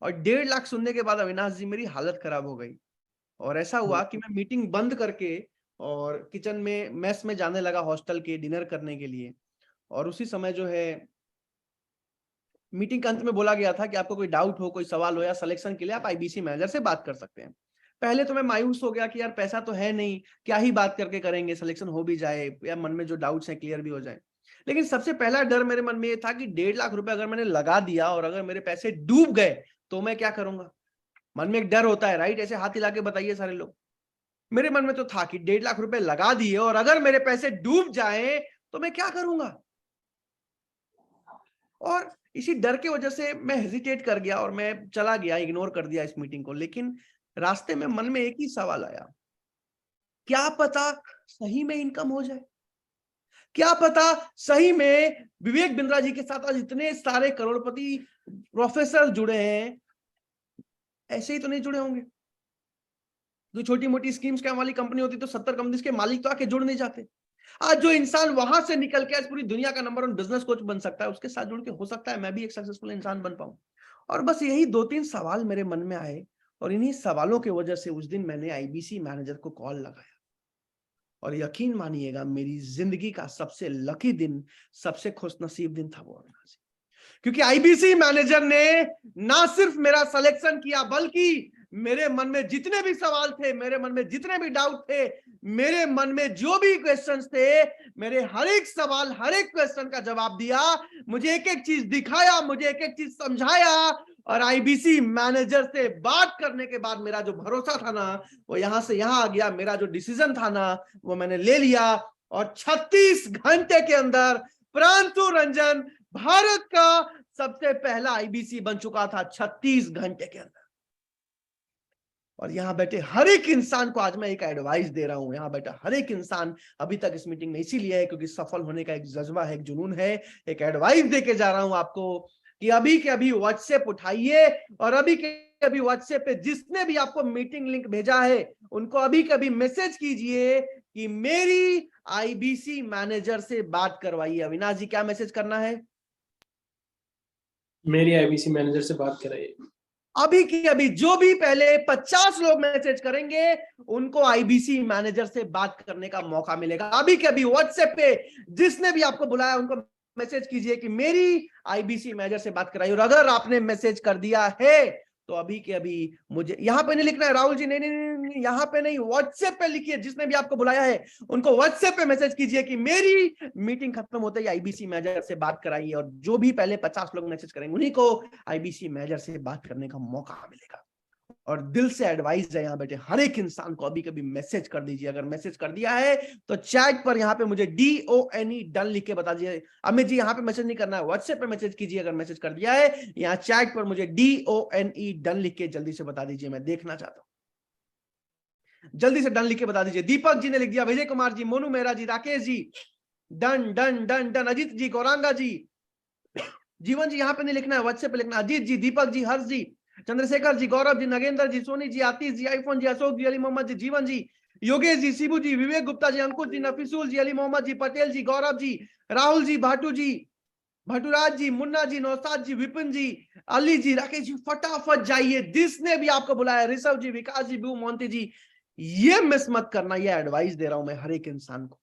और 1.5 लाख सुनने के बाद अविनाश जी मेरी हालत खराब हो गई। और ऐसा हुआ कि मैं मीटिंग बंद करके और किचन में मेस में जाने लगा हॉस्टल के डिनर करने के लिए। और उसी समय जो है मीटिंग के अंत में बोला गया था कि आपको कोई डाउट हो, कोई सवाल हो या सिलेक्शन के लिए आप आईबीसी मैनेजर से बात कर सकते हैं। पहले तो मैं मायूस हो गया कि यार पैसा तो है नहीं, क्या ही बात करके करेंगे, सिलेक्शन हो भी जाए या मन में जो डाउट्स हैं क्लियर भी हो जाए। लेकिन सबसे पहला डर मेरे मन में ये था कि 1.5 लाख रुपए अगर मैंने लगा दिया और अगर मेरे पैसे डूब गए तो मैं क्या करूंगा? मन में एक डर होता है, राइट? ऐसे हाथ हिला के बताइए सारे लोग। मेरे मन में तो था कि 1.5 लाख रुपए लगा दिए और अगर मेरे पैसे डूब जाए तो मैं क्या करूंगा? और इसी डर की वजह से मैं हेजिटेट कर गया और मैं चला गया, इग्नोर कर दिया इस मीटिंग को। लेकिन रास्ते में मन में एक ही सवाल आया, क्या पता सही में इनकम हो जाए? क्या पता सही में विवेक बिंद्रा जी के साथ आज इतने सारे करोड़पति प्रोफेसर जुड़े हैं, ऐसे ही तो नहीं जुड़े होंगे? जो छोटी मोटी स्कीम्स के वाली कंपनी होती तो 70 कंपनीज के मालिक तो आके जुड़ नहीं जाते। आज जो इंसान वहां से निकल के आज पूरी दुनिया का नंबर 1 बिजनेस कोच बन सकता है, उसके साथ जुड़ के हो सकता है मैं भी एक सक्सेसफुल इंसान बन पाऊं। और बस यही 2-3 सवाल मेरे मन में आए, और इन्हीं सवालों की वजह से उस दिन मैंने आईबीसी मैनेजर को कॉल लगाया। और यकीन मानिएगा, मेरी जिंदगी का सबसे लकी दिन, सबसे खुशनसीब दिन था वो अविनाश, क्योंकि आईबीसी मैनेजर ने ना सिर्फ मेरा सिलेक्शन किया, बल्कि मेरे मन में जितने भी सवाल थे, मेरे मन में जितने भी डाउट थे, मेरे मन में जो भी क्वेश्चंस थे, मेरे हर एक सवाल, हर एक क्वेश्चन का जवाब दिया, मुझे एक एक चीज दिखाया, मुझे एक एक चीज समझाया। और आईबीसी मैनेजर से बात करने के बाद मेरा जो भरोसा था ना, वो यहां से यहां आ गया। मेरा जो डिसीजन था ना, वो मैंने ले लिया, और 36 घंटे के अंदर प्रांशु रंजन भारत का सबसे पहला आईबीसी बन चुका था, 36 घंटे के अंदर। और यहां बैठे हर एक इंसान को आज मैं एक एडवाइस दे रहा हूं। यहां बैठा हर एक इंसान अभी तक इस मीटिंग में इसीलिए है क्योंकि सफल होने का एक जज्बा है, एक जुनून है। एक एडवाइस देके जा रहा हूं आपको कि अभी के अभी व्हाट्सएप उठाइए, और अभी के अभी व्हाट्सएप पे जिसने भी आपको मीटिंग लिंक भेजा है उनको अभी कभी मैसेज कीजिए कि मेरी आईबीसी मैनेजर से बात करवाइए। अविनाश जी, क्या मैसेज करना है? मेरी आईबीसी मैनेजर से बात कराइए। अभी की अभी जो भी पहले 50 लोग मैसेज करेंगे उनको आईबीसी मैनेजर से बात करने का मौका मिलेगा। अभी के अभी व्हाट्सएप पे जिसने भी आपको बुलाया उनको मैसेज कीजिए कि मेरी आईबीसी मैनेजर से बात कराइए। और अगर आपने मैसेज कर दिया है तो अभी के अभी मुझे यहां पे नहीं लिखना है राहुल जी, नहीं नहीं नहीं, यहां पे नहीं, व्हाट्सएप पे लिखिए। जिसने भी आपको बुलाया है उनको व्हाट्सएप पे मैसेज कीजिए कि मेरी मीटिंग खत्म होते ही आईबीसी मैनेजर से बात कराइए। और जो भी पहले 50 लोग मैसेज करेंगे उन्हीं को आईबीसी मैनेजर से बात करने का मौका मिलेगा। और दिल से एडवाइस है, यहां बैठे हर एक इंसान को अभी कभी मैसेज कर दीजिए। अगर मैसेज कर दिया है तो चैट पर यहां पे मुझे DONE डन लिख के बता दीजिए। अमित जी, यहां पे मैसेज नहीं करना है, व्हाट्सएप पे मैसेज कीजिए। अगर मैसेज कर दिया है यहां चैट पर मुझे DONE डन लिख के जल्दी से बता दीजिए, मैं देखना चाहता हूं। जल्दी से डन लिख के बता दीजिए। दीपक जी ने लिख दिया, Vijay Kumar ji, Monu Mehra ji, Rakesh ji, done done done done, Ajit ji, Gauranga ji, Jeevan ji यहाँ पे नहीं लिखना है, व्हाट्सएप पे लिखना, अजीत जी, दीपक जी, हर्ष जी, चंद्रशेखर जी, गौरव जी, नगेंद्र जी, सोनी जी, आतिश जी, आईफोन जी, अशोक जी, अली मोहम्मद जी, जीवन जी, योगेश जी, शिबू जी, विवेक गुप्ता जी, अंकुश जी, नफीसुल जी, अली मोहम्मद जी, पटेल जी, गौरव जी, राहुल जी, भाटू जी, भटूराज जी, मुन्ना जी, नौसाद जी, विपिन जी, अली जी, राकेश जी, फटाफट जाइए। जिसने भी आपको बुलाया, ऋषभ जी, विकास जी, बू मोंती जी, ये मिस मत करना। ये एडवाइस दे रहा हूं मैं हर एक इंसान को,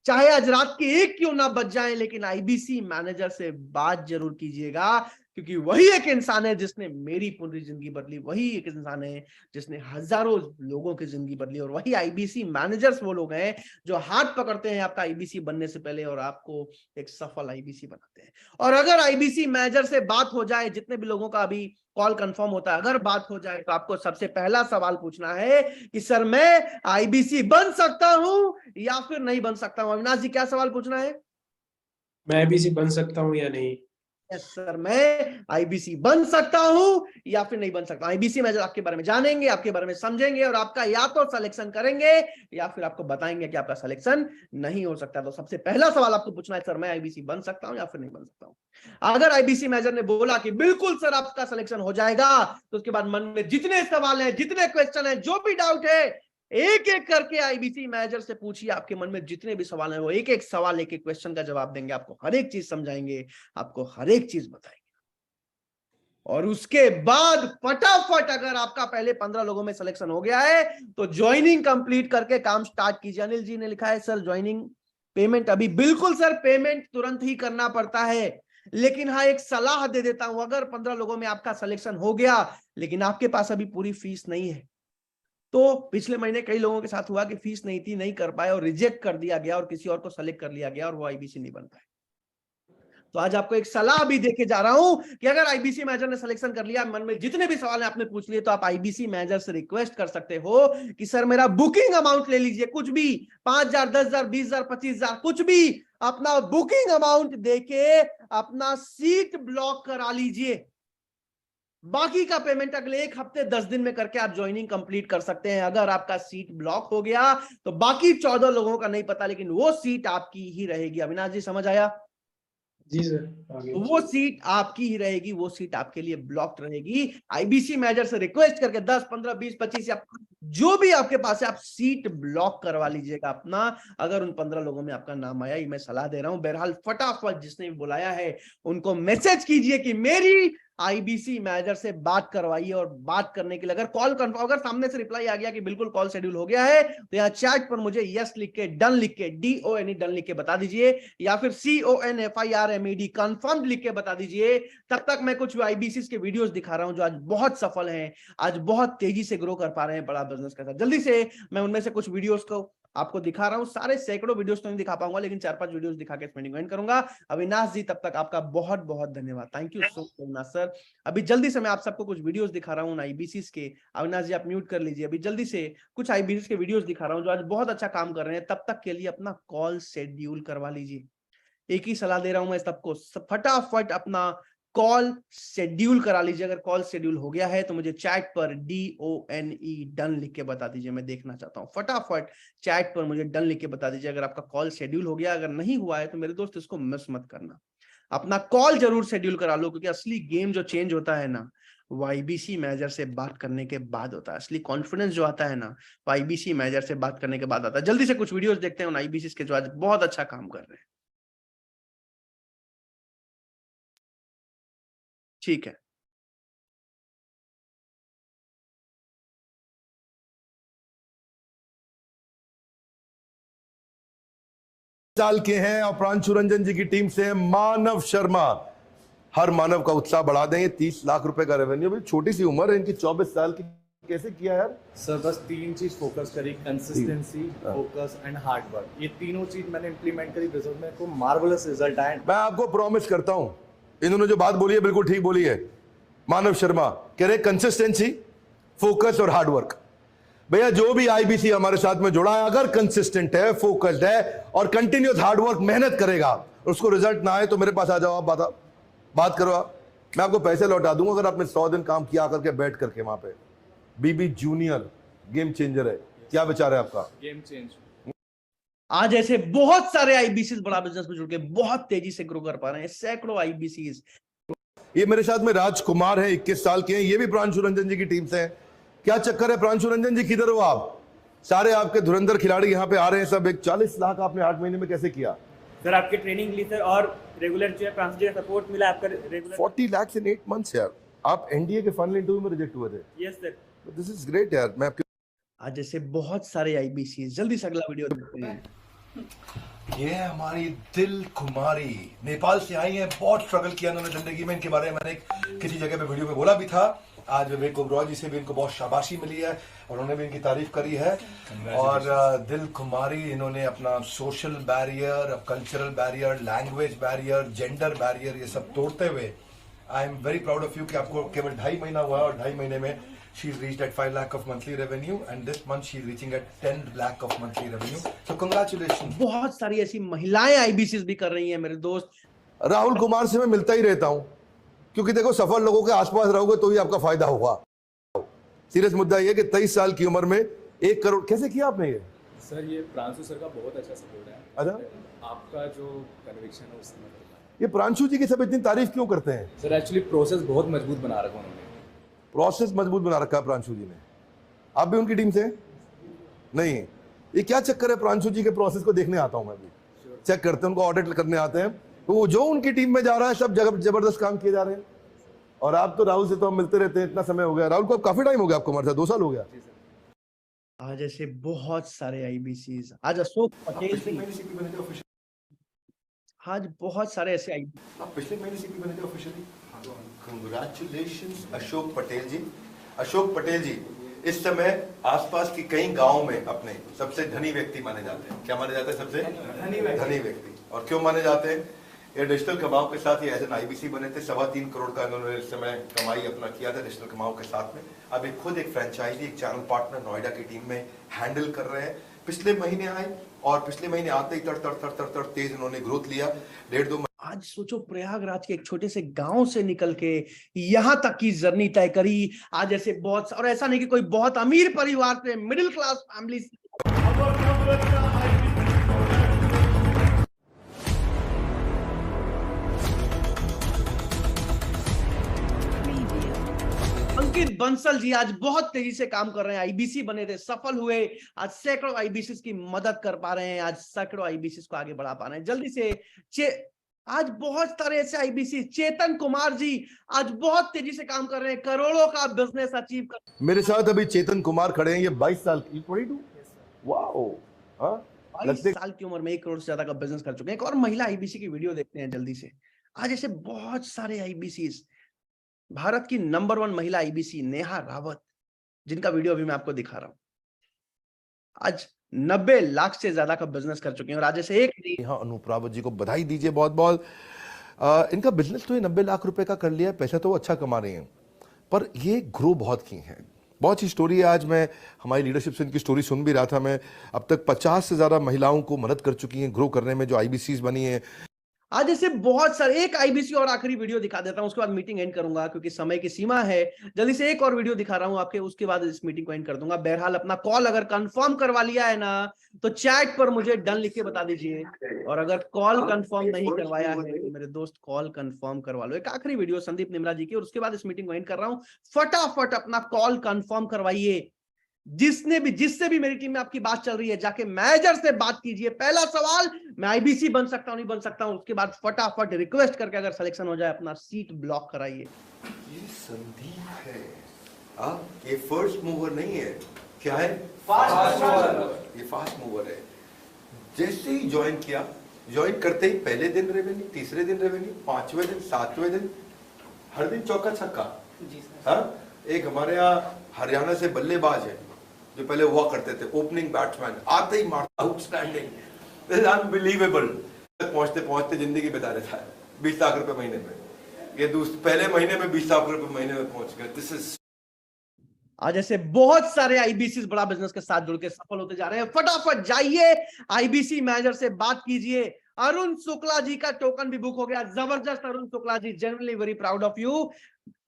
चाहे आज रात के 1 क्यों ना बच जाए, लेकिन आईबीसी मैनेजर से बात जरूर कीजिएगा, क्योंकि वही एक इंसान है जिसने मेरी पूरी जिंदगी बदली, वही एक इंसान है जिसने हजारों लोगों की जिंदगी बदली, और वही आईबीसी मैनेजर्स वो लोग हैं जो हाथ पकड़ते हैं आपका आईबीसी बनने से पहले और आपको एक सफल आईबीसी बनाते हैं। और अगर आईबीसी मैनेजर से बात हो जाए, जितने भी लोगों का अभी कॉल कंफर्म होता है, अगर बात हो जाए तो आपको सबसे पहला सवाल पूछना है कि सर मैं आईबीसी बन सकता हूं या फिर नहीं बन सकता हूं। अविनाश जी, क्या सवाल पूछना है? मैं आईबीसी बन सकता हूँ या नहीं? यस सर, मैं आईबीसी बन सकता हूं या फिर नहीं बन सकता। आईबीसी मैनेजर आपके बारे में जानेंगे, आपके बारे में समझेंगे, और आपका या तो सिलेक्शन करेंगे या फिर आपको बताएंगे कि आपका सिलेक्शन नहीं हो सकता। तो सबसे पहला सवाल आपको पूछना है, सर मैं आईबीसी बन सकता हूं या फिर नहीं बन सकता हूं। अगर आईबीसी मैनेजर ने बोला कि बिल्कुल सर आपका सिलेक्शन हो जाएगा, तो उसके बाद मन में जितने सवाल हैं, जितने क्वेश्चन है, जो भी डाउट है, एक एक करके आईबीसी मैनेजर से पूछिए। आपके मन में जितने भी सवाल हैं, वो एक एक सवाल, एक एक क्वेश्चन का जवाब देंगे, आपको हर एक चीज समझाएंगे, आपको हर एक चीज बताएंगे। और उसके बाद फटाफट, अगर आपका पहले 15 लोगों में सिलेक्शन हो गया है, तो ज्वाइनिंग कंप्लीट करके काम स्टार्ट कीजिए। अनिल जी ने लिखा है, सर ज्वाइनिंग पेमेंट अभी, बिल्कुल सर, पेमेंट तुरंत ही करना पड़ता है, लेकिन हाँ एक सलाह दे देता हूं, अगर 15 लोगों में आपका सिलेक्शन हो गया लेकिन आपके पास अभी पूरी फीस नहीं है, तो पिछले महीने कई लोगों के साथ हुआ कि फीस नहीं थी, नहीं कर पाए और रिजेक्ट कर दिया गया और किसी और को सेलेक्ट कर लिया गया और वो आईबीसी नहीं बन पाए। तो आज आपको एक सलाह भी देके जा रहा हूं कि अगर आईबीसी मैनेजर ने सिलेक्शन कर लिया, मन में जितने भी सवाल हैं आपने पूछ लिए, तो आप आईबीसी मैनेजर से रिक्वेस्ट कर सकते हो कि सर मेरा बुकिंग अमाउंट ले लीजिए, कुछ भी, 5,000, 10,000, 20,000, 25,000, कुछ भी, अपना बुकिंग अमाउंट देके अपना सीट ब्लॉक करा लीजिए। बाकी का पेमेंट अगले 1 हफ्ते 10 दिन में करके आप ज्वाइनिंग कंप्लीट कर सकते हैं। अगर आपका सीट ब्लॉक हो गया तो बाकी 14 लोगों का नहीं पता, लेकिन वो सीट आपकी ही रहेगी। अविनाश जी, समझ आया? जी सर, आगे। तो वो सीट आपकी ही रहेगी, वो सीट आपके लिए ब्लॉक्ड रहेगी। आईबीसी मैनेजर से रिक्वेस्ट करके 10, 15, 20, 25 या जो भी आपके पास है, आप सीट ब्लॉक करवा लीजिएगा अपना, अगर उन 15 लोगों में आपका नाम आया। ये मैं सलाह दे रहा हूं। बहरहाल फटाफट जिसने भी बुलाया है उनको मैसेज कीजिए कि मेरी आईबीसी मैनेजर से बात करवाइए, और बात करने के लिए अगर कॉल कंफर्म, अगर सामने से रिप्लाई आ गया कि बिल्कुल कॉल शेड्यूल हो गया है, तो यहाँ चैट पर मुझे यस लिख के, डन लिख के, DONE डन लिख के बता दीजिए, या फिर CONFIRMED कंफर्म लिख के बता दीजिए। तब तक मैं कुछ आईबीसी के वीडियोस दिखा रहा हूं जो आज बहुत सफल हैं, आज बहुत तेजी से ग्रो कर पा रहे हैं बड़ा बिजनेस के साथ। जल्दी से मैं उनमें से कुछ वीडियोस को आपको दिखा रहा हूं। सारे सैकड़ों वीडियोस तो नहीं दिखा पाऊंगा, लेकिन 4-5 वीडियोस दिखा के स्पेंडिंग एंड करूंगा। अविनाश जी, तब तक आपका बहुत बहुत धन्यवाद। Thank you so much Avinash sir. अभी जल्दी से मैं आप सबको कुछ वीडियोस दिखा रहा हूं आईबीसी के। अविनाश जी, आप म्यूट कर लीजिए। अभी जल्दी से कुछ आईबीसी के वीडियोस दिखा रहा हूं जो आज बहुत अच्छा काम कर रहे हैं। तब तक के लिए अपना कॉल शेड्यूल करवा लीजिए। एक ही सलाह दे रहा हूं मैं सबको, फटाफट अपना कॉल शेड्यूल करा लीजिए। अगर कॉल शेड्यूल हो गया है तो मुझे चैट पर DONE डन लिख के बता दीजिए, मैं देखना चाहता हूं। फटाफट चैट पर मुझे डन लिख के बता दीजिए अगर आपका कॉल शेड्यूल हो गया। अगर नहीं हुआ है तो मेरे दोस्त इसको मिस मत करना, अपना कॉल जरूर शेड्यूल करा लो, क्योंकि असली गेम जो चेंज होता है ना, वो आईबीसी मैनेजर से बात करने के बाद होता है। असली कॉन्फिडेंस जो आता है ना, वो आईबीसी मैनेजर से बात करने के बाद आता है। जल्दी से कुछ वीडियोस देखते हैं उन आईबीसी के जो आज बहुत अच्छा काम कर रहे हैं। ठीक है, साल के हैं और प्रांशु रंजन जी की टीम से मानव शर्मा। हर मानव का उत्साह बढ़ा देंगे। 30 लाख रुपए का रेवेन्यू, भी छोटी सी उम्र है इनकी, 24 साल की। कैसे किया यार? सर बस 3 चीज फोकस करी, consistency, focus and hard work. ये तीनों चीज मैंने इंप्लीमेंट करी, रिजल्ट में को मार्वलस रिजल्ट आए। मैं आपको प्रॉमिस करता हूं, इन्होंने जो बात बोली है बिल्कुल ठीक बोली है। मानव शर्मा कह रहे कंसिस्टेंसी, फोकस और हार्ड वर्क। भैया जो भी आईबीसी हमारे साथ में जुड़ा है, अगर कंसिस्टेंट है, फोकस्ड है और कंटिन्यूस हार्ड वर्क मेहनत करेगा, उसको रिजल्ट ना आए तो मेरे पास आ जाओ, आप बात करो। मैं आपको पैसे लौटा दूंगा अगर आपने 100 दिन काम किया करके बैठ करके। वहां पे बीबी जूनियर गेम चेंजर है। क्या विचार है आपका? Game change. आज ऐसे बहुत सारे आईबीसी बड़ा बिजनेस में जुड़ के बहुत तेजी से ग्रो कर पा रहे हैं, सैकड़ों आईबीसी। ये मेरे साथ में राजकुमार है, 21 साल के हैं, ये भी प्रांशु रंजन जी की टीम से हैं। क्या चक्कर है प्रांशु रंजन जी, किधर हो आप? सारे आपके धुरंधर खिलाड़ी यहाँ पे आ रहे हैं सब। एक 40 लाख आपने 8 महीने में कैसे किया? सर आपकी ट्रेनिंग ली सर, और रेगुलर जो है प्रांशु जी का सपोर्ट मिला आपका रेगुलर। 40 lakhs in 8 months यार। आप एनडीए के फाइनल इंटरव्यू में रिजेक्ट हुए थे। Yes sir. This is great यार। मैं आपके आज ऐसे बहुत सारे आईबीसी, जल्दी से अगला वीडियो देखते हैं। ये है हमारी दिल कुमारी, नेपाल से आई हैं। बहुत स्ट्रगल किया उन्होंने जिंदगी में। इनके बारे में मैंने किसी जगह पे वीडियो में बोला भी था। आज विवेक ओबरॉय जी से भी इनको बहुत शाबाशी मिली है और उन्होंने भी इनकी तारीफ करी है। और दिल कुमारी, इन्होंने अपना social barrier, cultural barrier, language barrier, gender barrier, ये सब तोड़ते हुए, I am very proud of you कि आपको केवल 2.5 महीना हुआ है और 2.5 महीने में she is reached at 5 lakh of monthly revenue and this month she is reaching at 10 lakh of monthly revenue. So congratulations. बहुत सारी ऐसी महिलाएं आईबीसी भी कर रही हैं मेरे दोस्त। राहुल कुमार से मैं मिलता ही रहता हूं क्योंकि देखो सफल लोगों के आसपास रहोगे तो ही आपका फायदा होगा। सीरियस मुद्दा ये कि 23 साल की उम्र में 1 करोड़ कैसे किया आपने ये? सर ये प्रांशु सर का बहुत अच्छा सपोर्ट है। अच्छा, आपका जो कन्विक्शन है उससे मैं ये प्रांशु जी की सब इतनी तारीफ क्यों करते हैं? सर एक्चुअली प्रोसेस बहुत मजबूत बना रखा उन्होंने। प्रोसेस मजबूत बना रखा है प्रांशु जी ने। आप भी उनकी टीम से? नहीं। ये क्या चक्कर है? प्रांशु जी के प्रोसेस को देखने आता हूं मैं भी, चेक करते हैं, उनको ऑडिट करने आते हैं। तो जो उनकी टीम में जा रहा है सब जगह जबरदस्त काम किए जा रहे हैं। और आप तो राहुल से तो हम मिलते रहते हैं, इतना समय हो गया। राहुल को अब काफी टाइम हो गया आपको हमारे साथ, 2 साल हो गया। आज ऐसे बहुत सारे आईबीसी, आज अशोक पटेल भी, आज बहुत सारे ऐसे आईबीसी। आप पिछले महीने सीपी बने थे ऑफिशियली। कांग्रेचुलेशंस अशोक पटेल जी। अशोक पटेल जी इस समय आसपास की कई गांवों में अपने सबसे धनी व्यक्ति माने जाते हैं। क्या माने जाते हैं? सबसे धनी व्यक्ति। और क्यों माने जाते हैं? ये डिजिटल कमाओ के साथ ही एज एन आईबीसी बने थे। 3.25 करोड़ का इन्होंने इस समय कमाई अपना किया था डिजिटल कमाओ के साथ में। अब एक खुद एक फ्रेंचाइजी, एक चैनल पार्टनर नोएडा की टीम में हैंडल कर रहे हैं। पिछले महीने आए और पिछले महीने आते ही तड़ तेज इन्होंने ग्रोथ लिया। 1.5-2 आज सोचो प्रयागराज के एक छोटे से गांव से निकल के यहां तक की जर्नी तय करी। आज ऐसे बहुत, और ऐसा नहीं कि कोई बहुत अमीर परिवार से, मिडिल क्लास फैमिली से। अंकित बंसल जी आज बहुत तेजी से काम कर रहे हैं, आईबीसी बने थे, सफल हुए, आज सैकड़ों आईबीसी की मदद कर पा रहे हैं, आज सैकड़ों आईबीसी को आगे बढ़ा पा रहे हैं। जल्दी से आज बहुत सारे ऐसे आईबीसी, चेतन कुमार जी आज बहुत तेजी से काम कर रहे हैं, करोड़ों का बिजनेस अचीव कर। मेरे साथ अभी चेतन कुमार खड़े हैं। ये 22 साल की, 22, वाओ, 22 साल की उम्र में 1 करोड़ से ज्यादा का बिजनेस कर चुके हैं। एक और महिला आईबीसी की वीडियो देखते हैं जल्दी से। आज ऐसे बहुत सारे आईबीसी, भारत की नंबर 1 महिला आईबीसी नेहा रावत, जिनका वीडियो अभी मैं आपको दिखा रहा हूं, आज 90 लाख से ज्यादा का बिजनेस कर चुके हैं। और आज ऐसे एक यहाँ अनूप रावत जी को बधाई दीजिए बहुत बहुत। इनका बिजनेस तो ये 90 लाख रुपए का कर लिया है, पैसा तो वो अच्छा कमा रहे हैं, पर ये ग्रो बहुत की हैं। बहुत सी स्टोरी है। आज मैं हमारी लीडरशिप से इनकी स्टोरी सुन भी रहा था। मैं अब तक 50 से ज्यादा महिलाओं को मदद कर चुकी हैं ग्रो करने में, जो आईबीसीज बनी है। आज ऐसे बहुत सारे, एक आईबीसी और आखिरी वीडियो दिखा देता हूं, उसके बाद मीटिंग एंड करूंगा क्योंकि समय की सीमा है। जल्दी से एक और वीडियो दिखा रहा हूं आपके, उसके बाद इस मीटिंग को एंड कर दूंगा। बहरहाल अपना कॉल अगर कंफर्म करवा लिया है ना तो चैट पर मुझे डन लिख के बता दीजिए, और अगर कॉल कंफर्म नहीं करवाया है तो मेरे दोस्त कॉल कंफर्म करवा लो। एक आखिरी वीडियो संदीप निमरा जी की, और उसके बाद इस मीटिंग को एंड कर रहा हूं। फटाफट अपना कॉल कंफर्म करवाइए। जिससे भी मेरी टीम में आपकी बात चल रही है, जाके मैनेजर से बात कीजिए। पहला सवाल, मैं आईबीसी बन सकता हूं नहीं बन सकता हूं, उसके बाद फटाफट रिक्वेस्ट करके अगर सिलेक्शन हो जाए अपना सीट ब्लॉक कराइए। ये संदीप है, ये फर्स्ट मूवर नहीं है। क्या है? Fast mover. ये फास्ट मूवर है। जैसे ही ज्वाइन किया, ज्वाइन करते ही पहले दिन रेवेन्यू, तीसरे दिन रेवेन्यू, 5वें दिन, 7वें दिन, हर दिन चौका छक्का। एक हमारे यहाँ हरियाणा से बल्लेबाज है जो पहले हुआ करते थे, ओपनिंग बैट्समैन, आते ही मारता, आउटस्टैंडिंग, अनबिलीवेबल। पहुंचते पहुंचते जिंदगी बिता देता है 20 लाख रुपए महीने में। ये पहले महीने में 20 लाख रुपए महीने में पहुंच गए। दिस इज आज ऐसे बहुत सारे आईबीसी बड़ा बिजनेस के साथ जुड़ के सफल होते जा रहे हैं। फटाफट जाइए, आईबीसी मैनेजर से बात कीजिए। अरुण शुक्ला जी का टोकन भी बुक हो गया। जबरदस्त Arun Shukla ji, genuinely very proud of you.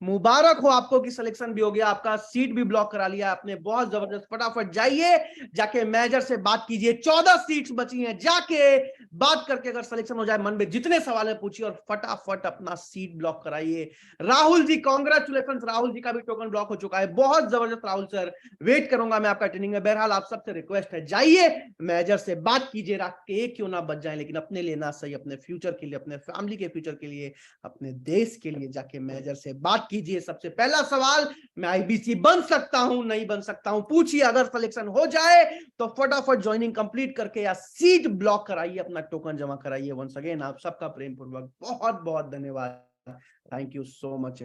मुबारक हो आपको कि सिलेक्शन भी हो गया, आपका सीट भी ब्लॉक करा लिया आपने, बहुत जबरदस्त। फटाफट जाइए, जाके मैनेजर से बात कीजिए, 14 सीट्स बची हैं, जाके बात करके अगर सिलेक्शन हो जाए, मन में जितने सवाल है पूछिए और फटाफट अपना सीट ब्लॉक कराइए। राहुल जी कांग्रेचुलेशन, राहुल जी का भी टोकन ब्लॉक हो चुका है, बहुत जबरदस्त राहुल सर, वेट करूंगा मैं आपका ट्रेनिंग में। बहरहाल आप सबसे रिक्वेस्ट है, जाइए मैनेजर से बात कीजिए, रात के एक क्यों ना बच जाए, लेकिन अपने लिए ना सही, अपने फ्यूचर के लिए, अपने फैमिली के फ्यूचर के लिए, अपने देश के लिए जाके मैनेजर से बात कीजिए। सबसे पहला सवाल, मैं आईबीसी बन सकता हूं नहीं बन सकता हूं, पूछिए। अगर सिलेक्शन हो जाए तो फटाफट ज्वाइनिंग कंप्लीट करके या सीट ब्लॉक कराइए, अपना टोकन जमा कराइए। वंस अगेन आप सबका प्रेम पूर्वक बहुत बहुत धन्यवाद। Thank you so much.